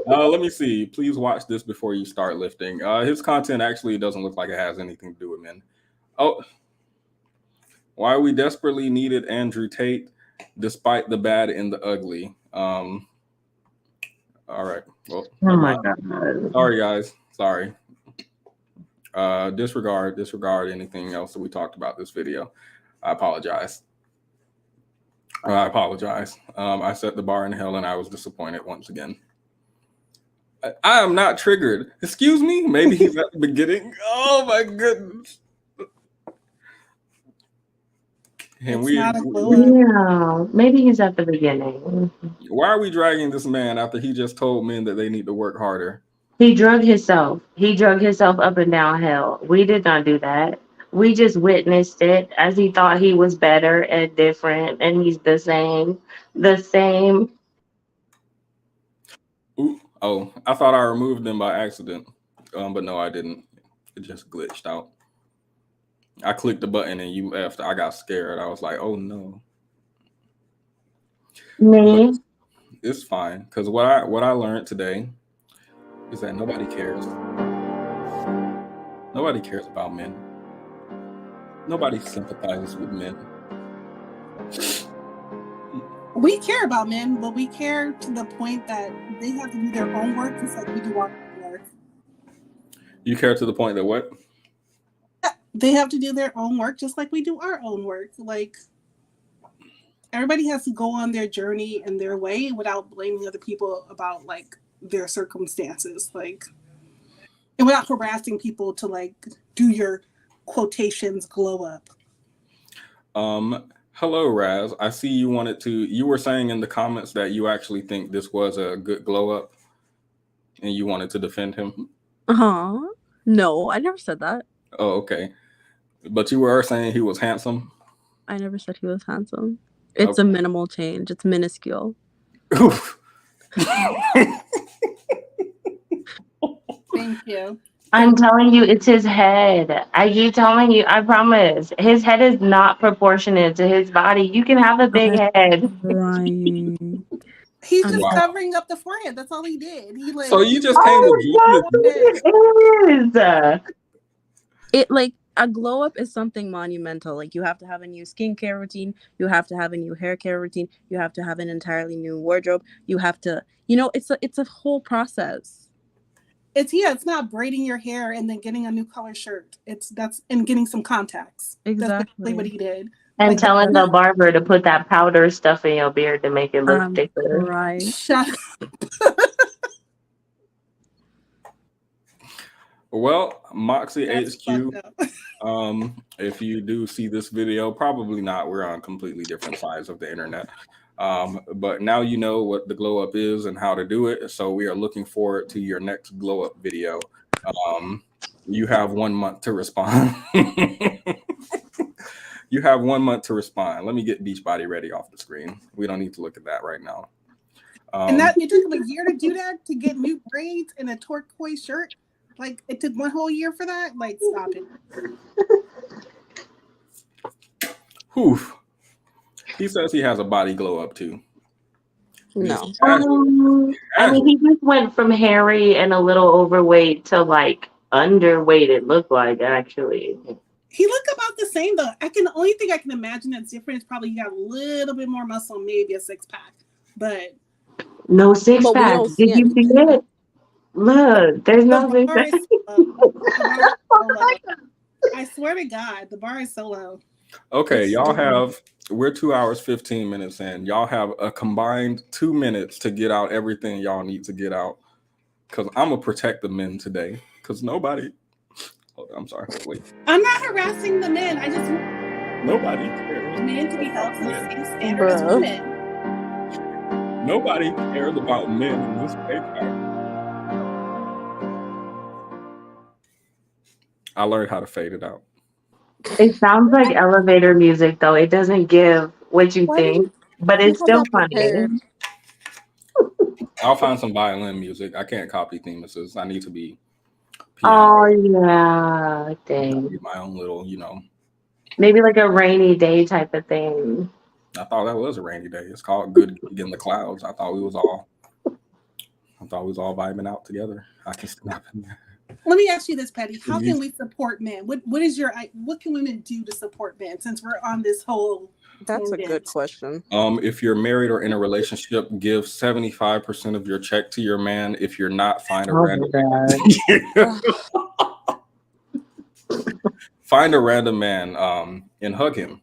Let me see. Please watch this before you start lifting. His content actually doesn't look like it has anything to do with men. Oh, why we desperately needed Andrew Tate, despite the bad and the ugly. All right. Well, Oh never my mind. god. Sorry, guys. Sorry. Disregard anything else that we talked about this video. I apologize. I set the bar in hell and I was disappointed once again. I am not triggered. Excuse me? Maybe he's at the beginning. Oh my goodness. And It's not a glow up. Yeah, maybe he's at the beginning. why are we dragging this man after he just told men that they need to work harder? He drug himself. He drug himself up and down hell. We did not do that. We just witnessed it as he thought he was better and different, and he's the same. The same. Ooh, oh, I thought I removed them by accident. But no, I didn't. It just glitched out. I clicked the button and you left. I got scared. I was like, oh no. Me. But it's fine. Because what I learned today is that nobody cares. Nobody cares about men. Nobody sympathizes with men. We care about men, but we care to the point that they have to do their own work just like we do our own work. You care to the point that what? They have to do their own work just like we do our own work. Like, everybody has to go on their journey and their way without blaming other people about like their circumstances, like, and without harassing people to like do your quotations glow up. Hello, Raz. I see you were saying in the comments that you actually think this was a good glow up and you wanted to defend him. No, I never said that. Oh, okay. But you were saying he was handsome. I never said he was handsome. It's Okay. a minimal change. It's minuscule. Thank you. I'm telling you, it's his head. I keep telling you, I promise. His head is not proportionate to his body. You can have a big head. Right. He's just Wow. covering up the forehead. That's all he did. He like. So you just came to join It is. It like a glow up is something monumental. Like you have to have a new skincare routine. You have to have a new hair care routine. You have to have an entirely new wardrobe. You have to, it's a whole process. It's not braiding your hair and then getting a new color shirt. And getting some contacts. That's basically what he did. And Like, telling the barber to put that powder stuff in your beard to make it look thicker. Right. Shut Well, Moxie That's HQ, fucked up. if you do see this video, probably not. We're on completely different sides of the internet. But now you know what the glow up is and how to do it. So we are looking forward to your next glow up video. You have 1 month to respond. You have 1 month to respond. Let me get Beachbody Ready off the screen. We don't need to look at that right now. And that it took him a year to do that, to get new braids and a turquoise shirt. Like, it took 1 whole year for that. Like, stop it. Whew. He says he has a body glow up too. No. I mean, he just went from hairy and a little overweight to like underweight. It looked like actually. He looked about the same though. The only thing I can imagine that's different is probably he got a little bit more muscle, maybe a 6-pack. But no 6-pack. Did you see it? Look, there's no 6-pack. I swear to God, the bar is so low. Okay, we're 2 hours, 15 minutes in. Y'all have a combined 2 minutes to get out everything y'all need to get out. Because I'm going to protect the men today. Because nobody... I'm sorry. Wait. I'm not harassing the men. I just want Nobody cares. men to be held to the same standard as women. Nobody cares about men in this paper. I learned how to fade it out. It sounds like elevator music though. It doesn't give what you think, but it's still funny. I'll find some violin music. I can't copy Themus's. I need to be Oh yeah, dang. my own little, Maybe like a rainy day type of thing. I thought that was a rainy day. It's called Good Gig in the Clouds. I thought we was all vibing out together. I can snap in there. Let me ask you this, Petty. How can we support men? What can women do to support men since we're on this whole? That's a good question. If you're married or in a relationship, give 75% of your check to your man. If you're not, find a random find a random man and hug him.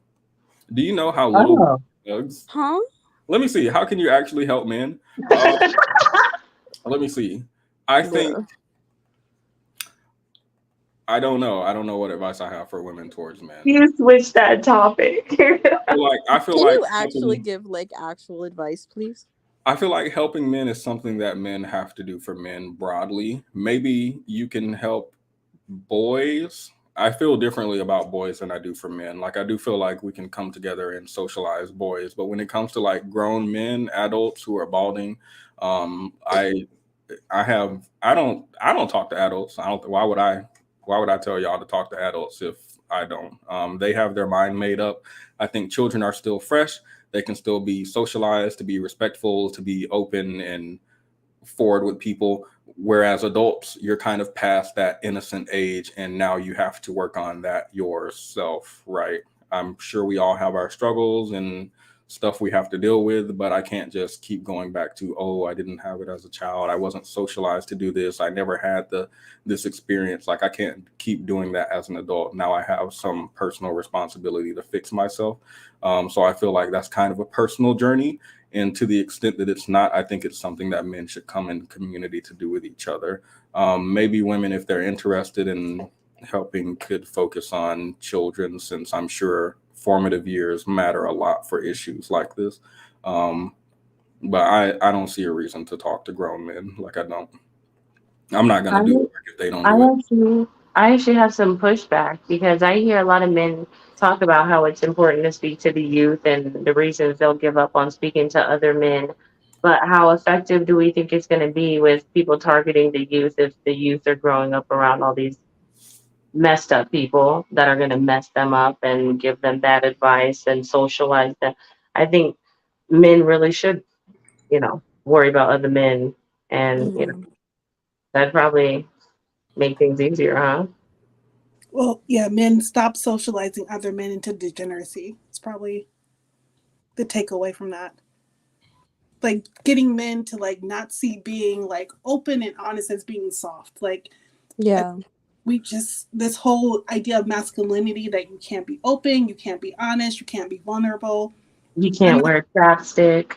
Do you know how little hugs? Huh? Let me see. How can you actually help men? Let me see. I think. I don't know. I don't know what advice I have for women towards men. You switched that topic. I feel Can like you actually give like actual advice, please? I feel like helping men is something that men have to do for men broadly. Maybe you can help boys. I feel differently about boys than I do for men. Like I do feel like we can come together and socialize boys, but when it comes to like grown men, adults who are balding, I don't talk to adults. Why would I tell y'all to talk to adults if I don't? They have their mind made up. I think children are still fresh. They can still be socialized, to be respectful, to be open and forward with people. Whereas adults, you're kind of past that innocent age, and now you have to work on that yourself, right? I'm sure we all have our struggles and stuff we have to deal with, but I can't just keep going back to, I didn't have it as a child. I wasn't socialized to do this. I never had this experience. Like I can't keep doing that as an adult. Now I have some personal responsibility to fix myself. So I feel like that's kind of a personal journey. And to the extent that it's not, I think it's something that men should come in community to do with each other. Maybe women, if they're interested in helping, could focus on children, since I'm sure formative years matter a lot for issues like this. But I don't see a reason to talk to grown men. Like I'm not going to do it if they don't do it. I actually have some pushback because I hear a lot of men talk about how it's important to speak to the youth and the reasons they'll give up on speaking to other men. But how effective do we think it's going to be with people targeting the youth if the youth are growing up around all these messed up people that are going to mess them up and give them bad advice and socialize them? I think men really should, worry about other men, and that'd probably make things easier, huh? Well, yeah, men stop socializing other men into degeneracy. It's probably the takeaway from that. like getting men to like not see being like open and honest as being soft. Like, Yeah. we just, this whole idea of masculinity that you can't be open, you can't be honest, you can't be vulnerable. You can't wear chapstick.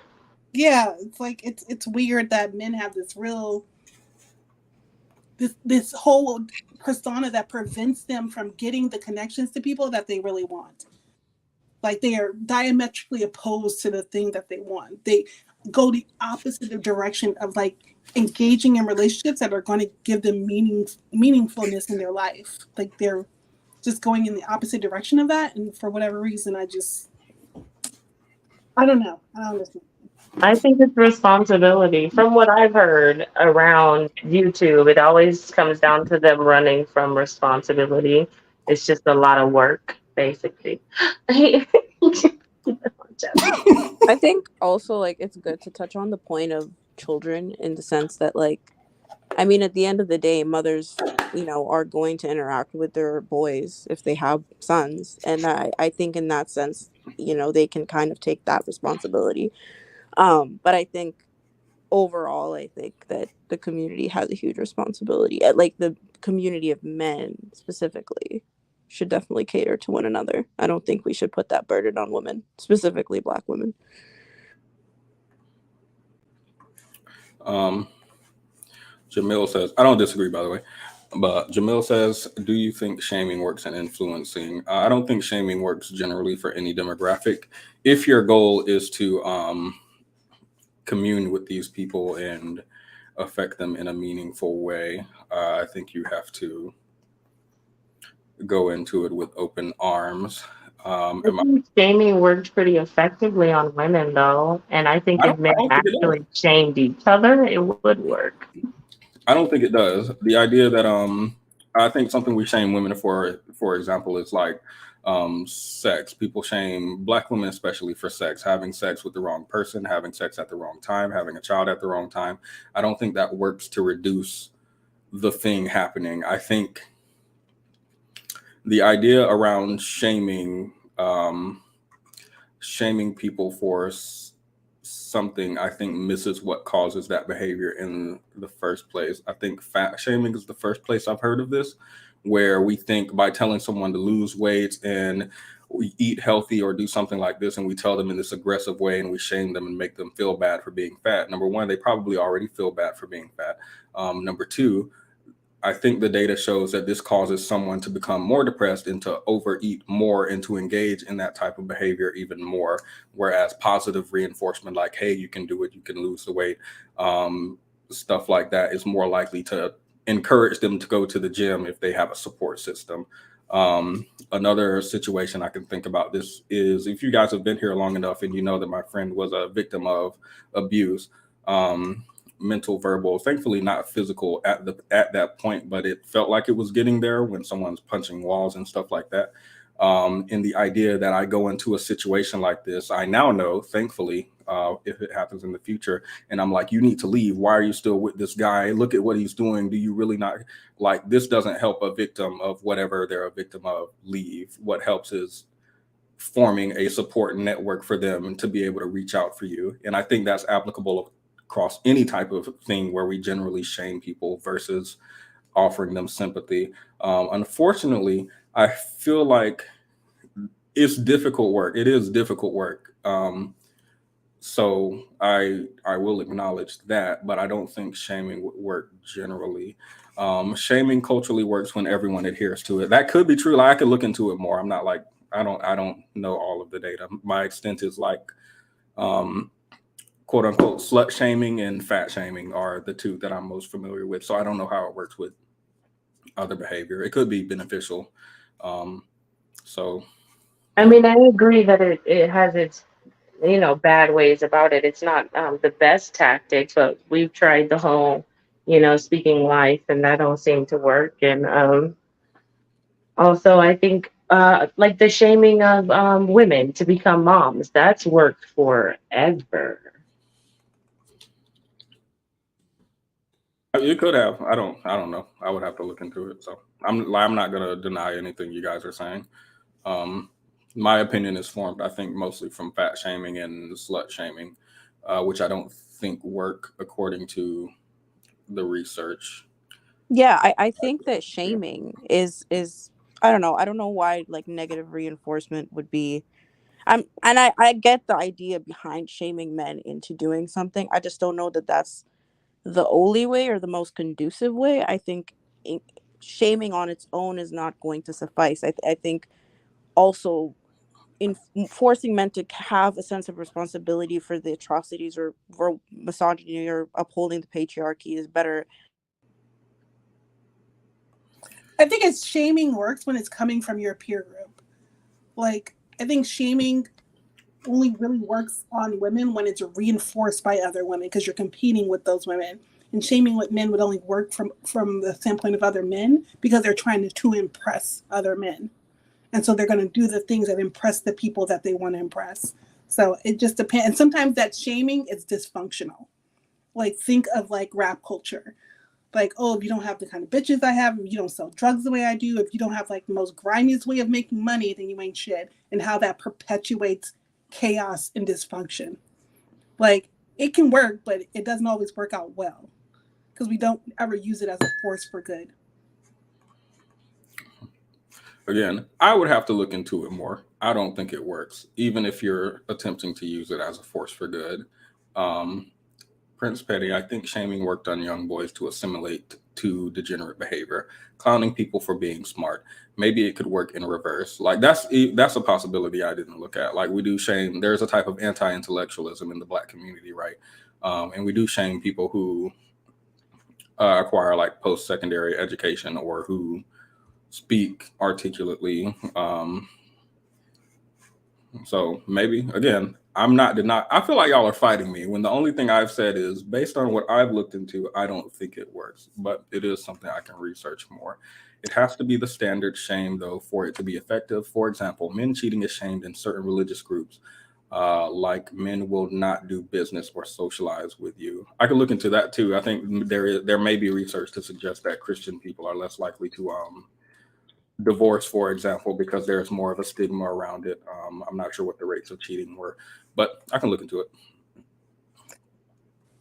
Yeah, it's like it's weird that men have this real this whole persona that prevents them from getting the connections to people that they really want. Like, they are diametrically opposed to the thing that they want. They go the opposite direction of like engaging in relationships that are going to give them meaningfulness in their life. Like, they're just going in the opposite direction of that, and for whatever reason, I don't know. I don't understand. I think it's responsibility. From what I've heard around YouTube, it always comes down to them running from responsibility. It's just a lot of work, basically. I think also like it's good to touch on the point of children in the sense that like, I mean, at the end of the day, mothers, you know, are going to interact with their boys if they have sons. And I think in that sense, you know, they can kind of take that responsibility. But I think overall, I think that the community has a huge responsibility. Like the community of men specifically should definitely cater to one another. I don't think we should put that burden on women, specifically Black women. Jamil says, I don't disagree, by the way, but Jamil says, do you think shaming works in influencing? I don't think shaming works generally for any demographic. If your goal is to commune with these people and affect them in a meaningful way, I think you have to go into it with open arms. I think shaming works pretty effectively on women, though, and I think if men actually shamed each other, it would work. I don't think it does. The idea that I think something we shame women for example, is like sex. People shame Black women especially for sex, having sex with the wrong person, having sex at the wrong time, having a child at the wrong time. I don't think that works to reduce the thing happening. I think the idea around shaming people for something, I think, misses what causes that behavior in the first place. I think fat shaming is the first place I've heard of this, where we think by telling someone to lose weight and we eat healthy or do something like this, and we tell them in this aggressive way and we shame them and make them feel bad for being fat. Number one, they probably already feel bad for being fat. Number two, I think the data shows that this causes someone to become more depressed and to overeat more and to engage in that type of behavior even more. Whereas positive reinforcement, like, hey, you can do it, you can lose the weight, stuff like that, is more likely to encourage them to go to the gym if they have a support system. Another situation I can think about this is, if you guys have been here long enough and you know that my friend was a victim of abuse, mental, verbal, thankfully not physical at that point, but it felt like it was getting there when someone's punching walls and stuff like that. And the idea that I go into a situation like this, I now know, thankfully, if it happens in the future, and I'm like, you need to leave. Why are you still with this guy? Look at what he's doing. Do you really not like this? Doesn't help a victim of whatever they're a victim of leave. What helps is forming a support network for them and to be able to reach out for you. And I think that's applicable across any type of thing where we generally shame people versus offering them sympathy. Unfortunately, I feel like it's difficult work. It is difficult work. So I will acknowledge that, but I don't think shaming would work generally. Shaming culturally works when everyone adheres to it. That could be true. Like, I could look into it more. I'm not like, I don't know all of the data. My extent is like, quote unquote, slut shaming and fat shaming are the two that I'm most familiar with. So I don't know how it works with other behavior. It could be beneficial. So I mean, I agree that it has its, bad ways about it. It's not the best tactic, but we've tried the whole, speaking life, and that don't seem to work. And also, I think like the shaming of women to become moms, that's worked forever. it could have. I don't know. I would have to look into it. So I'm not gonna deny anything you guys are saying. My opinion is formed, I think, mostly from fat shaming and slut shaming. which I don't think work according to the research. Yeah, I think that shaming is I don't know. I don't know why like negative reinforcement would be. I get the idea behind shaming men into doing something. I just don't know that that's the only way or the most conducive way. I think shaming on its own is not going to suffice. I think also in forcing men to have a sense of responsibility for the atrocities or for misogyny or upholding the patriarchy is better. I think it's shaming works when it's coming from your peer group. Like, I think shaming only really works on women when it's reinforced by other women because you're competing with those women. And shaming with men would only work from the standpoint of other men because they're trying to impress other men. And so they're going to do the things that impress the people that they want to impress. So it just depends. And sometimes that shaming is dysfunctional. Like, think of like rap culture. Like, oh, if you don't have the kind of bitches I have, if you don't sell drugs the way I do, if you don't have like the most grimiest way of making money, then you ain't shit. And how that perpetuates chaos and dysfunction. Like, it can work, but it doesn't always work out well because we don't ever use it as a force for good. Again, I would have to look into it more. I don't think it works, even if you're attempting to use it as a force for good. Prince.petti, I think shaming worked on young boys to assimilate to degenerate behavior, clowning people for being smart. Maybe it could work in reverse. Like that's a possibility I didn't look at. Like we do shame. There's a type of anti-intellectualism in the Black community, right? And we do shame people who acquire like post-secondary education or who speak articulately. So maybe again, I'm not denying. I feel like y'all are fighting me when the only thing I've said is based on what I've looked into, I don't think it works, but it is something I can research more. It has to be the standard shame though for it to be effective. For example, men cheating is shamed in certain religious groups. Like men will not do business or socialize with you. I could look into that too. I think there may be research to suggest that Christian people are less likely to divorce, for example, because there's more of a stigma around it. I'm not sure what the rates of cheating were, but I can look into it.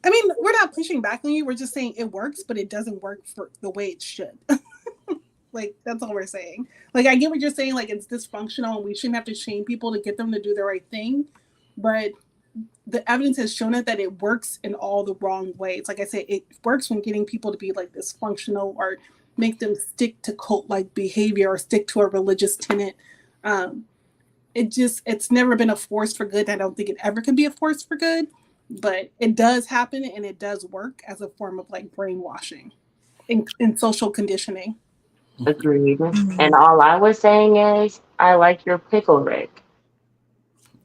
I mean, we're not pushing back on you. We're just saying it works, but it doesn't work for the way it should. Like, that's all we're saying. Like, I get what you're saying. Like, it's dysfunctional and we shouldn't have to shame people to get them to do the right thing. But the evidence has shown it that it works in all the wrong ways. Like I said, it works when getting people to be like dysfunctional or make them stick to cult-like behavior or stick to a religious tenet. It's never been a force for good. I don't think it ever can be a force for good, but it does happen and it does work as a form of like brainwashing in social conditioning. Agreed. And all I was saying is, I like your pickle, Rick.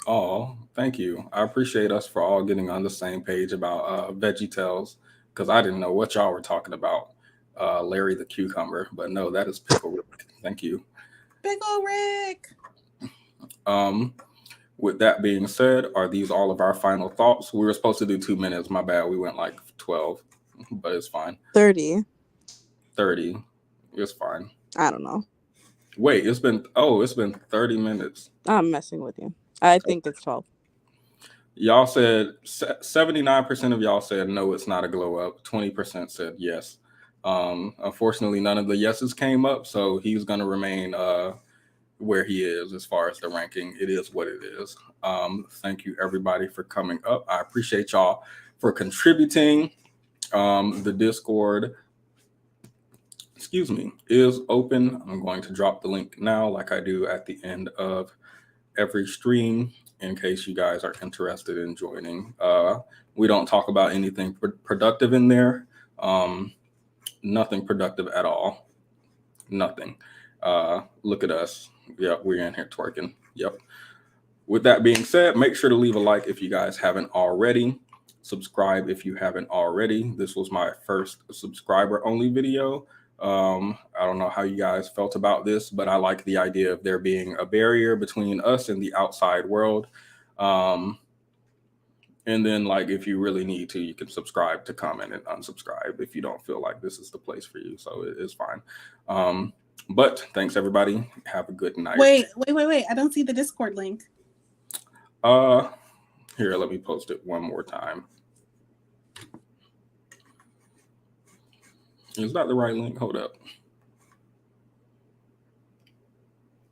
Oh, thank you. I appreciate us for all getting on the same page about VeggieTales because I didn't know what y'all were talking about. Larry the cucumber, but no, that is Pickle Rick. Thank you. Pickle Rick. With that being said, are these all of our final thoughts? We were supposed to do 2 minutes. My bad. We went like 12, but it's fine. 30. 30. It's fine. I don't know. Wait, it's been 30 minutes. I'm messing with you. I think it's 12. Y'all said 79% of y'all said no, it's not a glow up. 20% said yes. Unfortunately, none of the yeses came up, so he's going to remain where he is as far as the ranking. It is what it is. Thank you, everybody, for coming up. I appreciate y'all for contributing. The Discord, is open. I'm going to drop the link now like I do at the end of every stream in case you guys are interested in joining. We don't talk about anything productive in there. Nothing productive at all. Nothing. Look at us. Yep, we're in here twerking. Yep. With that being said, make sure to leave a like if you guys haven't already. Subscribe if you haven't already. This was my first subscriber-only video. I don't know how you guys felt about this, but I like the idea of there being a barrier between us and the outside world. And then, like, if you really need to, you can subscribe to comment and unsubscribe if you don't feel like this is the place for you. So it is fine. But thanks, everybody. Have a good night. Wait. I don't see the Discord link. Here, let me post it one more time. Is that the right link? Hold up.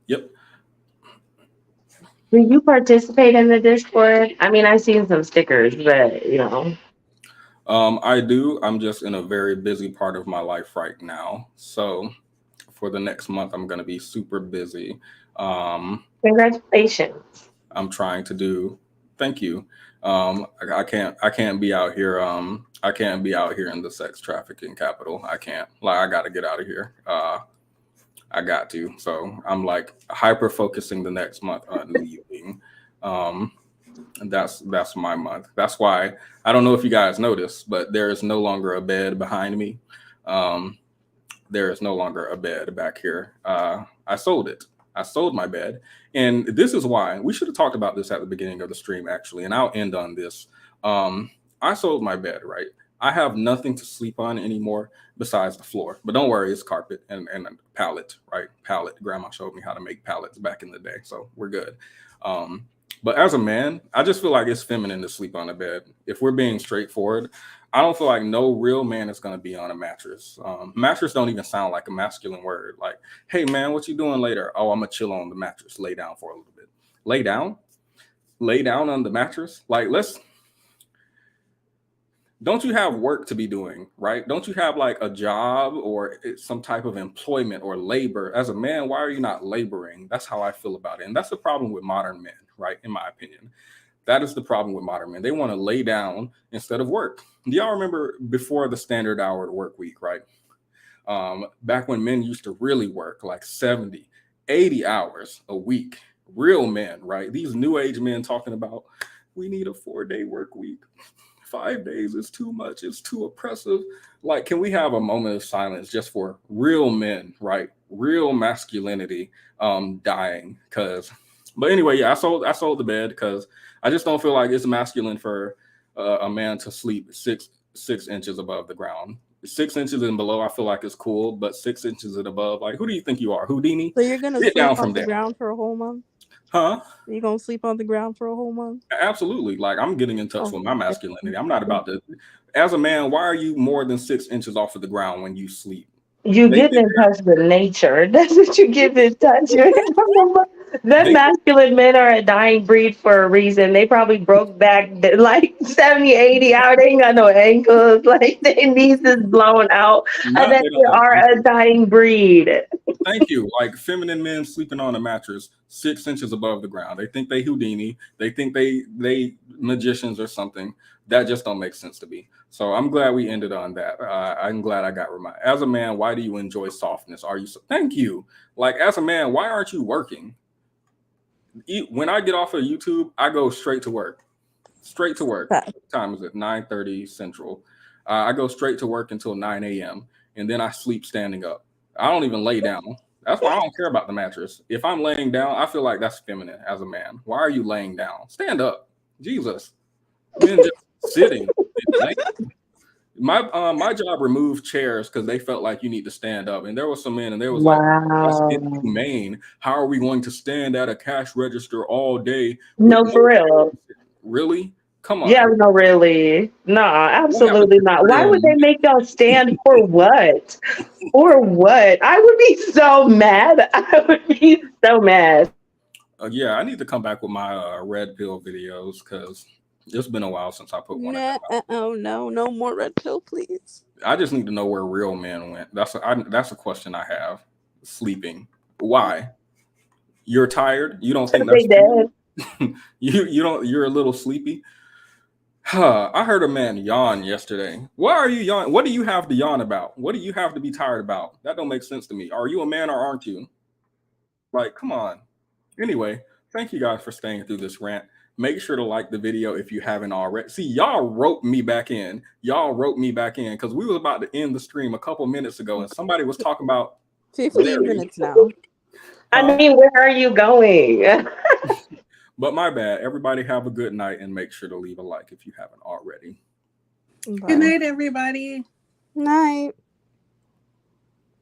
Yep. Do you participate in the Discord? I mean, I've seen some stickers, but I do. I'm just in a very busy part of my life right now. So for the next month, I'm going to be super busy. Congratulations. I'm trying to do. Thank you. I can't be out here. I can't be out here in the sex trafficking capital. I can't. Like, I got to get out of here. I got to. So I'm like hyper focusing the next month on leaving. And that's my month. That's why I don't know if you guys noticed, but there is no longer a bed behind me. There is no longer a bed back here. I sold it. I sold my bed. And this is why we should have talked about this at the beginning of the stream, actually. And I'll end on this. I sold my bed, right? I have nothing to sleep on anymore besides the floor. But don't worry, it's carpet and a pallet, right? Pallet. Grandma showed me how to make pallets back in the day. So we're good. But as a man, I just feel like it's feminine to sleep on a bed. If we're being straightforward, I don't feel like no real man is going to be on a mattress. Mattress don't even sound like a masculine word. Like, hey, man, what you doing later? Oh, I'm going to chill on the mattress, lay down for a little bit. Lay down? Lay down on the mattress? Like, don't you have work to be doing, right? Don't you have like a job or some type of employment or labor? As a man, why are you not laboring? That's how I feel about it. And that's the problem with modern men, right? In my opinion. That is the problem with modern men. They want to lay down instead of work. Do y'all remember before the standard hour work week, right? Back when men used to really work like 70, 80 hours a week, real men, right? These new age men talking about, we need a 4-day work week. 5 days is too much. It's too oppressive. Like, can we have a moment of silence just for real men, right? Real masculinity dying. But anyway, yeah, I sold the bed because I just don't feel like it's masculine for a man to sleep six inches above the ground. 6 inches and below, I feel like it's cool, but 6 inches and above, like, who do you think you are, Houdini? So you're gonna Get sleep down on from the there. ground for a whole month? Huh? Are you gonna sleep on the ground for a whole month? Absolutely. Like, I'm getting in touch with my masculinity. I'm not about to. As a man, why are you more than 6 inches off of the ground when you sleep? You get in touch with nature. That's what you get in touch with. Them masculine men are a dying breed for a reason. They probably broke back like 70, 80 out. They ain't got no ankles. Like their knees is blown out. And then they are a dying breed. Thank you. Like feminine men sleeping on a mattress 6 inches above the ground. They think they Houdini. They think they magicians or something. That just don't make sense to me. So I'm glad we ended on that. I'm glad I got reminded. As a man, why do you enjoy softness? Are you? Thank you. Like as a man, why aren't you working? When I get off of YouTube, I go straight to work. Straight to work. What time is it? 9:30 Central. I go straight to work until 9 a.m. and then I sleep standing up. I don't even lay down. That's why I don't care about the mattress. If I'm laying down, I feel like that's feminine as a man. Why are you laying down? Stand up. Jesus. Men just sitting. My job removed chairs because they felt like you need to stand up. And there was some men and there was like, that's inhumane. How are we going to stand at a cash register all day? No, for real. Really? Come on. Yeah, no, really. Nah, absolutely not. Why would they make y'all stand for what? For what? I would be so mad. I would be so mad. Yeah, I need to come back with my red pill videos because it's been a while since I put one out. Oh no, no more red pill, please. I just need to know where real men went. That's a question I have. Sleeping. Why? You're tired? You don't think that's dead? you don't. You're a little sleepy. I heard a man yawn yesterday. Why are you yawning? What do you have to yawn about? What do you have to be tired about? That don't make sense to me. Are you a man or aren't you? Like, come on. Anyway, thank you guys for staying through this rant. Make sure to like the video if you haven't already. See, y'all roped me back in. Y'all roped me back in because we was about to end the stream a couple minutes ago and somebody was talking about 15 minutes now. I mean, where are you going? But my bad. Everybody have a good night and make sure to leave a like if you haven't already. Good night, everybody. Night.